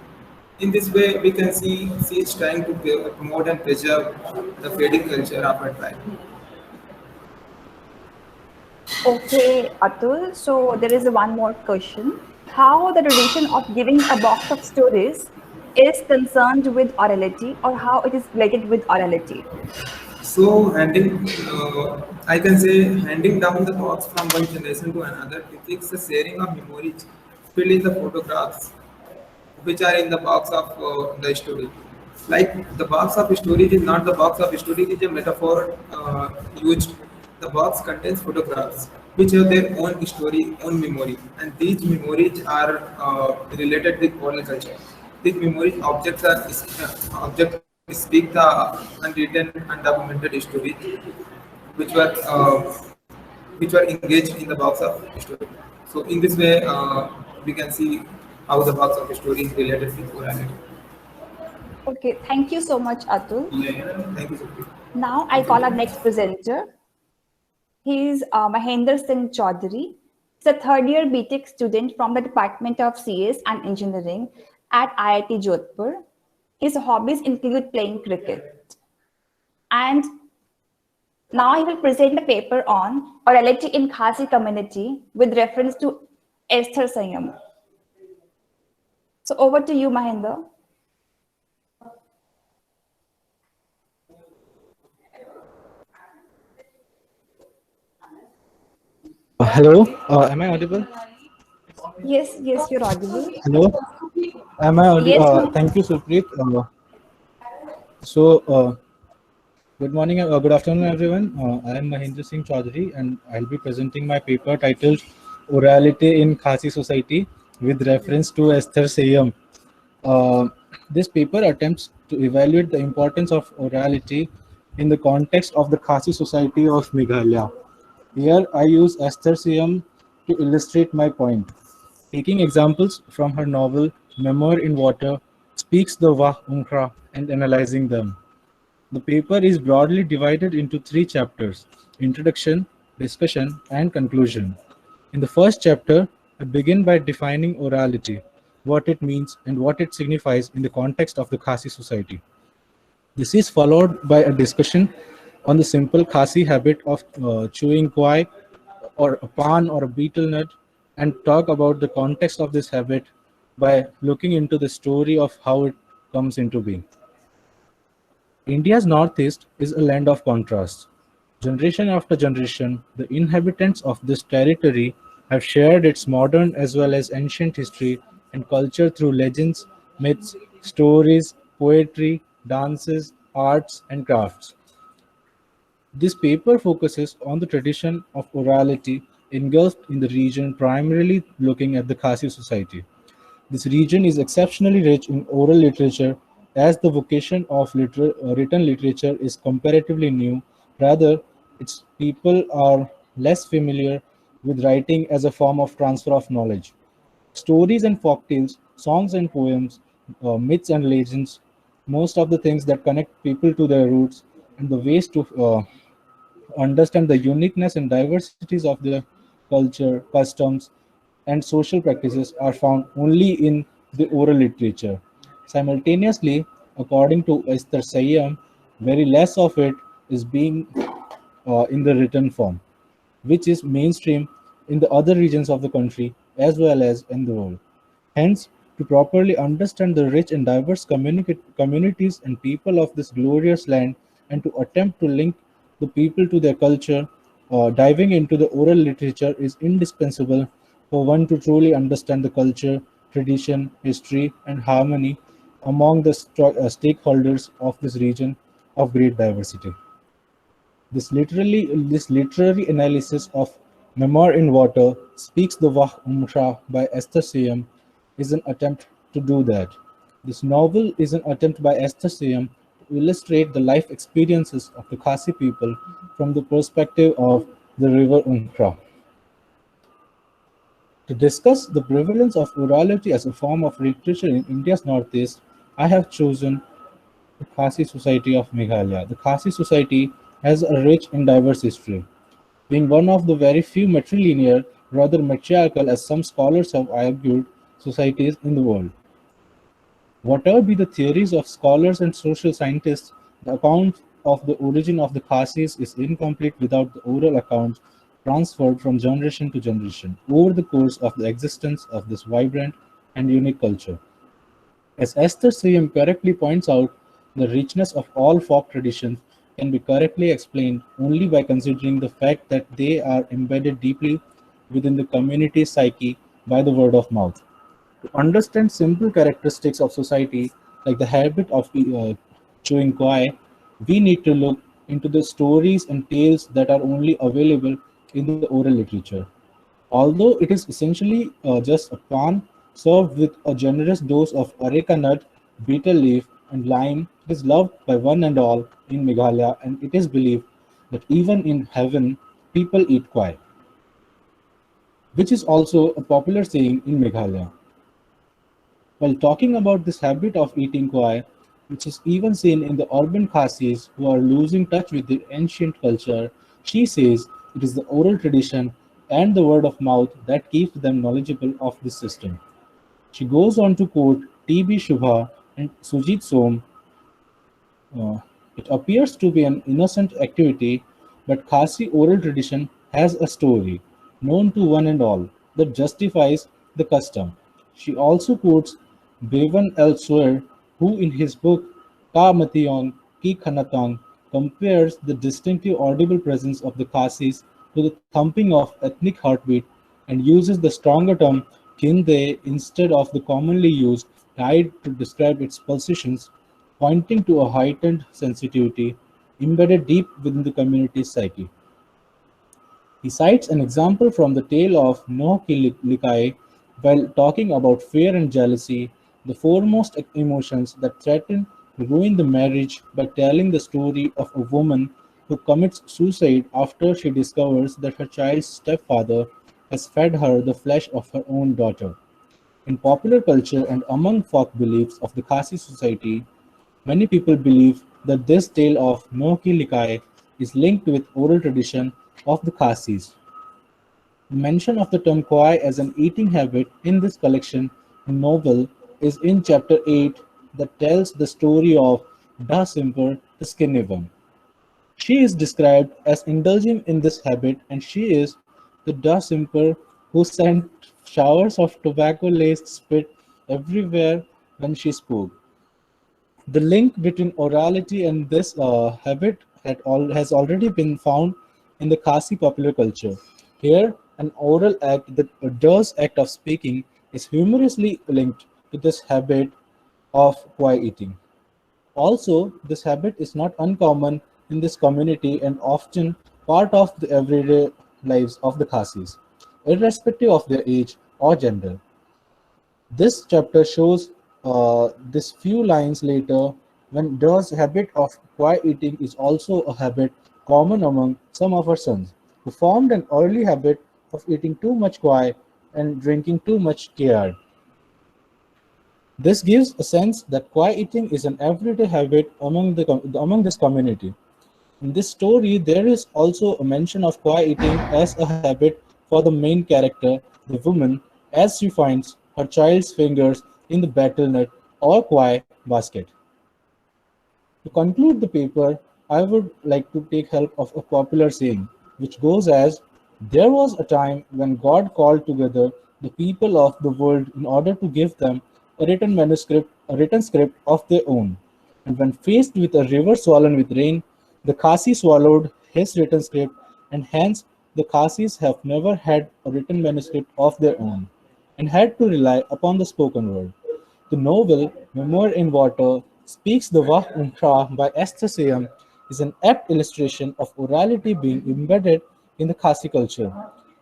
In this way, we can see she is trying to promote and preserve the fading culture of her tribe. Okay, Atul. So there is one more question. How the tradition of giving a box of stories is concerned with orality, or how it is related with orality? So, I can say, handing down the thoughts from one generation to another depicts the sharing of memories filled in the photographs, which are in the box of the story. Like the box of storage is not the box of storage; is a metaphor used. The box contains photographs which have their own story, own memory, and these memories are related with oral culture. These memories objects speak the unwritten, undocumented stories which were uh, which were engaged in the box of story. So in this way, we can see how the box of story is related with orality. Okay, thank you so much, Atul. Yeah, thank you, Sukhpreet. Now I call our next presenter. He is Mahendra Singh Chaudhary. He's a third-year BTech student from the Department of CS and Engineering at IIT Jodhpur. His hobbies include playing cricket. And now he will present a paper on orality in Khasi community with reference to Esther Sanyam. So over to you, Mahendra. Hello, am I audible? Yes, you're audible. Hello, am I audible? Yes, Thank you, Supreet. So, good morning, good afternoon, everyone. I am Mahendra Singh Chaudhary, and I'll be presenting my paper titled "Orality in Khasi Society" with reference to Esther Sayam. This paper attempts to evaluate the importance of orality in the context of the Khasi society of Meghalaya. Here I use Esther Siam to illustrate my point. Taking examples from her novel Memoir in Water, speaks the Wah Unkra and analyzing them. The paper is broadly divided into three chapters: introduction, discussion, and conclusion. In the first chapter, I begin by defining orality, what it means, and what it signifies in the context of the Khasi society. This is followed by a discussion on the simple Khasi habit of chewing kwai or a pan or a betel nut, and talk about the context of this habit by looking into the story of how it comes into being. India's northeast is a land of contrasts. Generation after generation, the inhabitants of this territory have shared its modern as well as ancient history and culture through legends, myths, stories, poetry, dances, arts, and crafts. This paper focuses on the tradition of orality engulfed in the region, primarily looking at the Khasi society. This region is exceptionally rich in oral literature, as the vocation of written literature is comparatively new. Rather, its people are less familiar with writing as a form of transfer of knowledge. Stories and folktales, songs and poems, myths and legends, most of the things that connect people to their roots and the ways to understand the uniqueness and diversities of their culture, customs, and social practices are found only in the oral literature. Simultaneously, according to Esther Sayyam, very less of it is being in the written form, which is mainstream in the other regions of the country as well as in the world. Hence, to properly understand the rich and diverse communities and people of this glorious land, and to attempt to link the people to their culture, diving into the oral literature is indispensable for one to truly understand the culture, tradition, history, and harmony among the stakeholders of this region of great diversity. This literary analysis of Memoir in Water, Speaks the Wah Umshah by Esther Siam is an attempt to do that. This novel is an attempt by Esther Siam to illustrate the life experiences of the Khasi people from the perspective of the river Unkra. To discuss the prevalence of orality as a form of literature in India's northeast, I have chosen the Khasi society of Meghalaya. The Khasi society has a rich and diverse history, being one of the very few matrilinear, rather matriarchal, as some scholars have argued, societies in the world. Whatever be the theories of scholars and social scientists, the account of the origin of the Khasis is incomplete without the oral accounts transferred from generation to generation over the course of the existence of this vibrant and unique culture. As Esther Siam correctly points out, the richness of all folk traditions can be correctly explained only by considering the fact that they are embedded deeply within the community's psyche by the word of mouth. To understand simple characteristics of society, like the habit of chewing kwai, we need to look into the stories and tales that are only available in the oral literature. Although it is essentially just a pan served with a generous dose of areca nut, betel leaf, and lime, it is loved by one and all in Meghalaya, and it is believed that even in heaven, people eat kwai, which is also a popular saying in Meghalaya. While talking about this habit of eating kwai, which is even seen in the urban Khasis who are losing touch with their ancient culture, she says it is the oral tradition and the word of mouth that keeps them knowledgeable of this system. She goes on to quote T.B. Shubha and Sujit Som. It appears to be an innocent activity, but Khasi oral tradition has a story, known to one and all, that justifies the custom. She also quotes Bevan elsewhere, who in his book Ka Mationg Ki Khanatong compares the distinctive audible presence of the Khasis to the thumping of ethnic heartbeat and uses the stronger term kinde instead of the commonly used tide to describe its pulsations, pointing to a heightened sensitivity embedded deep within the community's psyche. He cites an example from the tale of Noh Ki Likai while talking about fear and jealousy, the foremost emotions that threaten to ruin the marriage by telling the story of a woman who commits suicide after she discovers that her child's stepfather has fed her the flesh of her own daughter. In popular culture and among folk beliefs of the Khasi society, many people believe that this tale of Noki Likai is linked with oral tradition of the Khasis. The mention of the term kwai as an eating habit in this collection novel is in chapter 8 that tells the story of Da Simper, the skinny one. She is described as indulging in this habit, and she is the Da Simper who sent showers of tobacco-laced spit everywhere when she spoke. The link between orality and this habit has already been found in the Khasi popular culture. Here, an oral act, the does act of speaking, is humorously linked to this habit of quiet eating. Also, this habit is not uncommon in this community and often part of the everyday lives of the Khasis, irrespective of their age or gender. This chapter shows this few lines later when Dur's habit of quiet eating is also a habit common among some of her sons, who formed an early habit of eating too much quiet and drinking too much care. This gives a sense that quiet eating is an everyday habit among this community. In this story, there is also a mention of quiet eating as a habit for the main character, the woman, as she finds her child's fingers in the battle nut or quiet basket. To conclude the paper, I would like to take help of a popular saying, which goes as, "There was a time when God called together the people of the world in order to give them a written script of their own. And when faced with a river swollen with rain, the Khasi swallowed his written script, and hence the Khasis have never had a written manuscript of their own, and had to rely upon the spoken word." The novel Memoir in Water speaks the Wah Umkra by Esther Sayam is an apt illustration of orality being embedded in the Khasi culture,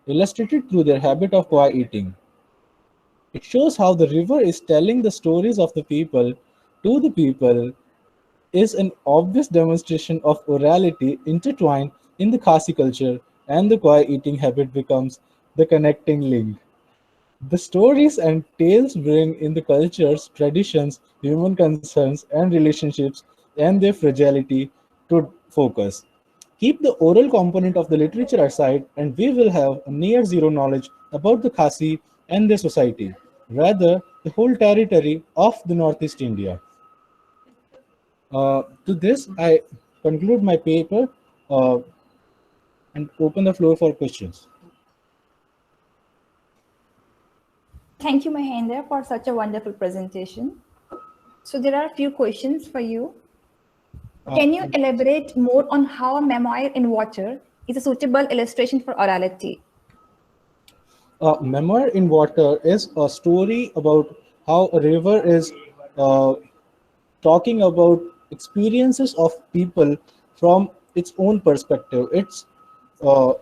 illustrated through their habit of quiet eating. It shows how the river is telling the stories of the people to the people is an obvious demonstration of orality intertwined in the Khasi culture, and the quiet eating habit becomes the connecting link. The stories and tales bring in the cultures, traditions, human concerns, and relationships and their fragility to focus. Keep the oral component of the literature aside, and we will have a near zero knowledge about the Khasi and their society, rather, the whole territory of the Northeast India. To this, I conclude my paper uh, and open the floor for questions. Thank you, Mahendra, for such a wonderful presentation. So there are a few questions for you. Can you elaborate more on how a memoir in water is a suitable illustration for orality? Memoir in Water is a story about how a river is uh, talking about experiences of people from its own perspective. It's a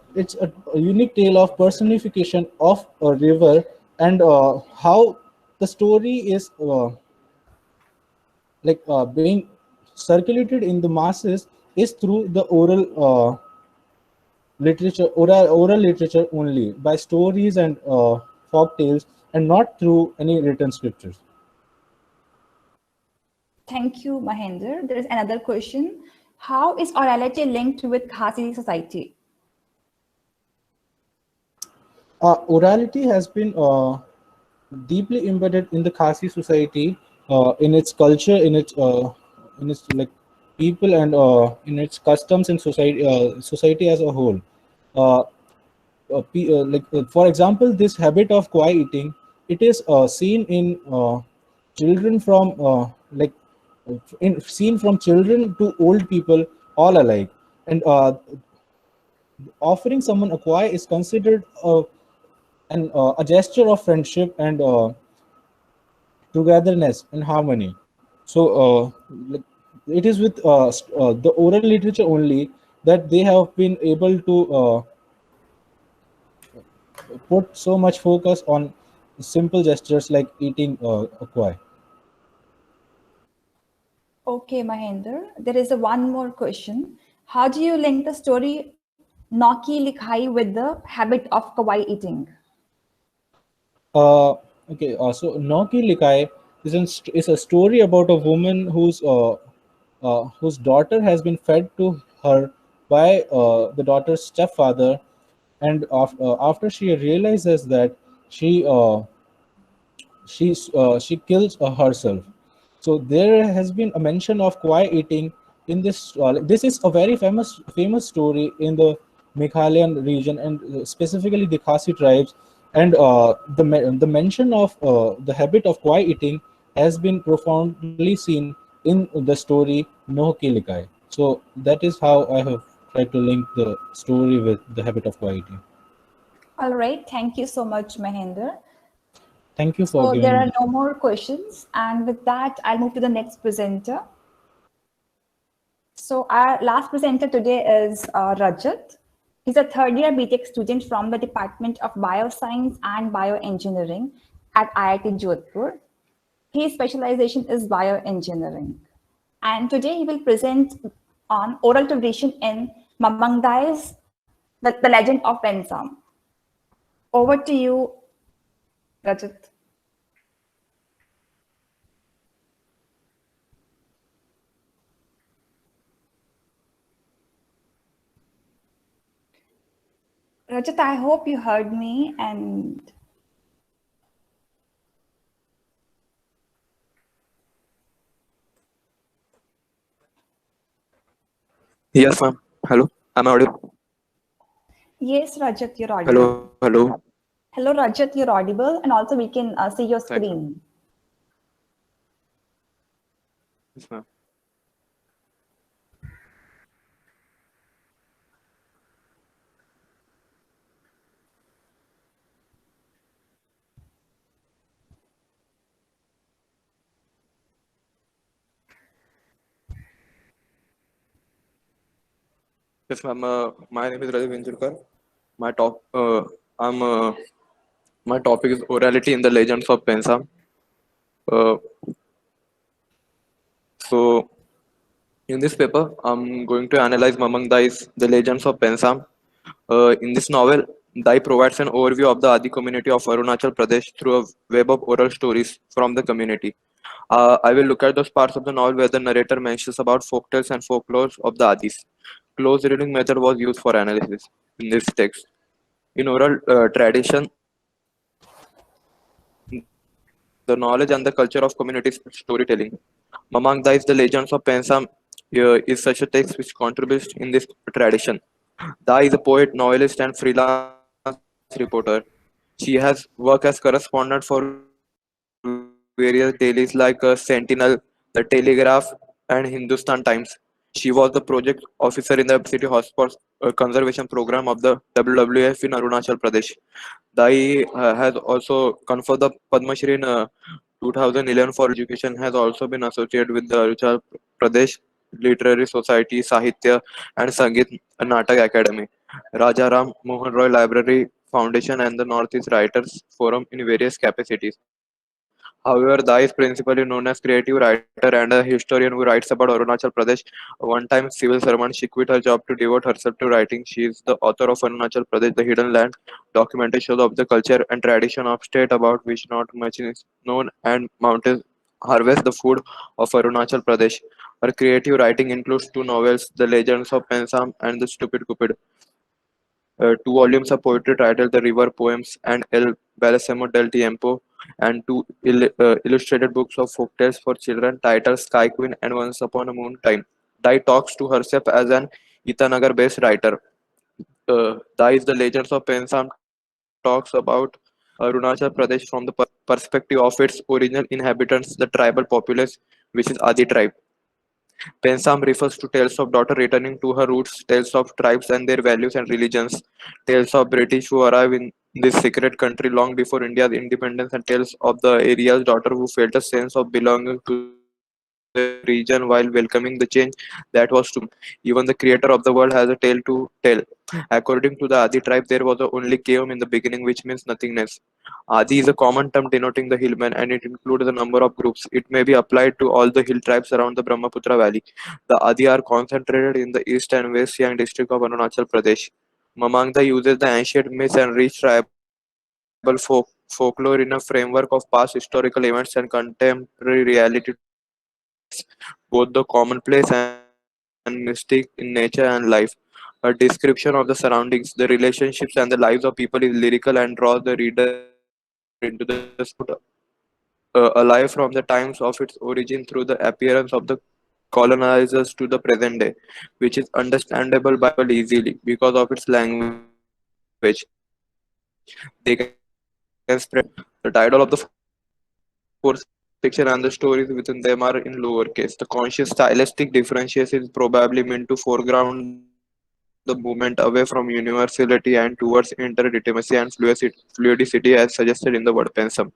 unique tale of personification of a river, and how the story is being circulated in the masses is through the oral literature only, by stories and folk tales, and not through any written scriptures. Thank you, Mahendra. There is another question. How is orality linked with Khasi society? Orality has been deeply embedded in the Khasi society, in its culture, in its like people, and in its customs and society as a whole. Uh, for example, this habit of quiet eating, it is seen in children from seen from children to old people all alike, and offering someone a quiet is considered a gesture of friendship and togetherness and harmony. So it is with the oral literature only that they have been able to put so much focus on simple gestures like eating a kwai. Okay, Mahendra. There is a one more question. How do you link the story Noki Likhai with the habit of kawaii eating? Uh, so Noki Likai is a story about a woman whose daughter has been fed to her by the daughter's stepfather, and after she realizes that she she kills herself. So there has been a mention of kwai eating in this. This is a very famous story in the Meghalayan region, and specifically the Khasi tribes. And the mention of the habit of kwai eating has been profoundly seen in the story No Kilikai. So that is how I have tried to link the story with the habit of kwai eating. All right. Thank you so much, Mahendra. Thank you for So there giving are me. no more questions. And with that, I'll move to the next presenter. So our last presenter today is Rajat. He's a third year BTech student from the Department of Bioscience and Bioengineering at IIT Jodhpur. His specialization is bioengineering. And today he will present on oral tradition in Mamangdai's the Legend of Pensam. Over to you, Rajat. Rajat, I hope you heard me and Yes, ma'am. Hello. Am I audible? yes, Rajat, you're audible. Hello. Hello. Hello, Rajat, you're audible, and also we can see your Thank you. screen. Yes, ma'am. Yes, ma'am. My name is Rajendra. My top. I'm. My topic is orality in the legends of Pensam. Uh, so in this paper, I'm going to analyze Mamang Dai's The Legends of Pensam. In this novel, Dai provides an overview of the Adi community of Arunachal Pradesh through a web of oral stories from the community. I will look at those parts of the novel where the narrator mentions about folktales and folklore of the Adis. Close reading method was used for analysis in this text. In oral tradition, the knowledge and the culture of communities storytelling. Mamang Dai's The Legends of Pensam is such a text which contributes in this tradition. Dai is a poet, novelist, and freelance reporter. She has worked as correspondent for various dailies like Sentinel, The Telegraph, and Hindustan Times. She was the project officer in the City Hospitals Conservation Program of the WWF in Arunachal Pradesh. Dai has also conferred the Padma Shri in 2011 for education, has also been associated with the Arunachal Pradesh Literary Society, Sahitya, and Sangeet Natak Academy, Rajaram Mohan Roy Library Foundation, and the Northeast Writers Forum in various capacities. However, Dai is principally known as creative writer and a historian who writes about Arunachal Pradesh. A one-time civil servant, she quit her job to devote herself to writing. She is the author of Arunachal Pradesh, The Hidden Land, documentation of the culture and tradition of state about which not much is known, and mountains harvest the food of Arunachal Pradesh. Her creative writing includes two novels, The Legends of Pensam and The Stupid Cupid, two volumes of poetry titled The River Poems and El Bellissimo del Tiempo, and two illustrated books of folktales for children titled Sky Queen and Once Upon a Moon Time. Dai talks to herself as an Itanagar based writer. Dai's The Legends of Pensam talks about Arunachal Pradesh from the perspective of its original inhabitants, the tribal populace, which is Adi tribe. Pensam refers to tales of daughter returning to her roots, tales of tribes and their values and religions, tales of British who arrive in this secret country long before India's independence, and tales of the area's daughter who felt a sense of belonging to the region while welcoming the change that was to come. Even the creator of the world has a tale to tell. According to the Adi tribe, there was only chaos in the beginning, which means nothingness. Adi is a common term denoting the hillmen and it includes a number of groups. It may be applied to all the hill tribes around the Brahmaputra Valley. The Adi are concentrated in the east and west Siang district of Arunachal Pradesh. Mamangda uses the ancient myths and rich tribal folklore in a framework of past historical events and contemporary reality to express both the commonplace and mystic in nature and life. A description of the surroundings, the relationships, and the lives of people is lyrical and draws the reader into the story. Alive from the times of its origin through the appearance of the colonizers to the present day, which is understandable by easily because of its language. They can spread the title of the four sections and the stories within them are in lowercase. The conscious stylistic differentiation is probably meant to foreground the movement away from universality and towards interlegitimacy and fluidicity as suggested in the word pensum.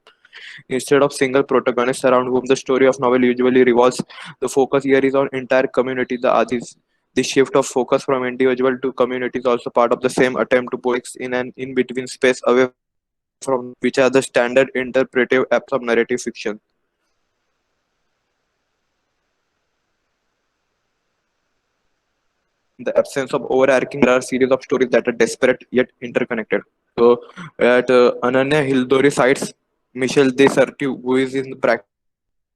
Instead of single protagonists around whom the story of novel usually revolves, the focus here is on entire community, the Adis. This shift of focus from individual to community is also part of the same attempt to put context in an in-between space away from the myths, which are the standard interpretive apps of narrative fiction. In the absence of overarching, there are series of stories that are disparate yet interconnected. So, at Ananya Hildori cites Michel de Certeau, who is in the practice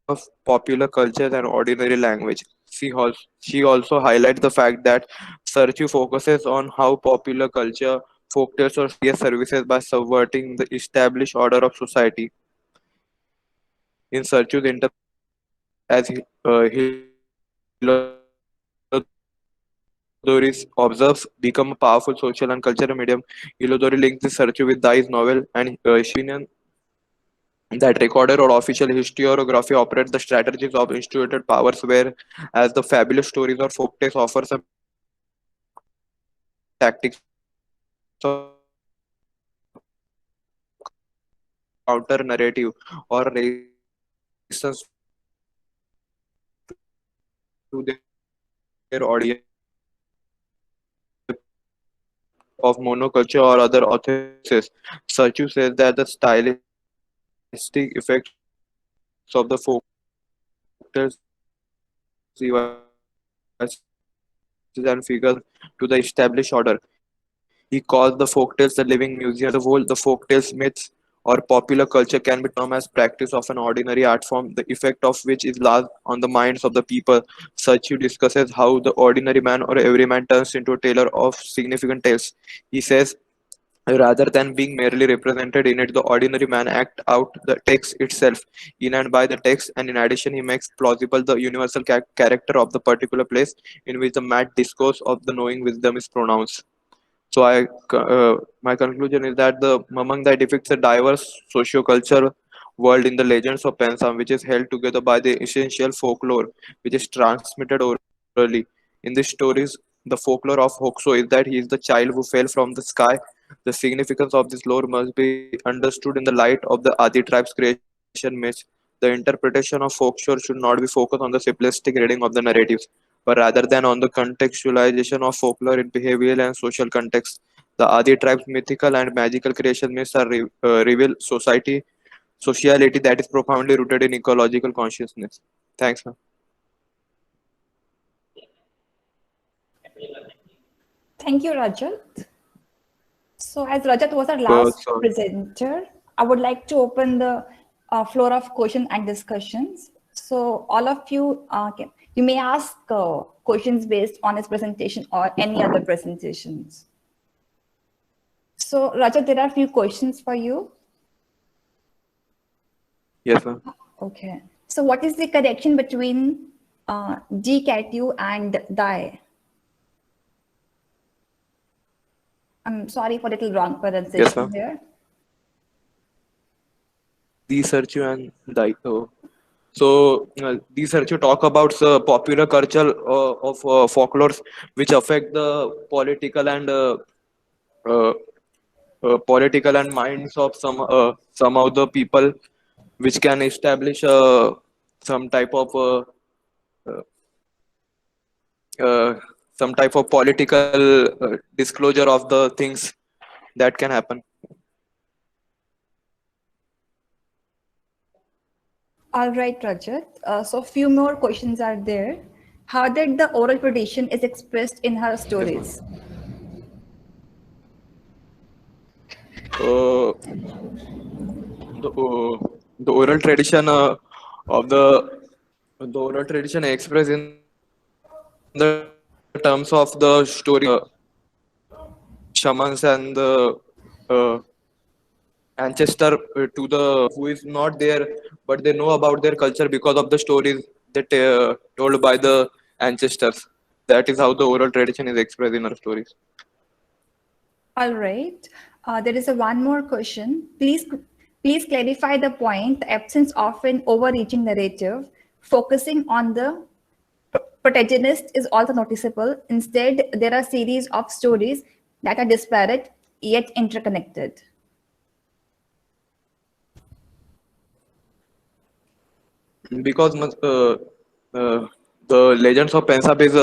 of popular culture and ordinary language. She also highlights the fact that Certeau focuses on how popular culture, folktales, or serious services by subverting the established order of society. In Certeau's interpretation, as Hilodori's observes, become a powerful social and cultural medium. Hilodori links this Certeau with Dai's novel, and she shares the opinion that recorded or official historiography operates the strategies of instituted powers, where as the fabulous stories or folktales offer some tactics of counter narrative or resistance to their ordeal. Certain folktales offer of monoculture or other authorities. Sarchu says that the stylistic effects of the folktales devices and figures to the established order. He calls the folktales the living museums of the whole. The folktales myths or popular culture can be termed as practice of an ordinary art form, the effect of which is large on the minds of the people. Sarchu discusses how the ordinary man or every man turns into a teller of significant tales. He says, rather than being merely represented in it, the ordinary man act out the text itself, in and by the text, and in addition, he makes plausible the universal character of the particular place in which the mad discourse of the knowing wisdom is pronounced. My conclusion is that the Mamangdai depicts a diverse socio-cultural world in the legends of Pensam, which is held together by the essential folklore, which is transmitted orally. In these stories, the folklore of Hoxo is that he is the child who fell from the sky. The significance of this lore must be understood in the light of the Adi tribe's creation myths. The interpretation of folklore should not be focused on the simplistic reading of the narratives, but rather than on the contextualization of folklore in behavioral and social context. The Adi tribe's mythical and magical creation myths are reveal sociality that is profoundly rooted in ecological consciousness. Thanks, ma'am. Thank you, Rajat. So, as Rajat was our last Sorry. presenter, I would like to open the floor of question and discussions. So, all of you, you may ask questions based on his presentation or any other presentations. So, Rajat, there are a few questions for you. Yes, ma'am. Okay. So, what is the connection between G-Catu and Dai? I'm sorry for little wrong pronunciation here. Research and Daito. So research talk about the popular culture of folklores which affect the uh, political and minds of some of the people, which can establish some type of uh, uh, some type of political disclosure of the things that can happen. All right, Rajat. So few more questions are there. How did the oral tradition is expressed in her stories? Uh, the oral tradition of the oral tradition expressed in the terms of the stories shamans and the ancestor to the who is not there, but they know about their culture because of the stories that told by the ancestors. That is how the oral tradition is expressed in our stories. All right. There is a one more question. Please clarify the point. The absence of an overreaching narrative, focusing on the protagonist is also noticeable. Instead, there are series of stories that are disparate yet interconnected. Because the legends of Pensab is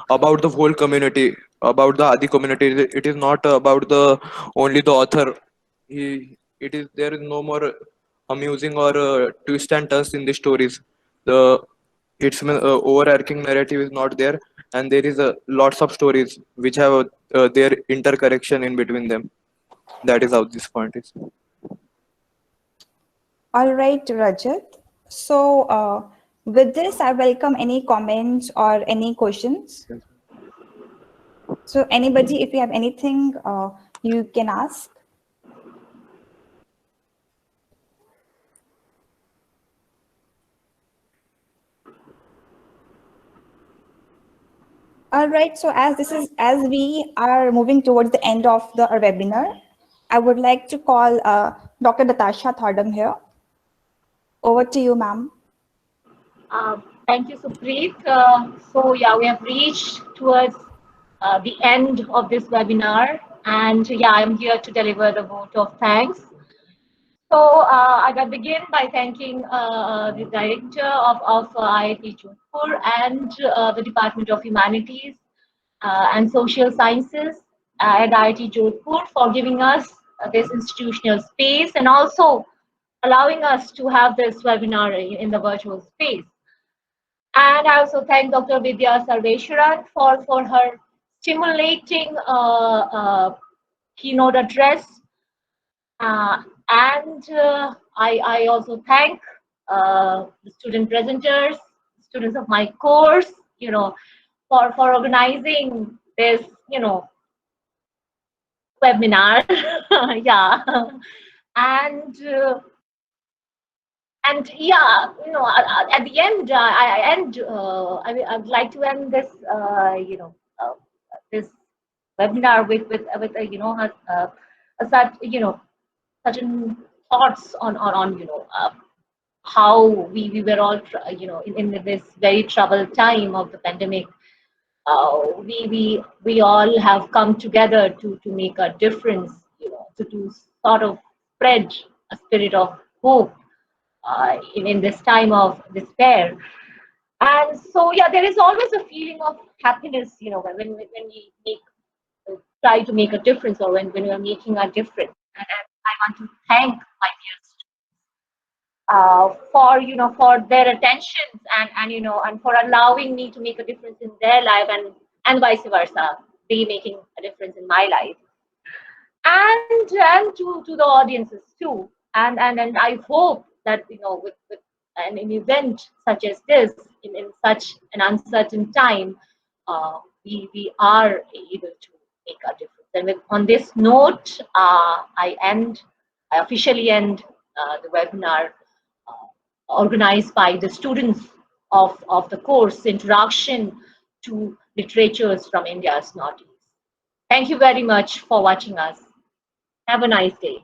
about the whole community, about the Adi community. It is not about the only the author. It is there is no more amusing or twist and turns in the stories. The its overarching narrative is not there, and there is lots of stories which have their interconnection in between them. That is how this point is. All right, Rajat. So, with this, I welcome any comments or any questions. So, anybody, if you have anything, you can ask. All right. So, as we are moving towards the end of our webinar, I would like to call Dr. Natasha Thardam here. Over to you, ma'am. Thank you, Supreet. So yeah, we have reached towards the end of this webinar, and yeah, I'm here to deliver the vote of thanks. So I will begin by thanking the director of IIT Jodhpur and the Department of Humanities and Social Sciences at IIT Jodhpur for giving us this institutional space and also allowing us to have this webinar in the virtual space. And I also thank Dr. Vidya Sarveshwaran for her stimulating keynote address. I also thank the student presenters, students of my course, for organizing this, webinar. Yeah. And yeah, at the end, I'd like to end this, this webinar with such, certain thoughts on how we were all, in this very troubled time of the pandemic. We all have come together to make a difference, to sort of spread a spirit of hope in this time of despair. And so, yeah, there is always a feeling of happiness, when we try to make a difference, or when we are making a difference. And I want to thank my dear students for their attentions and for allowing me to make a difference in their life, and vice versa, they making a difference in my life. And to the audiences too. And I hope that with an event such as this in such an uncertain time, we are able to make a difference. And on this note, I officially end the webinar organized by the students of the course Introduction to Literatures from India's Northeast. Thank you very much for watching us. Have a nice day.